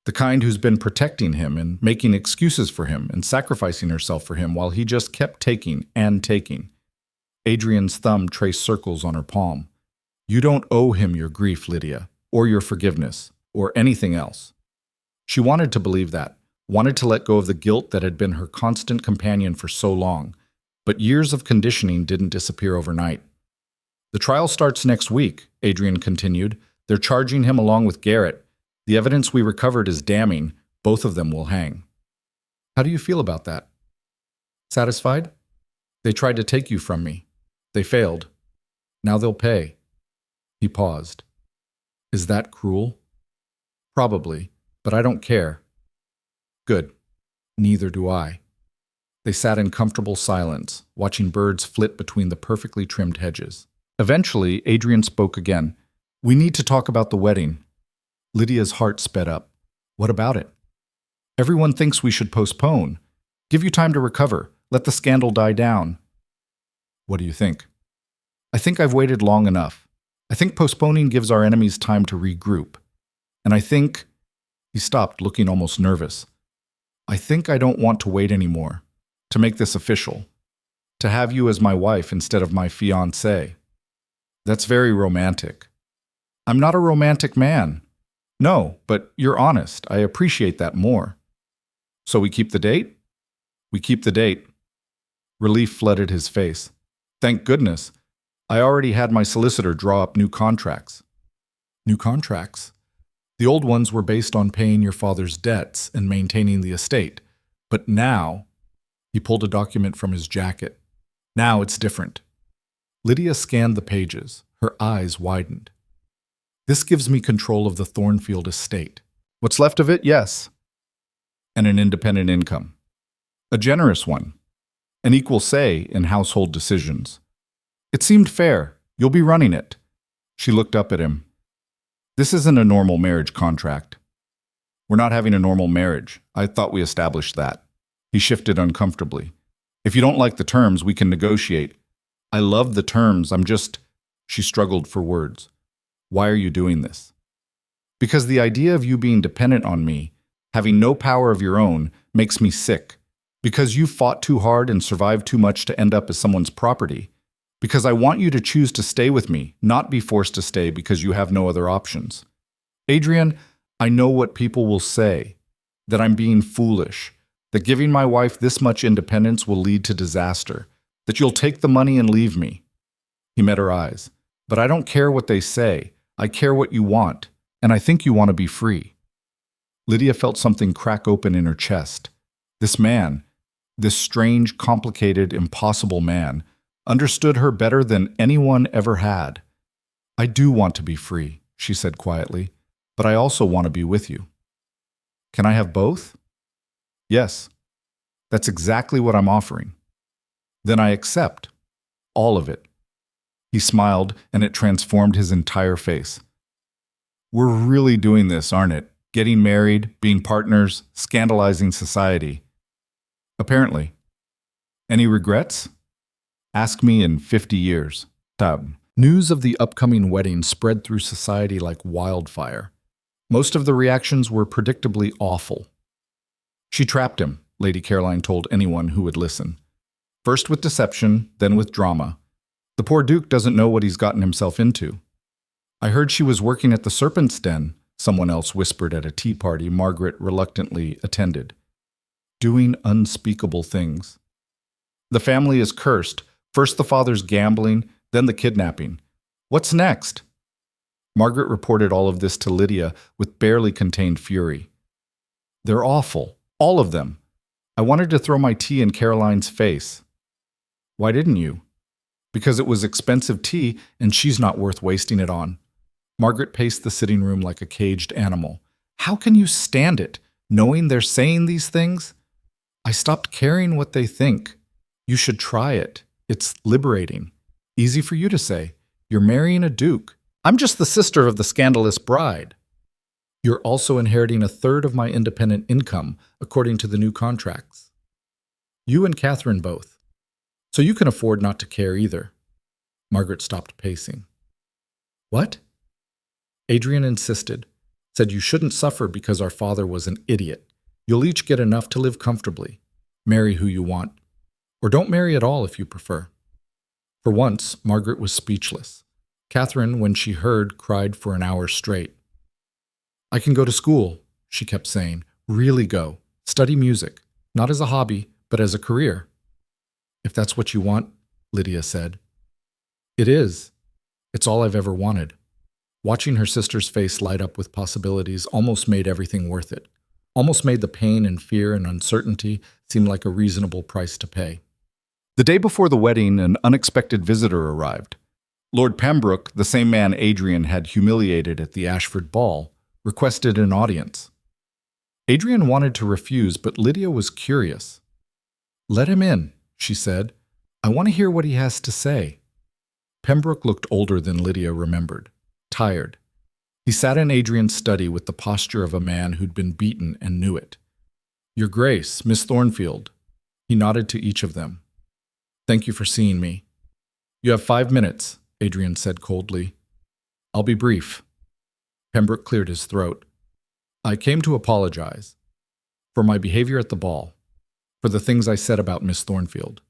The kind who's been protecting him and making excuses for him and sacrificing herself for him while he just kept taking and taking. Adrian's thumb traced circles on her palm. You don't owe him your grief, Lydia, or your forgiveness, or anything else. She wanted to believe that, wanted to let go of the guilt that had been her constant companion for so long, but years of conditioning didn't disappear overnight. The trial starts next week, Adrian continued. They're charging him along with Garrett. The evidence we recovered is damning. Both of them will hang. How do you feel about that? Satisfied? They tried to take you from me. They failed. Now they'll pay. He paused. Is that cruel? Probably, but I don't care. Good. Neither do I. They sat in comfortable silence, watching birds flit between the perfectly trimmed hedges. Eventually, Adrian spoke again. We need to talk about the wedding. Lydia's heart sped up. What about it? Everyone thinks we should postpone. Give you time to recover. Let the scandal die down. What do you think? I think I've waited long enough. I think postponing gives our enemies time to regroup. And I think... He stopped, looking almost nervous. I think I don't want to wait anymore. To make this official. To have you as my wife instead of my fiancé. That's very romantic. I'm not a romantic man. No, but you're honest. I appreciate that more. So we keep the date? We keep the date. Relief flooded his face. Thank goodness. I already had my solicitor draw up new contracts. New contracts? The old ones were based on paying your father's debts and maintaining the estate. But now, he pulled a document from his jacket. Now it's different. Lydia scanned the pages. Her eyes widened. This gives me control of the Thornfield estate. What's left of it, yes. And an independent income. A generous one. An equal say in household decisions. It seemed fair. You'll be running it. She looked up at him. This isn't a normal marriage contract. We're not having a normal marriage. I thought we established that. He shifted uncomfortably. If you don't like the terms, we can negotiate. I love the terms. She struggled for words. Why are you doing this? Because the idea of you being dependent on me, having no power of your own, makes me sick. Because you fought too hard and survived too much to end up as someone's property. Because I want you to choose to stay with me, not be forced to stay because you have no other options. Adrian, I know what people will say. That I'm being foolish. That giving my wife this much independence will lead to disaster. That you'll take the money and leave me. He met her eyes. But I don't care what they say. I care what you want. And I think you want to be free. Lydia felt something crack open in her chest. This man, this strange, complicated, impossible man, understood her better than anyone ever had. I do want to be free, she said quietly, but I also want to be with you. Can I have both? Yes. That's exactly what I'm offering. Then I accept. All of it. He smiled, and it transformed his entire face. We're really doing this, aren't it? Getting married, being partners, scandalizing society. Apparently. Any regrets? Ask me in 50 years. Tab. News of the upcoming wedding spread through society like wildfire. Most of the reactions were predictably awful. She trapped him, Lady Caroline told anyone who would listen. First with deception, then with drama. The poor Duke doesn't know what he's gotten himself into. I heard she was working at the Serpent's Den, someone else whispered at a tea party Margaret reluctantly attended. Doing unspeakable things. The family is cursed. First the father's gambling, then the kidnapping. What's next? Margaret reported all of this to Lydia with barely contained fury. They're awful. All of them. I wanted to throw my tea in Caroline's face. Why didn't you? Because it was expensive tea and she's not worth wasting it on. Margaret paced the sitting room like a caged animal. How can you stand it, knowing they're saying these things? I stopped caring what they think. You should try it. It's liberating. Easy for you to say. You're marrying a duke. I'm just the sister of the scandalous bride. You're also inheriting a third of my independent income, according to the new contracts. You and Catherine both. So you can afford not to care either. Margaret stopped pacing. What? Adrian insisted, said you shouldn't suffer because our father was an idiot. You'll each get enough to live comfortably. Marry who you want. Or don't marry at all if you prefer. For once, Margaret was speechless. Catherine, when she heard, cried for an hour straight. I can go to school, she kept saying. Really go. Study music. Not as a hobby, but as a career. If that's what you want, Lydia said. It is. It's all I've ever wanted. Watching her sister's face light up with possibilities almost made everything worth it. Almost made the pain and fear and uncertainty seem like a reasonable price to pay. The day before the wedding, an unexpected visitor arrived. Lord Pembroke, the same man Adrian had humiliated at the Ashford ball, requested an audience. Adrian wanted to refuse, but Lydia was curious. Let him in, she said. I want to hear what he has to say. Pembroke looked older than Lydia remembered, tired. He sat in Adrian's study with the posture of a man who'd been beaten and knew it. Your Grace, Miss Thornfield. He nodded to each of them. Thank you for seeing me. You have 5 minutes, Adrian said coldly. I'll be brief. Pembroke cleared his throat. I came to apologize for my behavior at the ball, for the things I said about Miss Thornfield.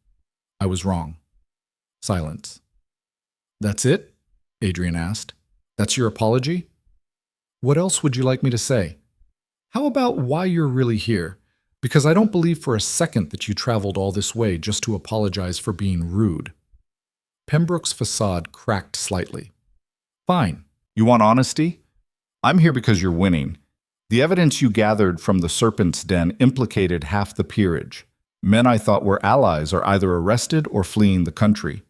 I was wrong. Silence. That's it? Adrian asked. That's your apology? What else would you like me to say? How about why you're really here? Because I don't believe for a second that you traveled all this way just to apologize for being rude. Pembroke's facade cracked slightly. Fine. You want honesty? I'm here because you're winning. The evidence you gathered from the Serpent's Den implicated half the peerage. Men I thought were allies are either arrested or fleeing the country.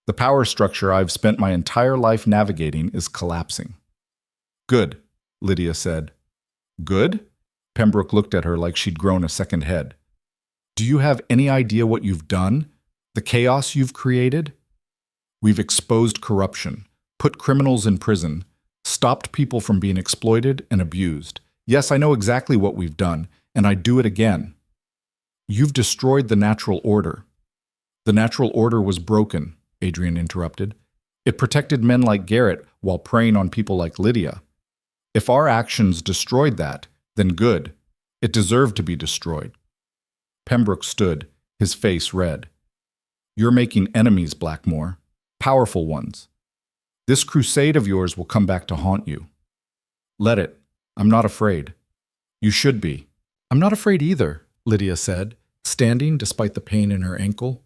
The power structure I've spent my entire life navigating is collapsing. Good, Lydia said. Good? Pembroke looked at her like she'd grown a second head. Do you have any idea what you've done? The chaos you've created? We've exposed corruption, put criminals in prison, stopped people from being exploited and abused. Yes, I know exactly what we've done, and I'd do it again. You've destroyed the natural order. The natural order was broken, Adrian interrupted. It protected men like Garrett while preying on people like Lydia. If our actions destroyed that, then good. It deserved to be destroyed. Pembroke stood, his face red. You're making enemies, Blackmore. Powerful ones. This crusade of yours will come back to haunt you. Let it. I'm not afraid. You should be. I'm not afraid either, Lydia said, standing despite the pain in her ankle.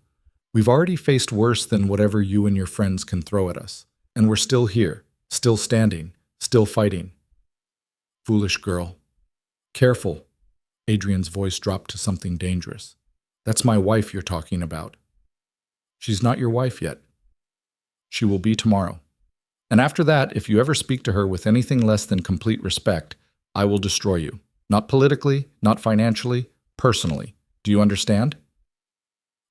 We've already faced worse than whatever you and your friends can throw at us, and we're still here, still standing, still fighting. Foolish girl. Careful. Adrian's voice dropped to something dangerous. That's my wife you're talking about. She's not your wife yet. She will be tomorrow. And after that, if you ever speak to her with anything less than complete respect, I will destroy you. Not politically, not financially, personally. Do you understand?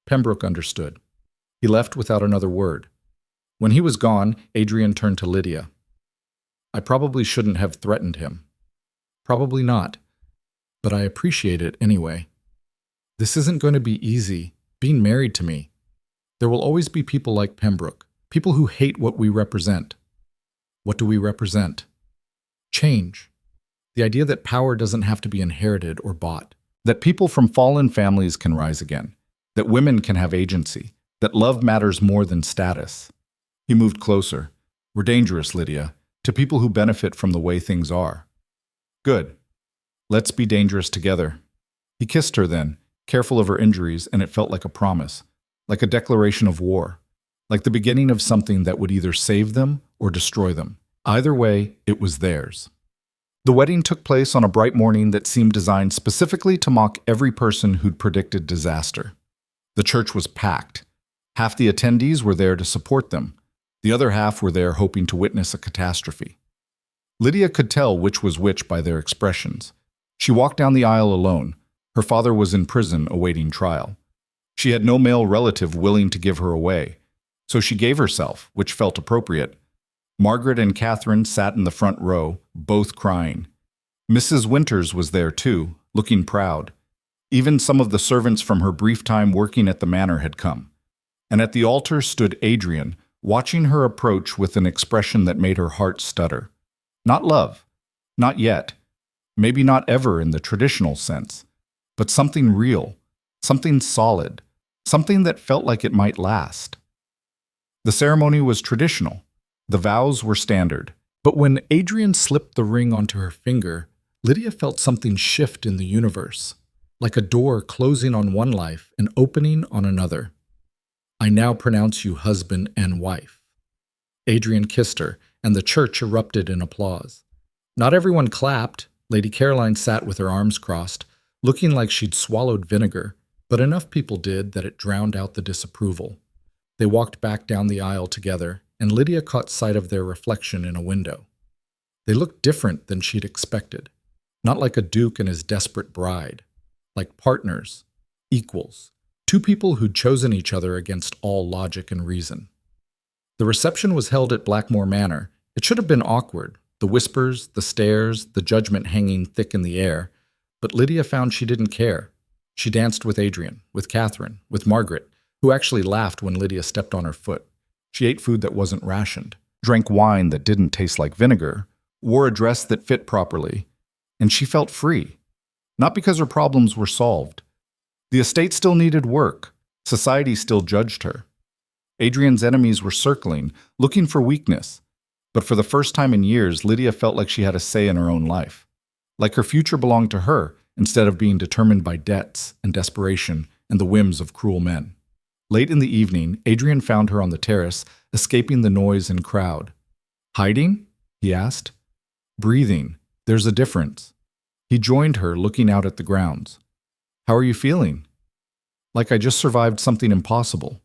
Pembroke understood. He left without another word. When he was gone, Adrian turned to Lydia. I probably shouldn't have threatened him. Probably not. But I appreciate it anyway. This isn't going to be easy, being married to me. There will always be people like Pembroke, people who hate what we represent. What do we represent? Change. The idea that power doesn't have to be inherited or bought. That people from fallen families can rise again. That women can have agency. That love matters more than status. He moved closer. We're dangerous, Lydia, to people who benefit from the way things are. Good. Let's be dangerous together. He kissed her then, careful of her injuries, and it felt like a promise, like a declaration of war, like the beginning of something that would either save them or destroy them. Either way, it was theirs. The wedding took place on a bright morning that seemed designed specifically to mock every person who'd predicted disaster. The church was packed. Half the attendees were there to support them. The other half were there hoping to witness a catastrophe. Lydia could tell which was which by their expressions. She walked down the aisle alone. Her father was in prison awaiting trial. She had no male relative willing to give her away, so she gave herself, which felt appropriate. Margaret and Catherine sat in the front row, both crying. Mrs. Winters was there too, looking proud. Even some of the servants from her brief time working at the manor had come. And at the altar stood Adrian, watching her approach with an expression that made her heart stutter. Not love. Not yet. Maybe not ever in the traditional sense. But something real. Something solid. Something that felt like it might last. The ceremony was traditional. The vows were standard. But when Adrian slipped the ring onto her finger, Lydia felt something shift in the universe, like a door closing on one life and opening on another. I now pronounce you husband and wife. Adrian kissed her, and the church erupted in applause. Not everyone clapped. Lady Caroline sat with her arms crossed, looking like she'd swallowed vinegar, but enough people did that it drowned out the disapproval. They walked back down the aisle together, and Lydia caught sight of their reflection in a window. They looked different than she'd expected. Not like a duke and his desperate bride. Like partners, equals, two people who'd chosen each other against all logic and reason. The reception was held at Blackmore Manor. It should have been awkward, the whispers, the stares, the judgment hanging thick in the air, but Lydia found she didn't care. She danced with Adrian, with Catherine, with Margaret, who actually laughed when Lydia stepped on her foot. She ate food that wasn't rationed, drank wine that didn't taste like vinegar, wore a dress that fit properly, and she felt free. Not because her problems were solved. The estate still needed work. Society still judged her. Adrian's enemies were circling, looking for weakness. But for the first time in years, Lydia felt like she had a say in her own life. Like her future belonged to her, instead of being determined by debts and desperation and the whims of cruel men. Late in the evening, Adrian found her on the terrace, escaping the noise and crowd. Hiding? He asked. Breathing. There's a difference. He joined her, looking out at the grounds. How are you feeling? Like I just survived something impossible.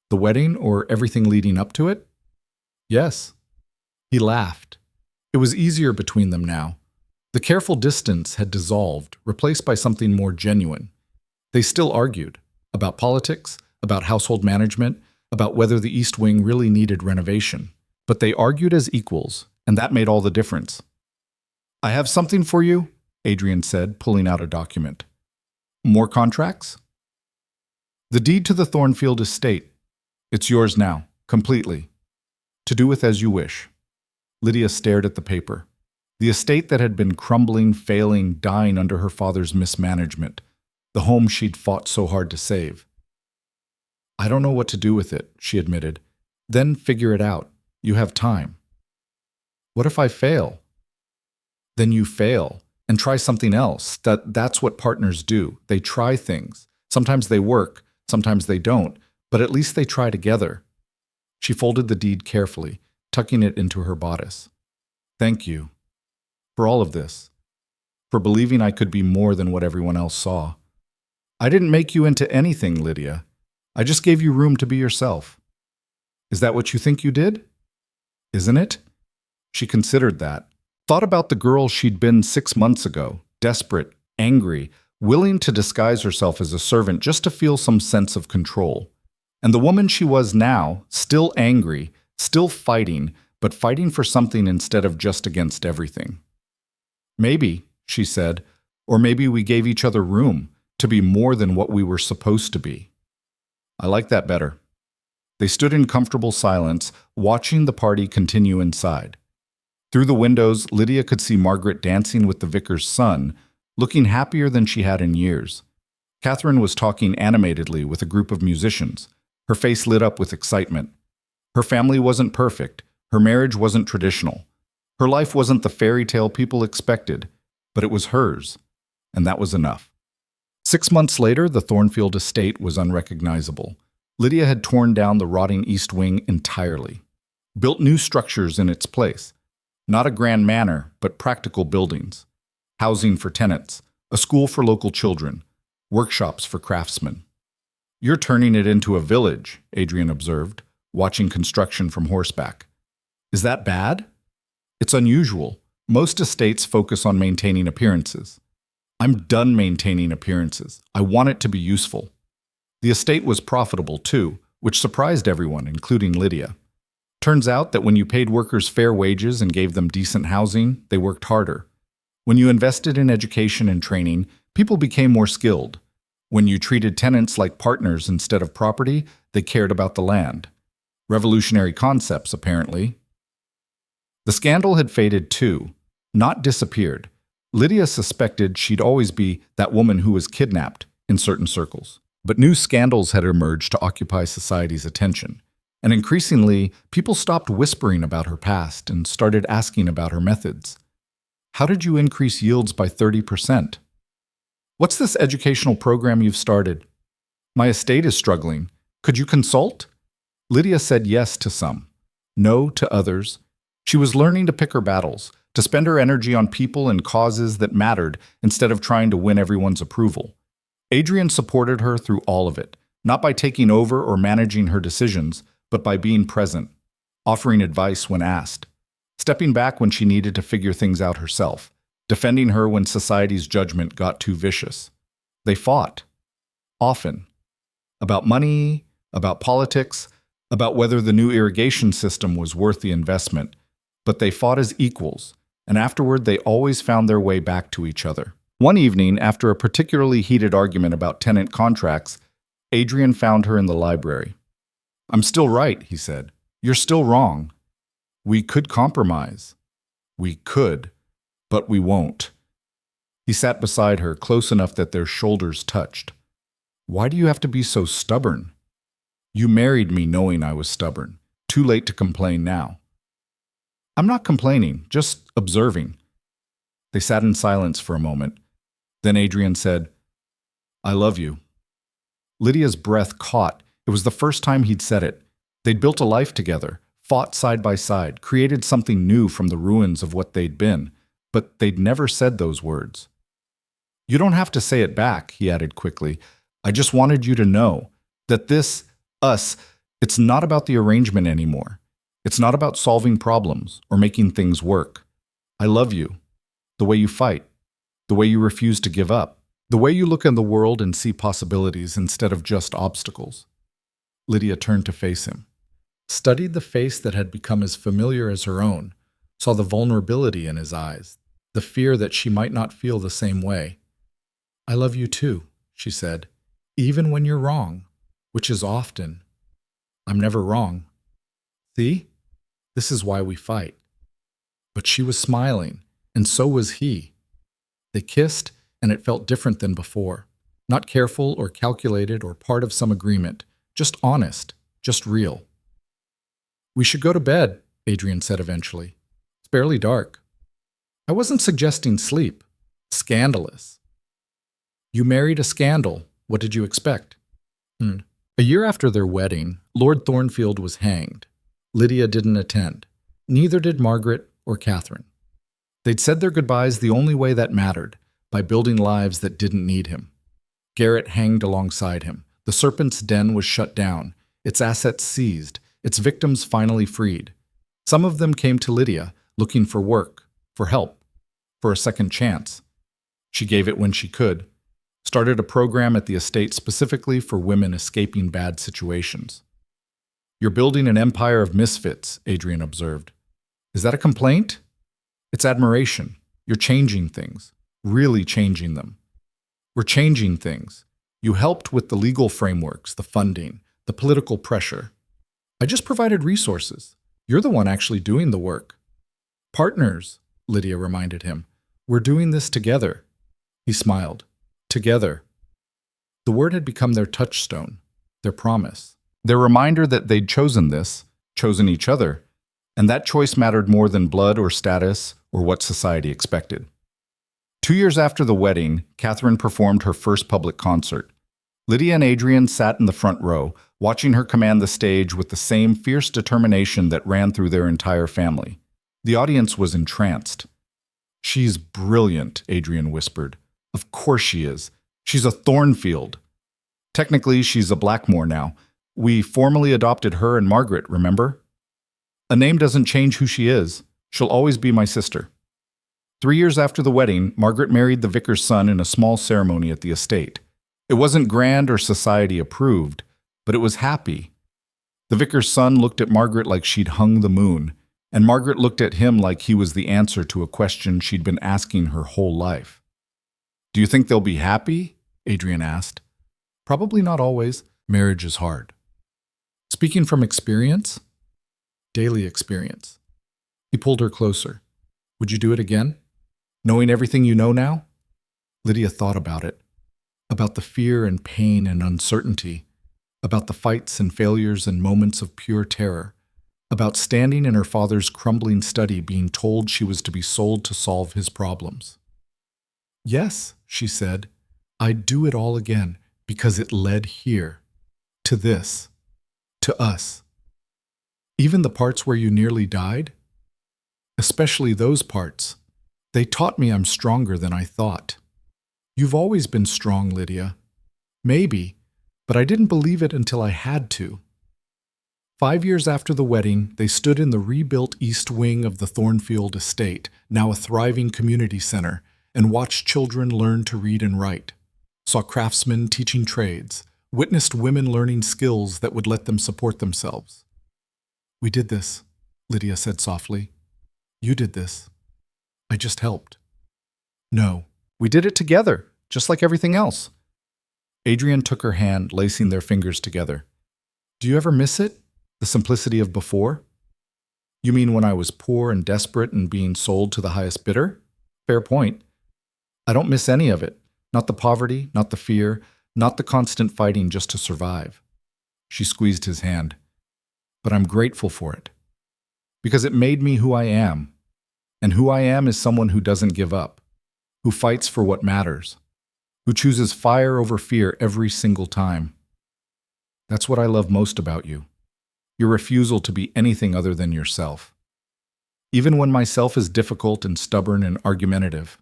The wedding or everything leading up to it? Yes. He laughed. It was easier between them now. The careful distance had dissolved, replaced by something more genuine. They still argued about politics, about household management, about whether the East Wing really needed renovation. But they argued as equals, and that made all the difference. I have something for you, Adrian said, pulling out a document. More contracts? The deed to the Thornfield estate. It's yours now, completely. To do with as you wish. Lydia stared at the paper. The estate that had been crumbling, failing, dying under her father's mismanagement. The home she'd fought so hard to save. I don't know what to do with it, she admitted. Then figure it out. You have time. What if I fail? Then you fail and try something else. That's what partners do. They try things. Sometimes they work, sometimes they don't, but at least they try together. She folded the deed carefully, tucking it into her bodice. Thank you. For all of this. For believing I could be more than what everyone else saw. I didn't make you into anything, Lydia. I just gave you room to be yourself. Is that what you think you did? Isn't it? She considered that. Thought about the girl she'd been 6 months ago, desperate, angry, willing to disguise herself as a servant just to feel some sense of control. And the woman she was now, still angry, still fighting, but fighting for something instead of just against everything. Maybe, she said, or maybe we gave each other room to be more than what we were supposed to be. I like that better. They stood in comfortable silence, watching the party continue inside. Through the windows, Lydia could see Margaret dancing with the vicar's son, looking happier than she had in years. Catherine was talking animatedly with a group of musicians, her face lit up with excitement. Her family wasn't perfect, her marriage wasn't traditional. Her life wasn't the fairy tale people expected, but it was hers, and that was enough. 6 months later, the Thornfield estate was unrecognizable. Lydia had torn down the rotting East Wing entirely, built new structures in its place. Not a grand manor, but practical buildings. Housing for tenants, a school for local children, workshops for craftsmen. You're turning it into a village, Adrian observed, watching construction from horseback. Is that bad? It's unusual. Most estates focus on maintaining appearances. I'm done maintaining appearances. I want it to be useful. The estate was profitable too, which surprised everyone, including Lydia. Turns out that when you paid workers fair wages and gave them decent housing, they worked harder. When you invested in education and training, people became more skilled. When you treated tenants like partners instead of property, they cared about the land. Revolutionary concepts, apparently. The scandal had faded too, not disappeared. Lydia suspected she'd always be that woman who was kidnapped in certain circles. But new scandals had emerged to occupy society's attention. And increasingly, people stopped whispering about her past and started asking about her methods. How did you increase yields by 30%? What's this educational program you've started? My estate is struggling. Could you consult? Lydia said yes to some, no to others. She was learning to pick her battles, to spend her energy on people and causes that mattered instead of trying to win everyone's approval. Adrian supported her through all of it, not by taking over or managing her decisions, but by being present, offering advice when asked, stepping back when she needed to figure things out herself, defending her when society's judgment got too vicious. They fought, often, about money, about politics, about whether the new irrigation system was worth the investment, but they fought as equals, and afterward they always found their way back to each other. One evening, after a particularly heated argument about tenant contracts, Adrian found her in the library. "I'm still right," he said. "You're still wrong. We could compromise. We could, but we won't." He sat beside her, close enough that their shoulders touched. "Why do you have to be so stubborn? You married me knowing I was stubborn. Too late to complain now." "I'm not complaining, just observing." They sat in silence for a moment. Then Adrian said, "I love you." Lydia's breath caught. It was the first time he'd said it. They'd built a life together, fought side by side, created something new from the ruins of what they'd been, but they'd never said those words. "You don't have to say it back," he added quickly. "I just wanted you to know that this, us, it's not about the arrangement anymore. It's not about solving problems or making things work. I love you, the way you fight, the way you refuse to give up, the way you look in the world and see possibilities instead of just obstacles." Lydia turned to face him, studied the face that had become as familiar as her own, saw the vulnerability in his eyes, the fear that she might not feel the same way. "I love you too," she said, "even when you're wrong, which is often. I'm never wrong. See? This is why we fight." But she was smiling, and so was he. They kissed, and it felt different than before. Not careful or calculated or part of some agreement. Just honest, just real. "We should go to bed," Adrian said eventually. "It's barely dark." "I wasn't suggesting sleep. Scandalous." "You married a scandal. What did you expect?" A year after their wedding, Lord Thornfield was hanged. Lydia didn't attend. Neither did Margaret or Catherine. They'd said their goodbyes the only way that mattered, by building lives that didn't need him. Garrett hanged alongside him. The Serpent's Den was shut down, its assets seized, its victims finally freed. Some of them came to Lydia, looking for work, for help, for a second chance. She gave it when she could, started a program at the estate specifically for women escaping bad situations. "You're building an empire of misfits," Adrian observed. "Is that a complaint?" "It's admiration. You're changing things, really changing them." "We're changing things. You helped with the legal frameworks, the funding, the political pressure. I just provided resources. You're the one actually doing the work." "Partners," Lydia reminded him. "We're doing this together." He smiled. Together. The word had become their touchstone, their promise, their reminder that they'd chosen this, chosen each other, and that choice mattered more than blood or status or what society expected. 2 years after the wedding, Catherine performed her first public concert. Lydia and Adrian sat in the front row, watching her command the stage with the same fierce determination that ran through their entire family. The audience was entranced. "She's brilliant," Adrian whispered. "Of course she is. She's a Thornfield. Technically, she's a Blackmore now. We formally adopted her and Margaret, remember? A name doesn't change who she is. She'll always be my sister." 3 years after the wedding, Margaret married the vicar's son in a small ceremony at the estate. It wasn't grand or society approved, but it was happy. The vicar's son looked at Margaret like she'd hung the moon, and Margaret looked at him like he was the answer to a question she'd been asking her whole life. "Do you think they'll be happy?" Adrian asked. "Probably not always. Marriage is hard." Speaking from experience? Daily experience. He pulled her closer. "Would you do it again? Knowing everything you know now?" Lydia thought about it. About the fear and pain and uncertainty. About the fights and failures and moments of pure terror. About standing in her father's crumbling study being told she was to be sold to solve his problems. "Yes," she said, "I'd do it all again because it led here. To this. To us. Even the parts where you nearly died? Especially those parts. They taught me I'm stronger than I thought. You've always been strong, Lydia. Maybe, but I didn't believe it until I had to." 5 years after the wedding, they stood in the rebuilt east wing of the Thornfield estate, now a thriving community center, and watched children learn to read and write. Saw craftsmen teaching trades, witnessed women learning skills that would let them support themselves. "We did this," Lydia said softly. "You did this. I just helped." "No, we did it together, just like everything else." Adrian took her hand, lacing their fingers together. "Do you ever miss it? The simplicity of before?" "You mean when I was poor and desperate and being sold to the highest bidder? Fair point. I don't miss any of it. Not the poverty, not the fear, not the constant fighting just to survive." She squeezed his hand. "But I'm grateful for it. Because it made me who I am. And who I am is someone who doesn't give up, who fights for what matters, who chooses fire over fear every single time. That's what I love most about you. Your refusal to be anything other than yourself. Even when myself is difficult and stubborn and argumentative.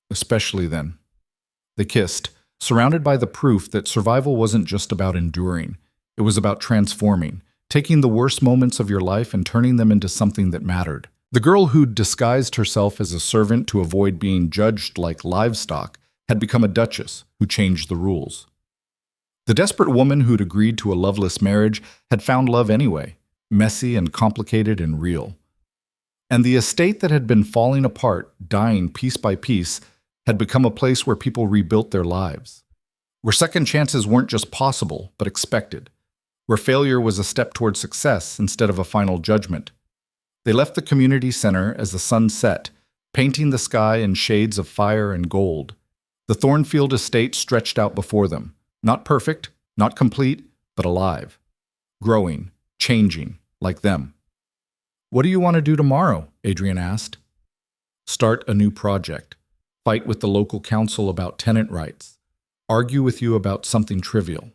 Especially then." They kissed, surrounded by the proof that survival wasn't just about enduring. It was about transforming, taking the worst moments of your life and turning them into something that mattered. The girl who'd disguised herself as a servant to avoid being judged like livestock had become a duchess who changed the rules. The desperate woman who'd agreed to a loveless marriage had found love anyway, messy and complicated and real. And the estate that had been falling apart, dying piece by piece, had become a place where people rebuilt their lives. Where second chances weren't just possible, but expected. Where failure was a step toward success instead of a final judgment. They left the community center as the sun set, painting the sky in shades of fire and gold. The Thornfield estate stretched out before them. Not perfect, not complete, but alive. Growing, changing, like them. "What do you want to do tomorrow?" Adrian asked. "Start a new project. Fight with the local council about tenant rights. Argue with you about something trivial."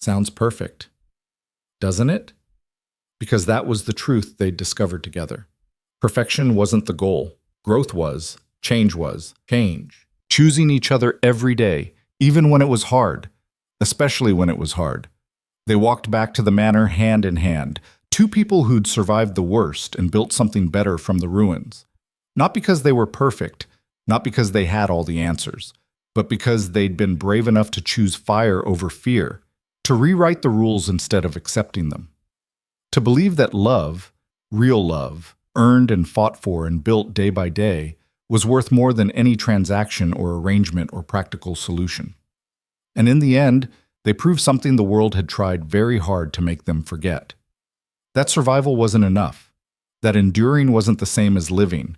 Sounds perfect. Doesn't it? Because that was the truth they'd discovered together. Perfection wasn't the goal. Growth was. Change was. Change. Choosing each other every day, even when it was hard. Especially when it was hard. They walked back to the manor hand in hand, two people who'd survived the worst and built something better from the ruins. Not because they were perfect, not because they had all the answers, but because they'd been brave enough to choose fire over fear, to rewrite the rules instead of accepting them. To believe that love, real love, earned and fought for and built day by day, was worth more than any transaction or arrangement or practical solution. And in the end, they proved something the world had tried very hard to make them forget. That survival wasn't enough. That enduring wasn't the same as living.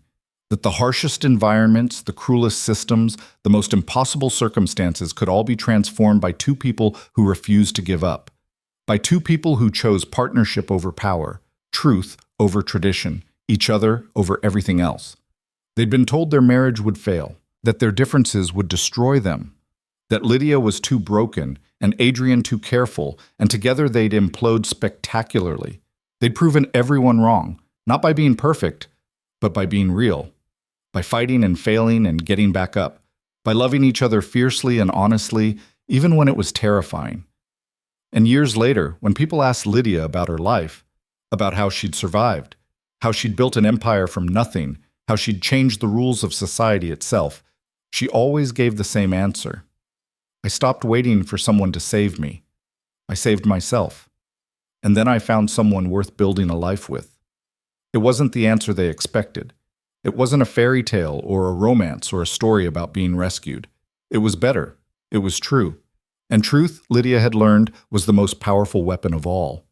That the harshest environments, the cruelest systems, the most impossible circumstances could all be transformed by two people who refused to give up. By two people who chose partnership over power, truth over tradition, each other over everything else. They'd been told their marriage would fail, that their differences would destroy them, that Lydia was too broken and Adrian too careful, and together they'd implode spectacularly. They'd proven everyone wrong, not by being perfect, but by being real, by fighting and failing and getting back up, by loving each other fiercely and honestly, even when it was terrifying. And years later, when people asked Lydia about her life, about how she'd survived, how she'd built an empire from nothing, how she'd changed the rules of society itself, she always gave the same answer. I stopped waiting for someone to save me. I saved myself. and then I found someone worth building a life with. It wasn't the answer they expected. It wasn't a fairy tale or a romance or a story about being rescued. It was better. It was true. And truth, Lydia had learned, was the most powerful weapon of all.